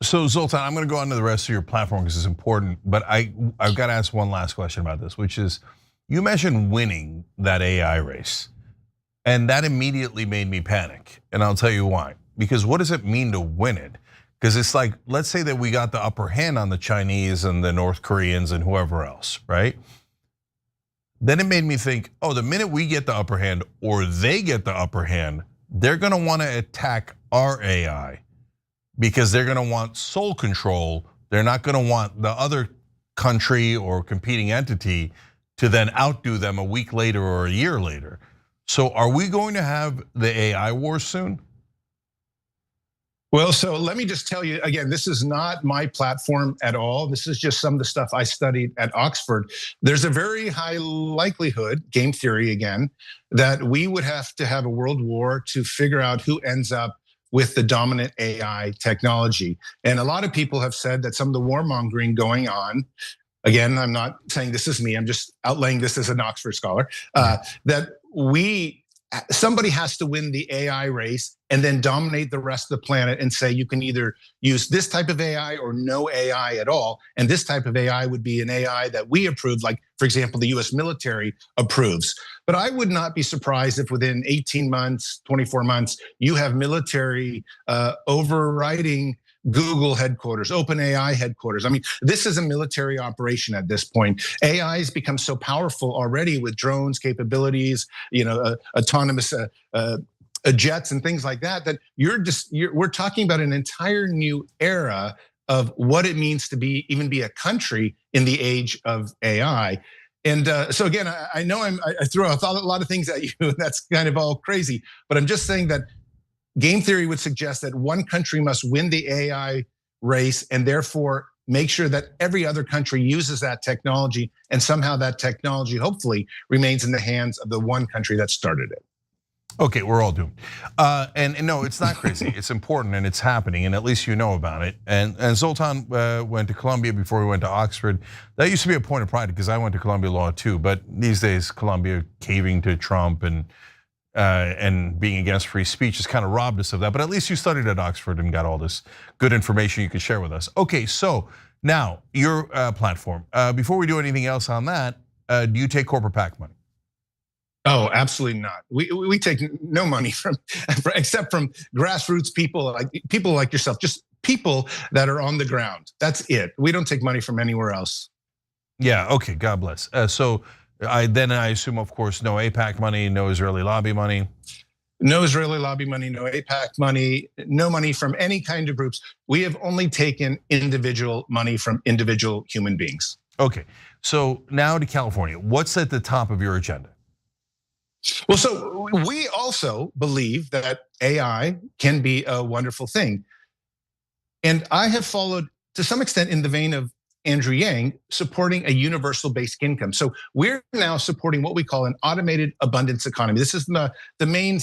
So Zoltan, I'm going to go on to the rest of your platform because it's important, but I've got to ask one last question about this, which is, you mentioned winning that AI race, and that immediately made me panic, and I'll tell you why. Because what does it mean to win it? Because it's like, let's say that we got the upper hand on the Chinese and the North Koreans and whoever else, right? Then it made me think, the minute we get the upper hand or they get the upper hand, they're gonna wanna attack our AI because they're gonna want sole control. They're not gonna want the other country or competing entity to then outdo them a week later or a year later. So are we going to have the AI war soon? Well, so let me just tell you, again, this is not my platform at all. This is just some of the stuff I studied at Oxford. There's a very high likelihood, game theory again, that we would have to have a world war to figure out who ends up with the dominant AI technology. And a lot of people have said that some of the warmongering going on, again, I'm not saying this is me, I'm just outlaying this as an Oxford scholar, that somebody has to win the AI race and then dominate the rest of the planet and say you can either use this type of AI or no AI at all. And this type of AI would be an AI that we approve, like, for example, the US military approves. But I would not be surprised if within 18 months, 24 months, you have military overriding Google headquarters, OpenAI headquarters. I mean, this is a military operation at this point. AI has become so powerful already with drones capabilities, autonomous jets and things like that, that we're talking about an entire new era of what it means to even be a country in the age of AI. And so again, I know I threw out a lot of things at you, and that's kind of all crazy, but I'm just saying that game theory would suggest that one country must win the AI race and therefore make sure that every other country uses that technology, and somehow that technology hopefully remains in the hands of the one country that started it. Okay, we're all doomed. And no, it's not crazy. It's important and it's happening, and at least you know about it. And Zoltan went to Columbia before he went to Oxford. That used to be a point of pride because I went to Columbia Law too. But these days, Columbia caving to Trump and being against free speech has kind of robbed us of that. But at least you studied at Oxford and got all this good information you could share with us. Okay, so now your platform. Before we do anything else on that, do you take corporate PAC money? Oh, absolutely not. We take no money from except from grassroots people like yourself, just people that are on the ground. That's it. We don't take money from anywhere else. Yeah. Okay. God bless. So I assume, of course, no AIPAC money, no Israeli lobby money. No Israeli lobby money, no AIPAC money, no money from any kind of groups. We have only taken individual money from individual human beings. Okay. So now to California. What's at the top of your agenda? Well, so we also believe that AI can be a wonderful thing. And I have followed, to some extent, in the vein of Andrew Yang, supporting a universal basic income. So we're now supporting what we call an automated abundance economy. This is the main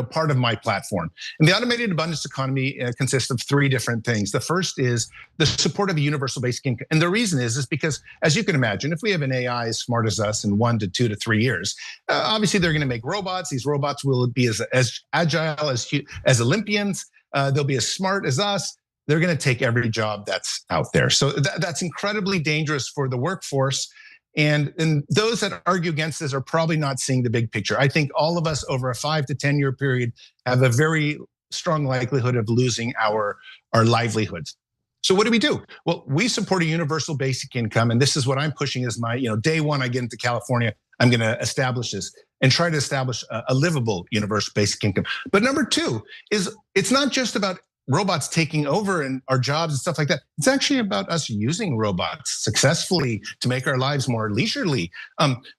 part of my platform. And the automated abundance economy consists of three different things. The first is the support of a universal basic income. And the reason is because, as you can imagine, if we have an AI as smart as us in 1 to 2 to 3 years, obviously they're going to make robots. These robots will be as agile as Olympians. They'll be as smart as us. They're going to take every job that's out there. So that's incredibly dangerous for the workforce. And those that argue against this are probably not seeing the big picture. I think all of us over a 5 to 10 year period have a very strong likelihood of losing our livelihoods. So what do? Well, we support a universal basic income. And this is what I'm pushing as my, day one I get into California, I'm going to establish this and try to establish a livable universal basic income. But number two is it's not just about robots taking over and our jobs and stuff like that. It's actually about us using robots successfully to make our lives more leisurely.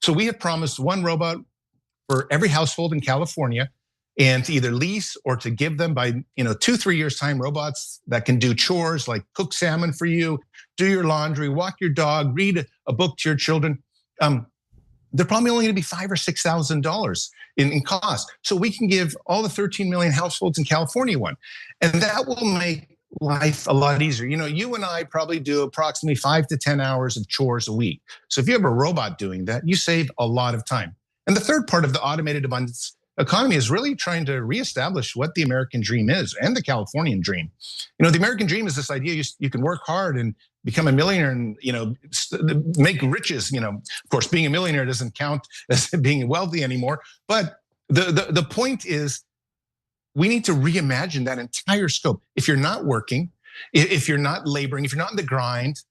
So we have promised one robot for every household in California, and to either lease or to give them by 2-3 years time, robots that can do chores like cook salmon for you, do your laundry, walk your dog, read a book to your children. They're probably only going to be $5,000 or $6,000 in cost. So we can give all the 13 million households in California one. And that will make life a lot easier. You and I probably do approximately 5 to 10 hours of chores a week. So if you have a robot doing that, you save a lot of time. And the third part of the automated abundance economy is really trying to reestablish what the American dream is and the Californian dream. The American dream is this idea you can work hard and become a millionaire and make riches. Of course, being a millionaire doesn't count as being wealthy anymore. But the point is, we need to reimagine that entire scope. If you're not working, if you're not laboring, if you're not in the grind,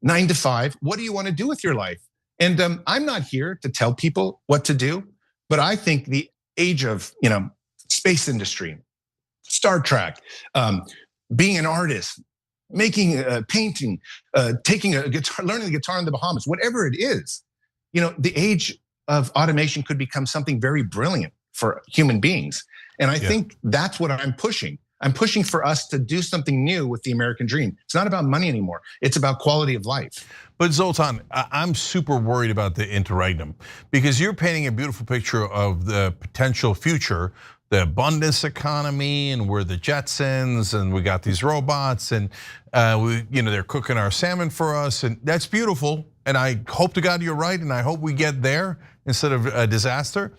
9 to 5, what do you want to do with your life? And I'm not here to tell people what to do, but I think the age of space industry, Star Trek, being an artist, making a painting, taking a guitar, learning the guitar in the Bahamas, whatever it is, the age of automation could become something very brilliant for human beings. And I think that's what I'm pushing. I'm pushing for us to do something new with the American dream. It's not about money anymore. It's about quality of life. But Zoltan, I'm super worried about the interregnum because you're painting a beautiful picture of the potential future, the abundance economy, and we're the Jetsons, and we got these robots, and they're cooking our salmon for us, and that's beautiful. And I hope to God you're right, and I hope we get there instead of a disaster.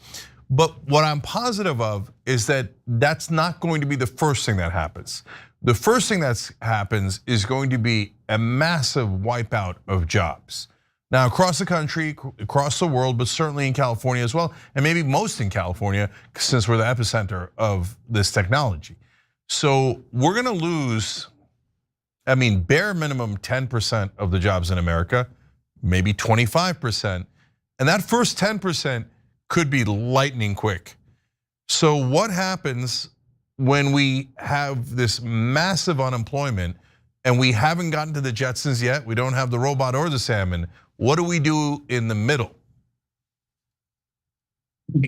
But what I'm positive of is that that's not going to be the first thing that happens. The first thing that happens is going to be a massive wipeout of jobs. Now, across the country, across the world, but certainly in California as well, and maybe most in California, since we're the epicenter of this technology. So we're gonna lose, bare minimum 10% of the jobs in America, maybe 25%. And that first 10% could be lightning quick. So what happens when we have this massive unemployment and we haven't gotten to the Jetsons yet? We don't have the robot or the salmon. What do we do in the middle?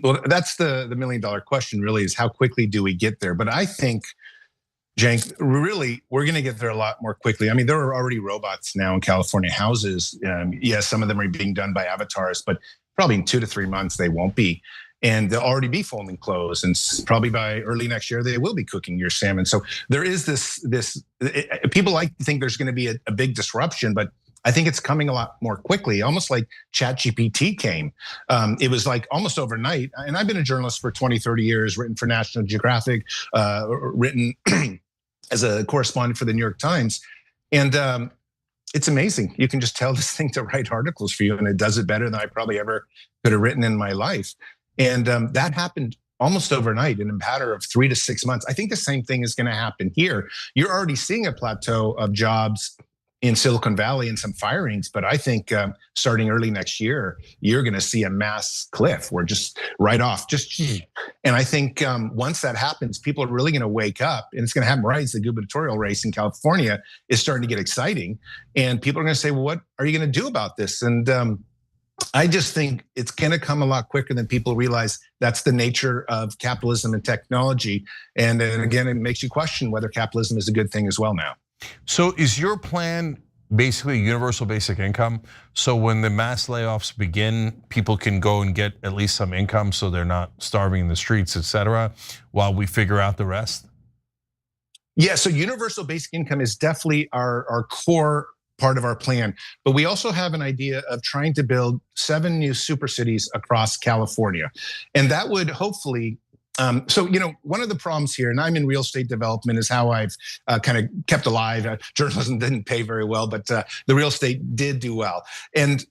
Well, that's the $1 million question really, is how quickly do we get there? But I think, Cenk, really, we're gonna get there a lot more quickly. There are already robots now in California houses. Yes, some of them are being done by avatars, but probably in 2 to 3 months they won't be. and they'll already be folding clothes, and probably by early next year they will be cooking your salmon. So there is this people like to think there's going to be a big disruption, but I think it's coming a lot more quickly, almost like ChatGPT came. It was like almost overnight. And I've been a journalist for 20, 30 years, written for National Geographic, written as a correspondent for the New York Times. And it's amazing. You can just tell this thing to write articles for you, and it does it better than I probably ever could have written in my life. And that happened almost overnight in a matter of 3 to 6 months. I think the same thing is going to happen here. You're already seeing a plateau of jobs in Silicon Valley and some firings, but I think starting early next year, you're going to see a mass cliff. We're just right off, and I think once that happens, people are really going to wake up, and it's going to happen right as the gubernatorial race in California is starting to get exciting, and people are going to say, well, what are you going to do about this? And I just think it's going to come a lot quicker than people realize. That's the nature of capitalism and technology, and again, it makes you question whether capitalism is a good thing as well now. So is your plan basically universal basic income? So when the mass layoffs begin, people can go and get at least some income so they're not starving in the streets, et cetera, while we figure out the rest? Yeah, so universal basic income is definitely our core part of our plan. But we also have an idea of trying to build 7 new super cities across California. And that would hopefully so, one of the problems here, and I'm in real estate development, is how I've kind of kept alive. Journalism didn't pay very well, but the real estate did do well. And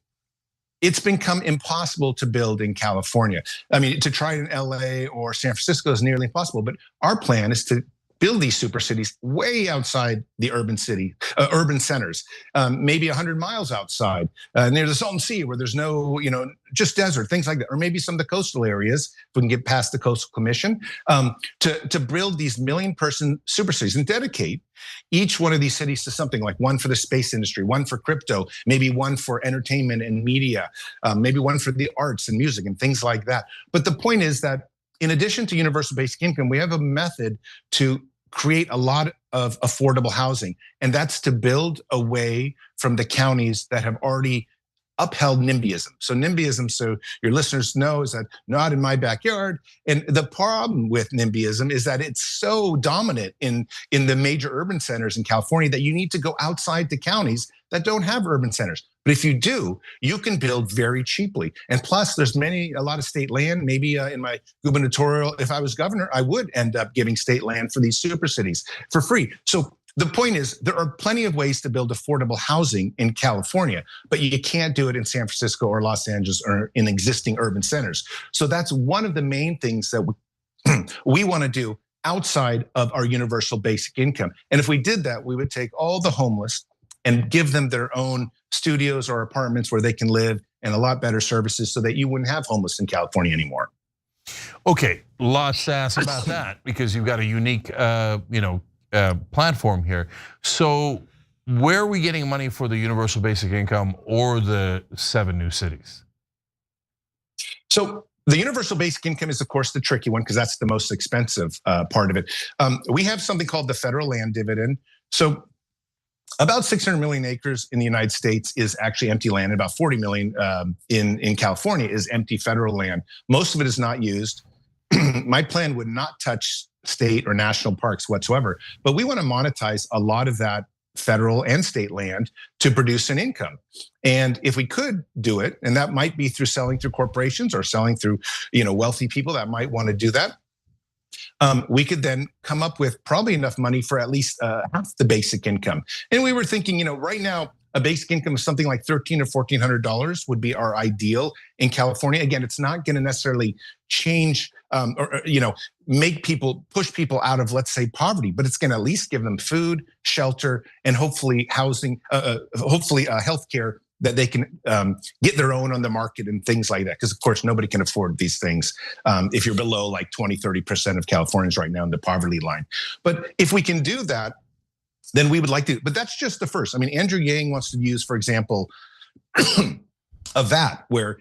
it's become impossible to build in California. I mean, to try it in LA or San Francisco is nearly impossible. But our plan is to build these super cities way outside the urban centers, maybe 100 miles outside, near the Salton Sea, where there's no, just desert, things like that, or maybe some of the coastal areas, if we can get past the Coastal Commission, to build these 1 million-person super cities and dedicate each one of these cities to something, like one for the space industry, one for crypto, maybe one for entertainment and media, maybe one for the arts and music and things like that. But the point is that in addition to universal basic income, we have a method to create a lot of affordable housing, and that's to build away from the counties that have already upheld NIMBYism. So NIMBYism, so your listeners know, is that not in my backyard. And the problem with NIMBYism is that it's so dominant in the major urban centers in California that you need to go outside the counties that don't have urban centers. But if you do, you can build very cheaply. And plus, there's a lot of state land. Maybe in my gubernatorial, if I was governor, I would end up giving state land for these super cities for free. So the point is, there are plenty of ways to build affordable housing in California, but you can't do it in San Francisco or Los Angeles or in existing urban centers. So that's one of the main things that we want to do outside of our universal basic income. And if we did that, we would take all the homeless and give them their own studios or apartments where they can live, and a lot better services so that you wouldn't have homeless in California anymore. Okay, lots to ask about that because you've got a unique, platform here. So where are we getting money for the universal basic income or the 7 new cities? So the universal basic income is, of course, the tricky one because that's the most expensive part of it. We have something called the federal land dividend. So about 600 million acres in the United States is actually empty land. About 40 million in California is empty federal land. Most of it is not used. My plan would not touch state or national parks whatsoever, but we want to monetize a lot of that federal and state land to produce an income. And if we could do it, and that might be through selling through corporations or selling through, wealthy people that might want to do that, we could then come up with probably enough money for at least half the basic income. And we were thinking, right now, a basic income of something like $1,300 or $1,400 would be our ideal in California. Again, it's not going to necessarily change or push people out of, let's say, poverty, but it's going to at least give them food, shelter, and hopefully housing, hopefully healthcare that they can get their own on the market and things like that. Because of course, nobody can afford these things if you're below like 20, 30% of Californians right now in the poverty line. But if we can do that, then we would like to, but that's just the first. I mean, Andrew Yang wants to use, for example, a VAT where,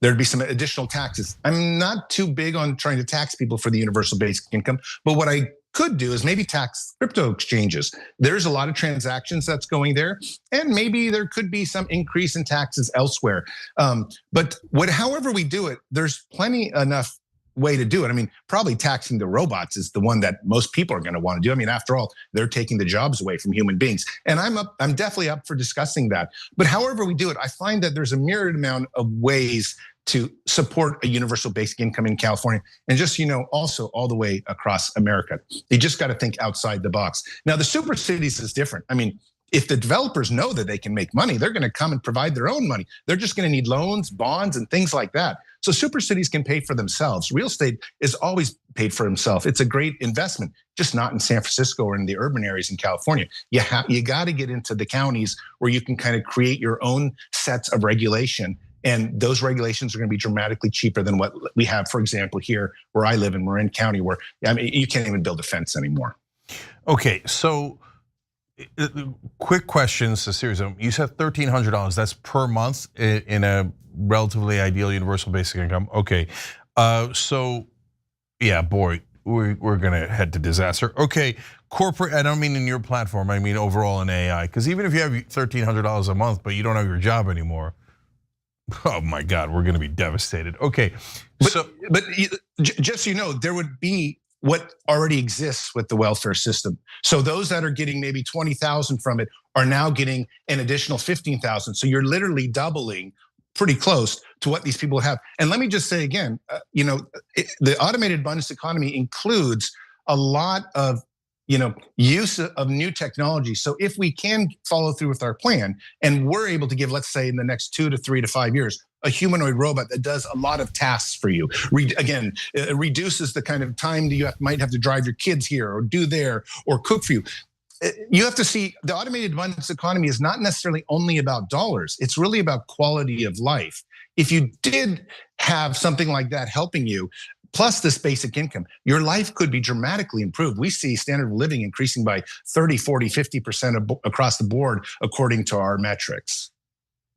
there'd be some additional taxes. I'm not too big on trying to tax people for the universal basic income, but what I could do is maybe tax crypto exchanges. There's a lot of transactions that's going there, and maybe there could be some increase in taxes elsewhere. But however we do it, there's plenty enough way to do it. I mean, probably taxing the robots is the one that most people are going to want to do. I mean, after all, they're taking the jobs away from human beings. And I'm definitely up for discussing that. But however we do it, I find that there's a myriad amount of ways to support a universal basic income in California. And just, also all the way across America. You just got to think outside the box. Now, the super cities is different. I mean, if the developers know that they can make money, they're going to come and provide their own money. They're just going to need loans, bonds, and things like that. So super cities can pay for themselves. Real estate is always paid for itself. It's a great investment, just not in San Francisco or in the urban areas in California. You got to get into the counties where you can kind of create your own sets of regulation. And those regulations are going to be dramatically cheaper than what we have, for example, here where I live in Marin County, where you can't even build a fence anymore. Okay, so quick questions, a series of them. You said $1,300. That's per month in a relatively ideal universal basic income. Okay, so yeah, boy, we're gonna head to disaster. Okay, corporate. I don't mean in your platform. I mean overall in AI. Because even if you have $1,300 a month, but you don't have your job anymore, oh my God, we're gonna be devastated. Okay, but just so you know, there would be what already exists with the welfare system. So those that are getting maybe 20,000 from it are now getting an additional 15,000. So you're literally doubling, pretty close to what these people have. And let me just say again, the automated abundance economy includes a lot of use of new technology. So if we can follow through with our plan and we're able to give, let's say in the next 2 to 3 to 5 years, a humanoid robot that does a lot of tasks for you. Again, it reduces the kind of time that you might have to drive your kids here or do there or cook for you. You have to see the automated abundance economy is not necessarily only about dollars. It's really about quality of life. If you did have something like that helping you, plus this basic income, your life could be dramatically improved. We see standard of living increasing by 30, 40, 50% across the board, according to our metrics.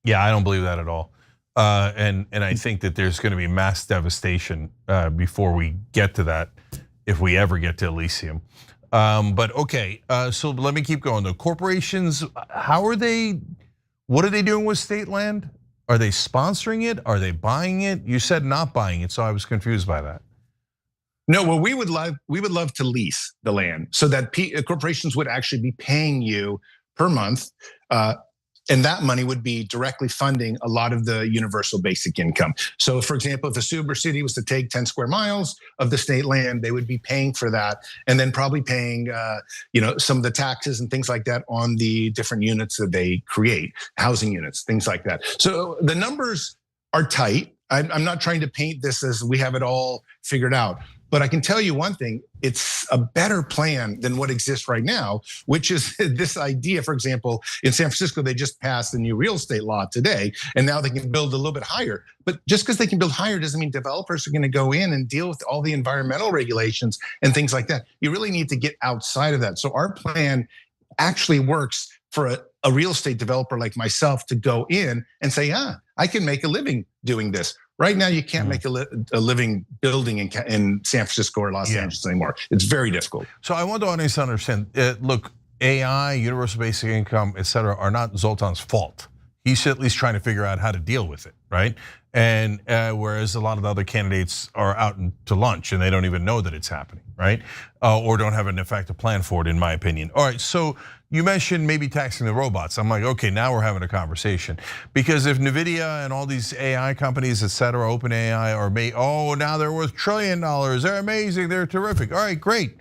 Yeah, I don't believe that at all. And I think that there's going to be mass devastation before we get to that, if we ever get to Elysium. But okay, so let me keep going. The corporations, what are they doing with state land? Are they sponsoring it? Are they buying it? You said not buying it, so I was confused by that. No, well, we would love to lease the land so that corporations would actually be paying you per month. And that money would be directly funding a lot of the universal basic income. So for example, if a super city was to take 10 square miles of the state land, they would be paying for that and then probably paying some of the taxes and things like that on the different units that they create, housing units, things like that. So the numbers are tight. I'm not trying to paint this as we have it all figured out. But I can tell you one thing, it's a better plan than what exists right now, which is this idea. For example, in San Francisco, they just passed a new real estate law today, and now they can build a little bit higher. But just because they can build higher doesn't mean developers are going to go in and deal with all the environmental regulations and things like that. You really need to get outside of that. So our plan actually works for a real estate developer like myself to go in and say, I can make a living doing this. Right now, you can't make a living building in San Francisco or Los Angeles anymore. It's very difficult. So I want the audience to understand, look, AI, universal basic income, et cetera, are not Zoltan's fault. He's at least trying to figure out how to deal with it, right? And whereas a lot of the other candidates are out to lunch and they don't even know that it's happening, right? Or don't have an effective plan for it, in my opinion. All right, so you mentioned maybe taxing the robots. I'm like, okay, now we're having a conversation. Because if NVIDIA and all these AI companies, et cetera, OpenAI are now they're worth $1 trillion, they're amazing, they're terrific. All right, great.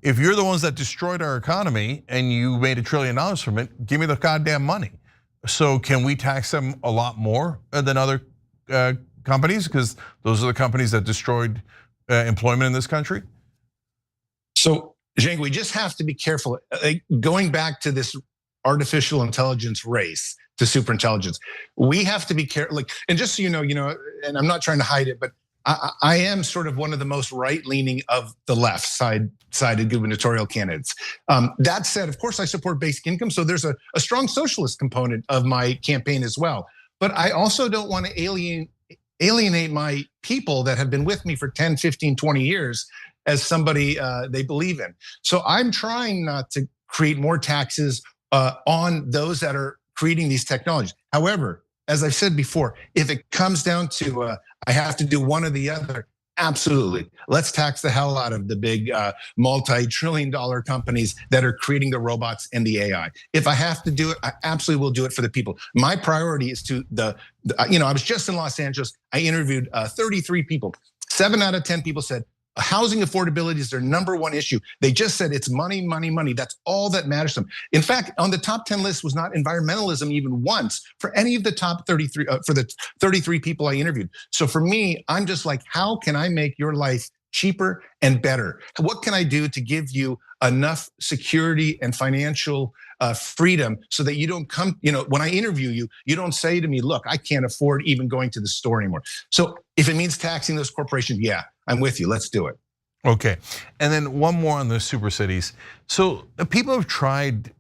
If you're the ones that destroyed our economy and you made $1 trillion from it, give me the goddamn money. So can we tax them a lot more than other companies? Because those are the companies that destroyed employment in this country. So, Zhang, we just have to be careful. Going back to this artificial intelligence race to superintelligence, we have to be careful. And just so you know, and I'm not trying to hide it, but I am sort of one of the most right-leaning of the left-sided gubernatorial candidates. That said, of course, I support basic income, so there's a strong socialist component of my campaign as well. But I also don't want to alienate my people that have been with me for 10, 15, 20 years as somebody they believe in. So I'm trying not to create more taxes on those that are creating these technologies. However, as I said before, if it comes down to I have to do one or the other, Absolutely. Let's tax the hell out of the big multi-trillion-dollar companies that are creating the robots and the AI. If I have to do it, I absolutely will do it for the people. My priority is to I was just in Los Angeles. I interviewed 33 people. 7 out of 10 people said housing affordability is their number one issue. They just said it's money, money, money. That's all that matters to them. In fact, on the top 10 list was not environmentalism even once for any of the top 33, for the 33 people I interviewed. So for me, I'm just like, how can I make your life cheaper and better? What can I do to give you enough security and financial freedom so that you don't come, when I interview you, you don't say to me, look, I can't afford even going to the store anymore. So if it means taxing those corporations, yeah, I'm with you, let's do it. Okay, and then one more on the super cities. So people have tried,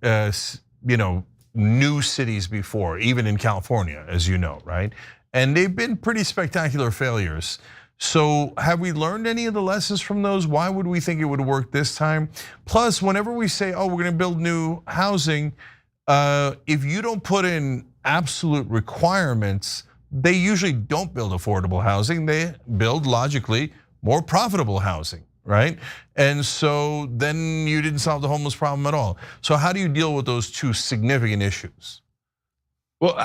new cities before, even in California, as you know, right? And they've been pretty spectacular failures. So have we learned any of the lessons from those? Why would we think it would work this time? Plus, whenever we say, oh, we're gonna build new housing, if you don't put in absolute requirements, they usually don't build affordable housing. They build, logically, more profitable housing, right? And so then you didn't solve the homeless problem at all. So how do you deal with those two significant issues? Well,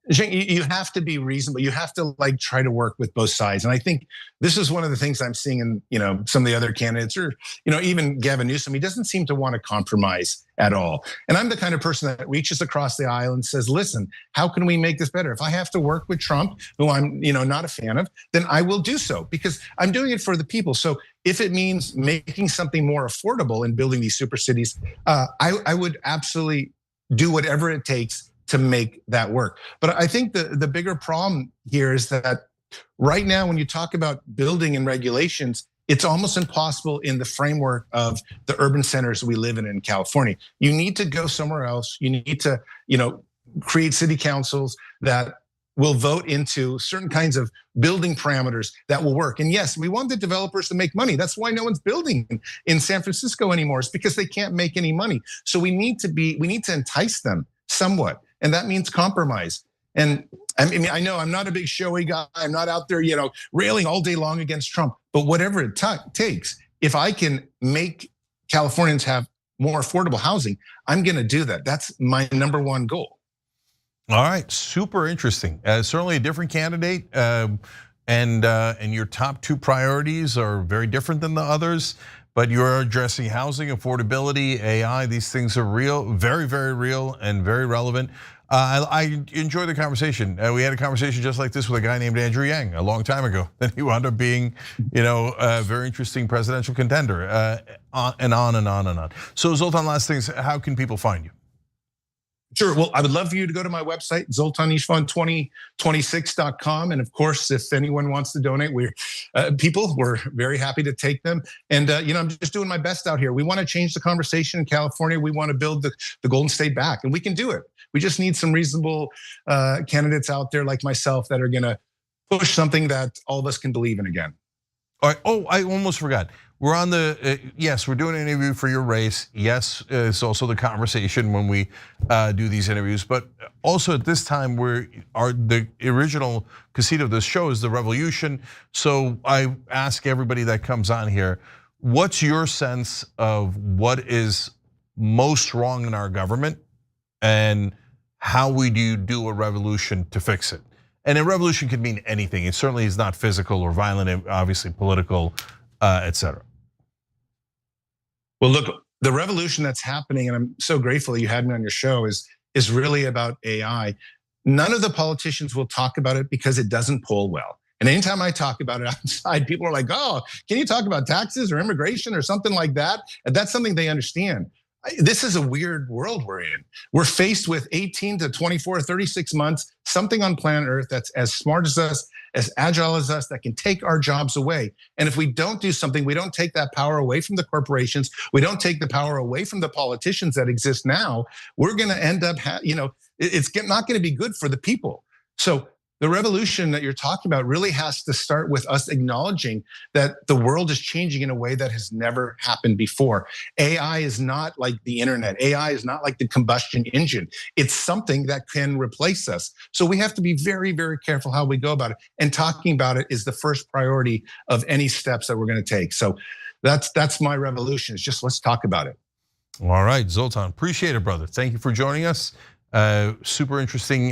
you have to be reasonable. You have to try to work with both sides. And I think this is one of the things I'm seeing in some of the other candidates, or even Gavin Newsom. He doesn't seem to want to compromise at all. And I'm the kind of person that reaches across the aisle and says, listen, how can we make this better? If I have to work with Trump, who I'm not a fan of, then I will do so because I'm doing it for the people. So if it means making something more affordable and building these super cities, I would absolutely do whatever it takes to make that work. But I think the bigger problem here is that right now, when you talk about building and regulations, it's almost impossible in the framework of the urban centers we live in California. You need to go somewhere else. You need to, create city councils that will vote into certain kinds of building parameters that will work. And yes, we want the developers to make money. That's why no one's building in San Francisco anymore. It's because they can't make any money. So we need to entice them somewhat. And that means compromise. And I know I'm not a big showy guy. I'm not out there, railing all day long against Trump. But whatever it takes, if I can make Californians have more affordable housing, I'm going to do that. That's my number one goal. All right, super interesting. Certainly a different candidate, and your top two priorities are very different than the others. But you're addressing housing, affordability, AI. These things are real, very, very real and very relevant. I enjoy the conversation. We had a conversation just like this with a guy named Andrew Yang a long time ago. Then he wound up being, a very interesting presidential contender, and on and on and on. So Zoltan, last things, how can people find you? Sure. Well, I would love for you to go to my website, zoltanishvan2026.com. And of course, if anyone wants to donate, we're very happy to take them. And I'm just doing my best out here. We want to change the conversation in California. We want to build the Golden State back, and we can do it. We just need some reasonable candidates out there like myself that are going to push something that all of us can believe in again. All right. Oh, I almost forgot. We're on yes, we're doing an interview for your race. Yes, it's also the conversation when we do these interviews. But also at this time, the original conceit of this show is the revolution. So I ask everybody that comes on here, what's your sense of what is most wrong in our government and how would you do a revolution to fix it? And a revolution could mean anything. It certainly is not physical or violent, obviously political, etc. Well, look, the revolution that's happening, and I'm so grateful that you had me on your show, is really about AI. None of the politicians will talk about it because it doesn't poll well. And anytime I talk about it outside, people are like, oh, can you talk about taxes or immigration or something like that? And that's something they understand. This is a weird world we're in. We're faced with 18 to 24, 36 months, something on planet Earth that's as smart as us, as agile as us, that can take our jobs away. And if we don't do something, we don't take that power away from the corporations, we don't take the power away from the politicians that exist now, we're gonna end up, it's not gonna be good for the people. So The revolution that you're talking about really has to start with us acknowledging that the world is changing in a way that has never happened before. AI is not like the internet. AI is not like the combustion engine. It's something that can replace us. So we have to be very, very careful how we go about it. And talking about it is the first priority of any steps that we're going to take. So that's my revolution. It's just, let's talk about it. All right, Zoltan, appreciate it, brother. Thank you for joining us. Super interesting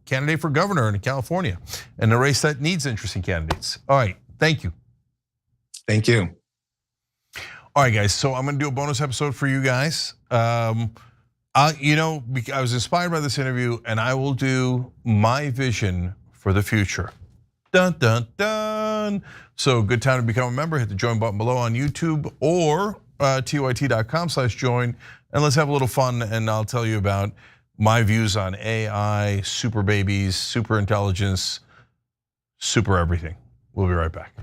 candidate for governor in California, and a race that needs interesting candidates. All right, thank you. Thank you. All right, guys, so I'm gonna do a bonus episode for you guys. I was inspired by this interview, and I will do my vision for the future. Dun, dun, dun. So good time to become a member. Hit the join button below on YouTube or tyt.com/join, and let's have a little fun, and I'll tell you about my views on AI, super babies, super intelligence, super everything. We'll be right back.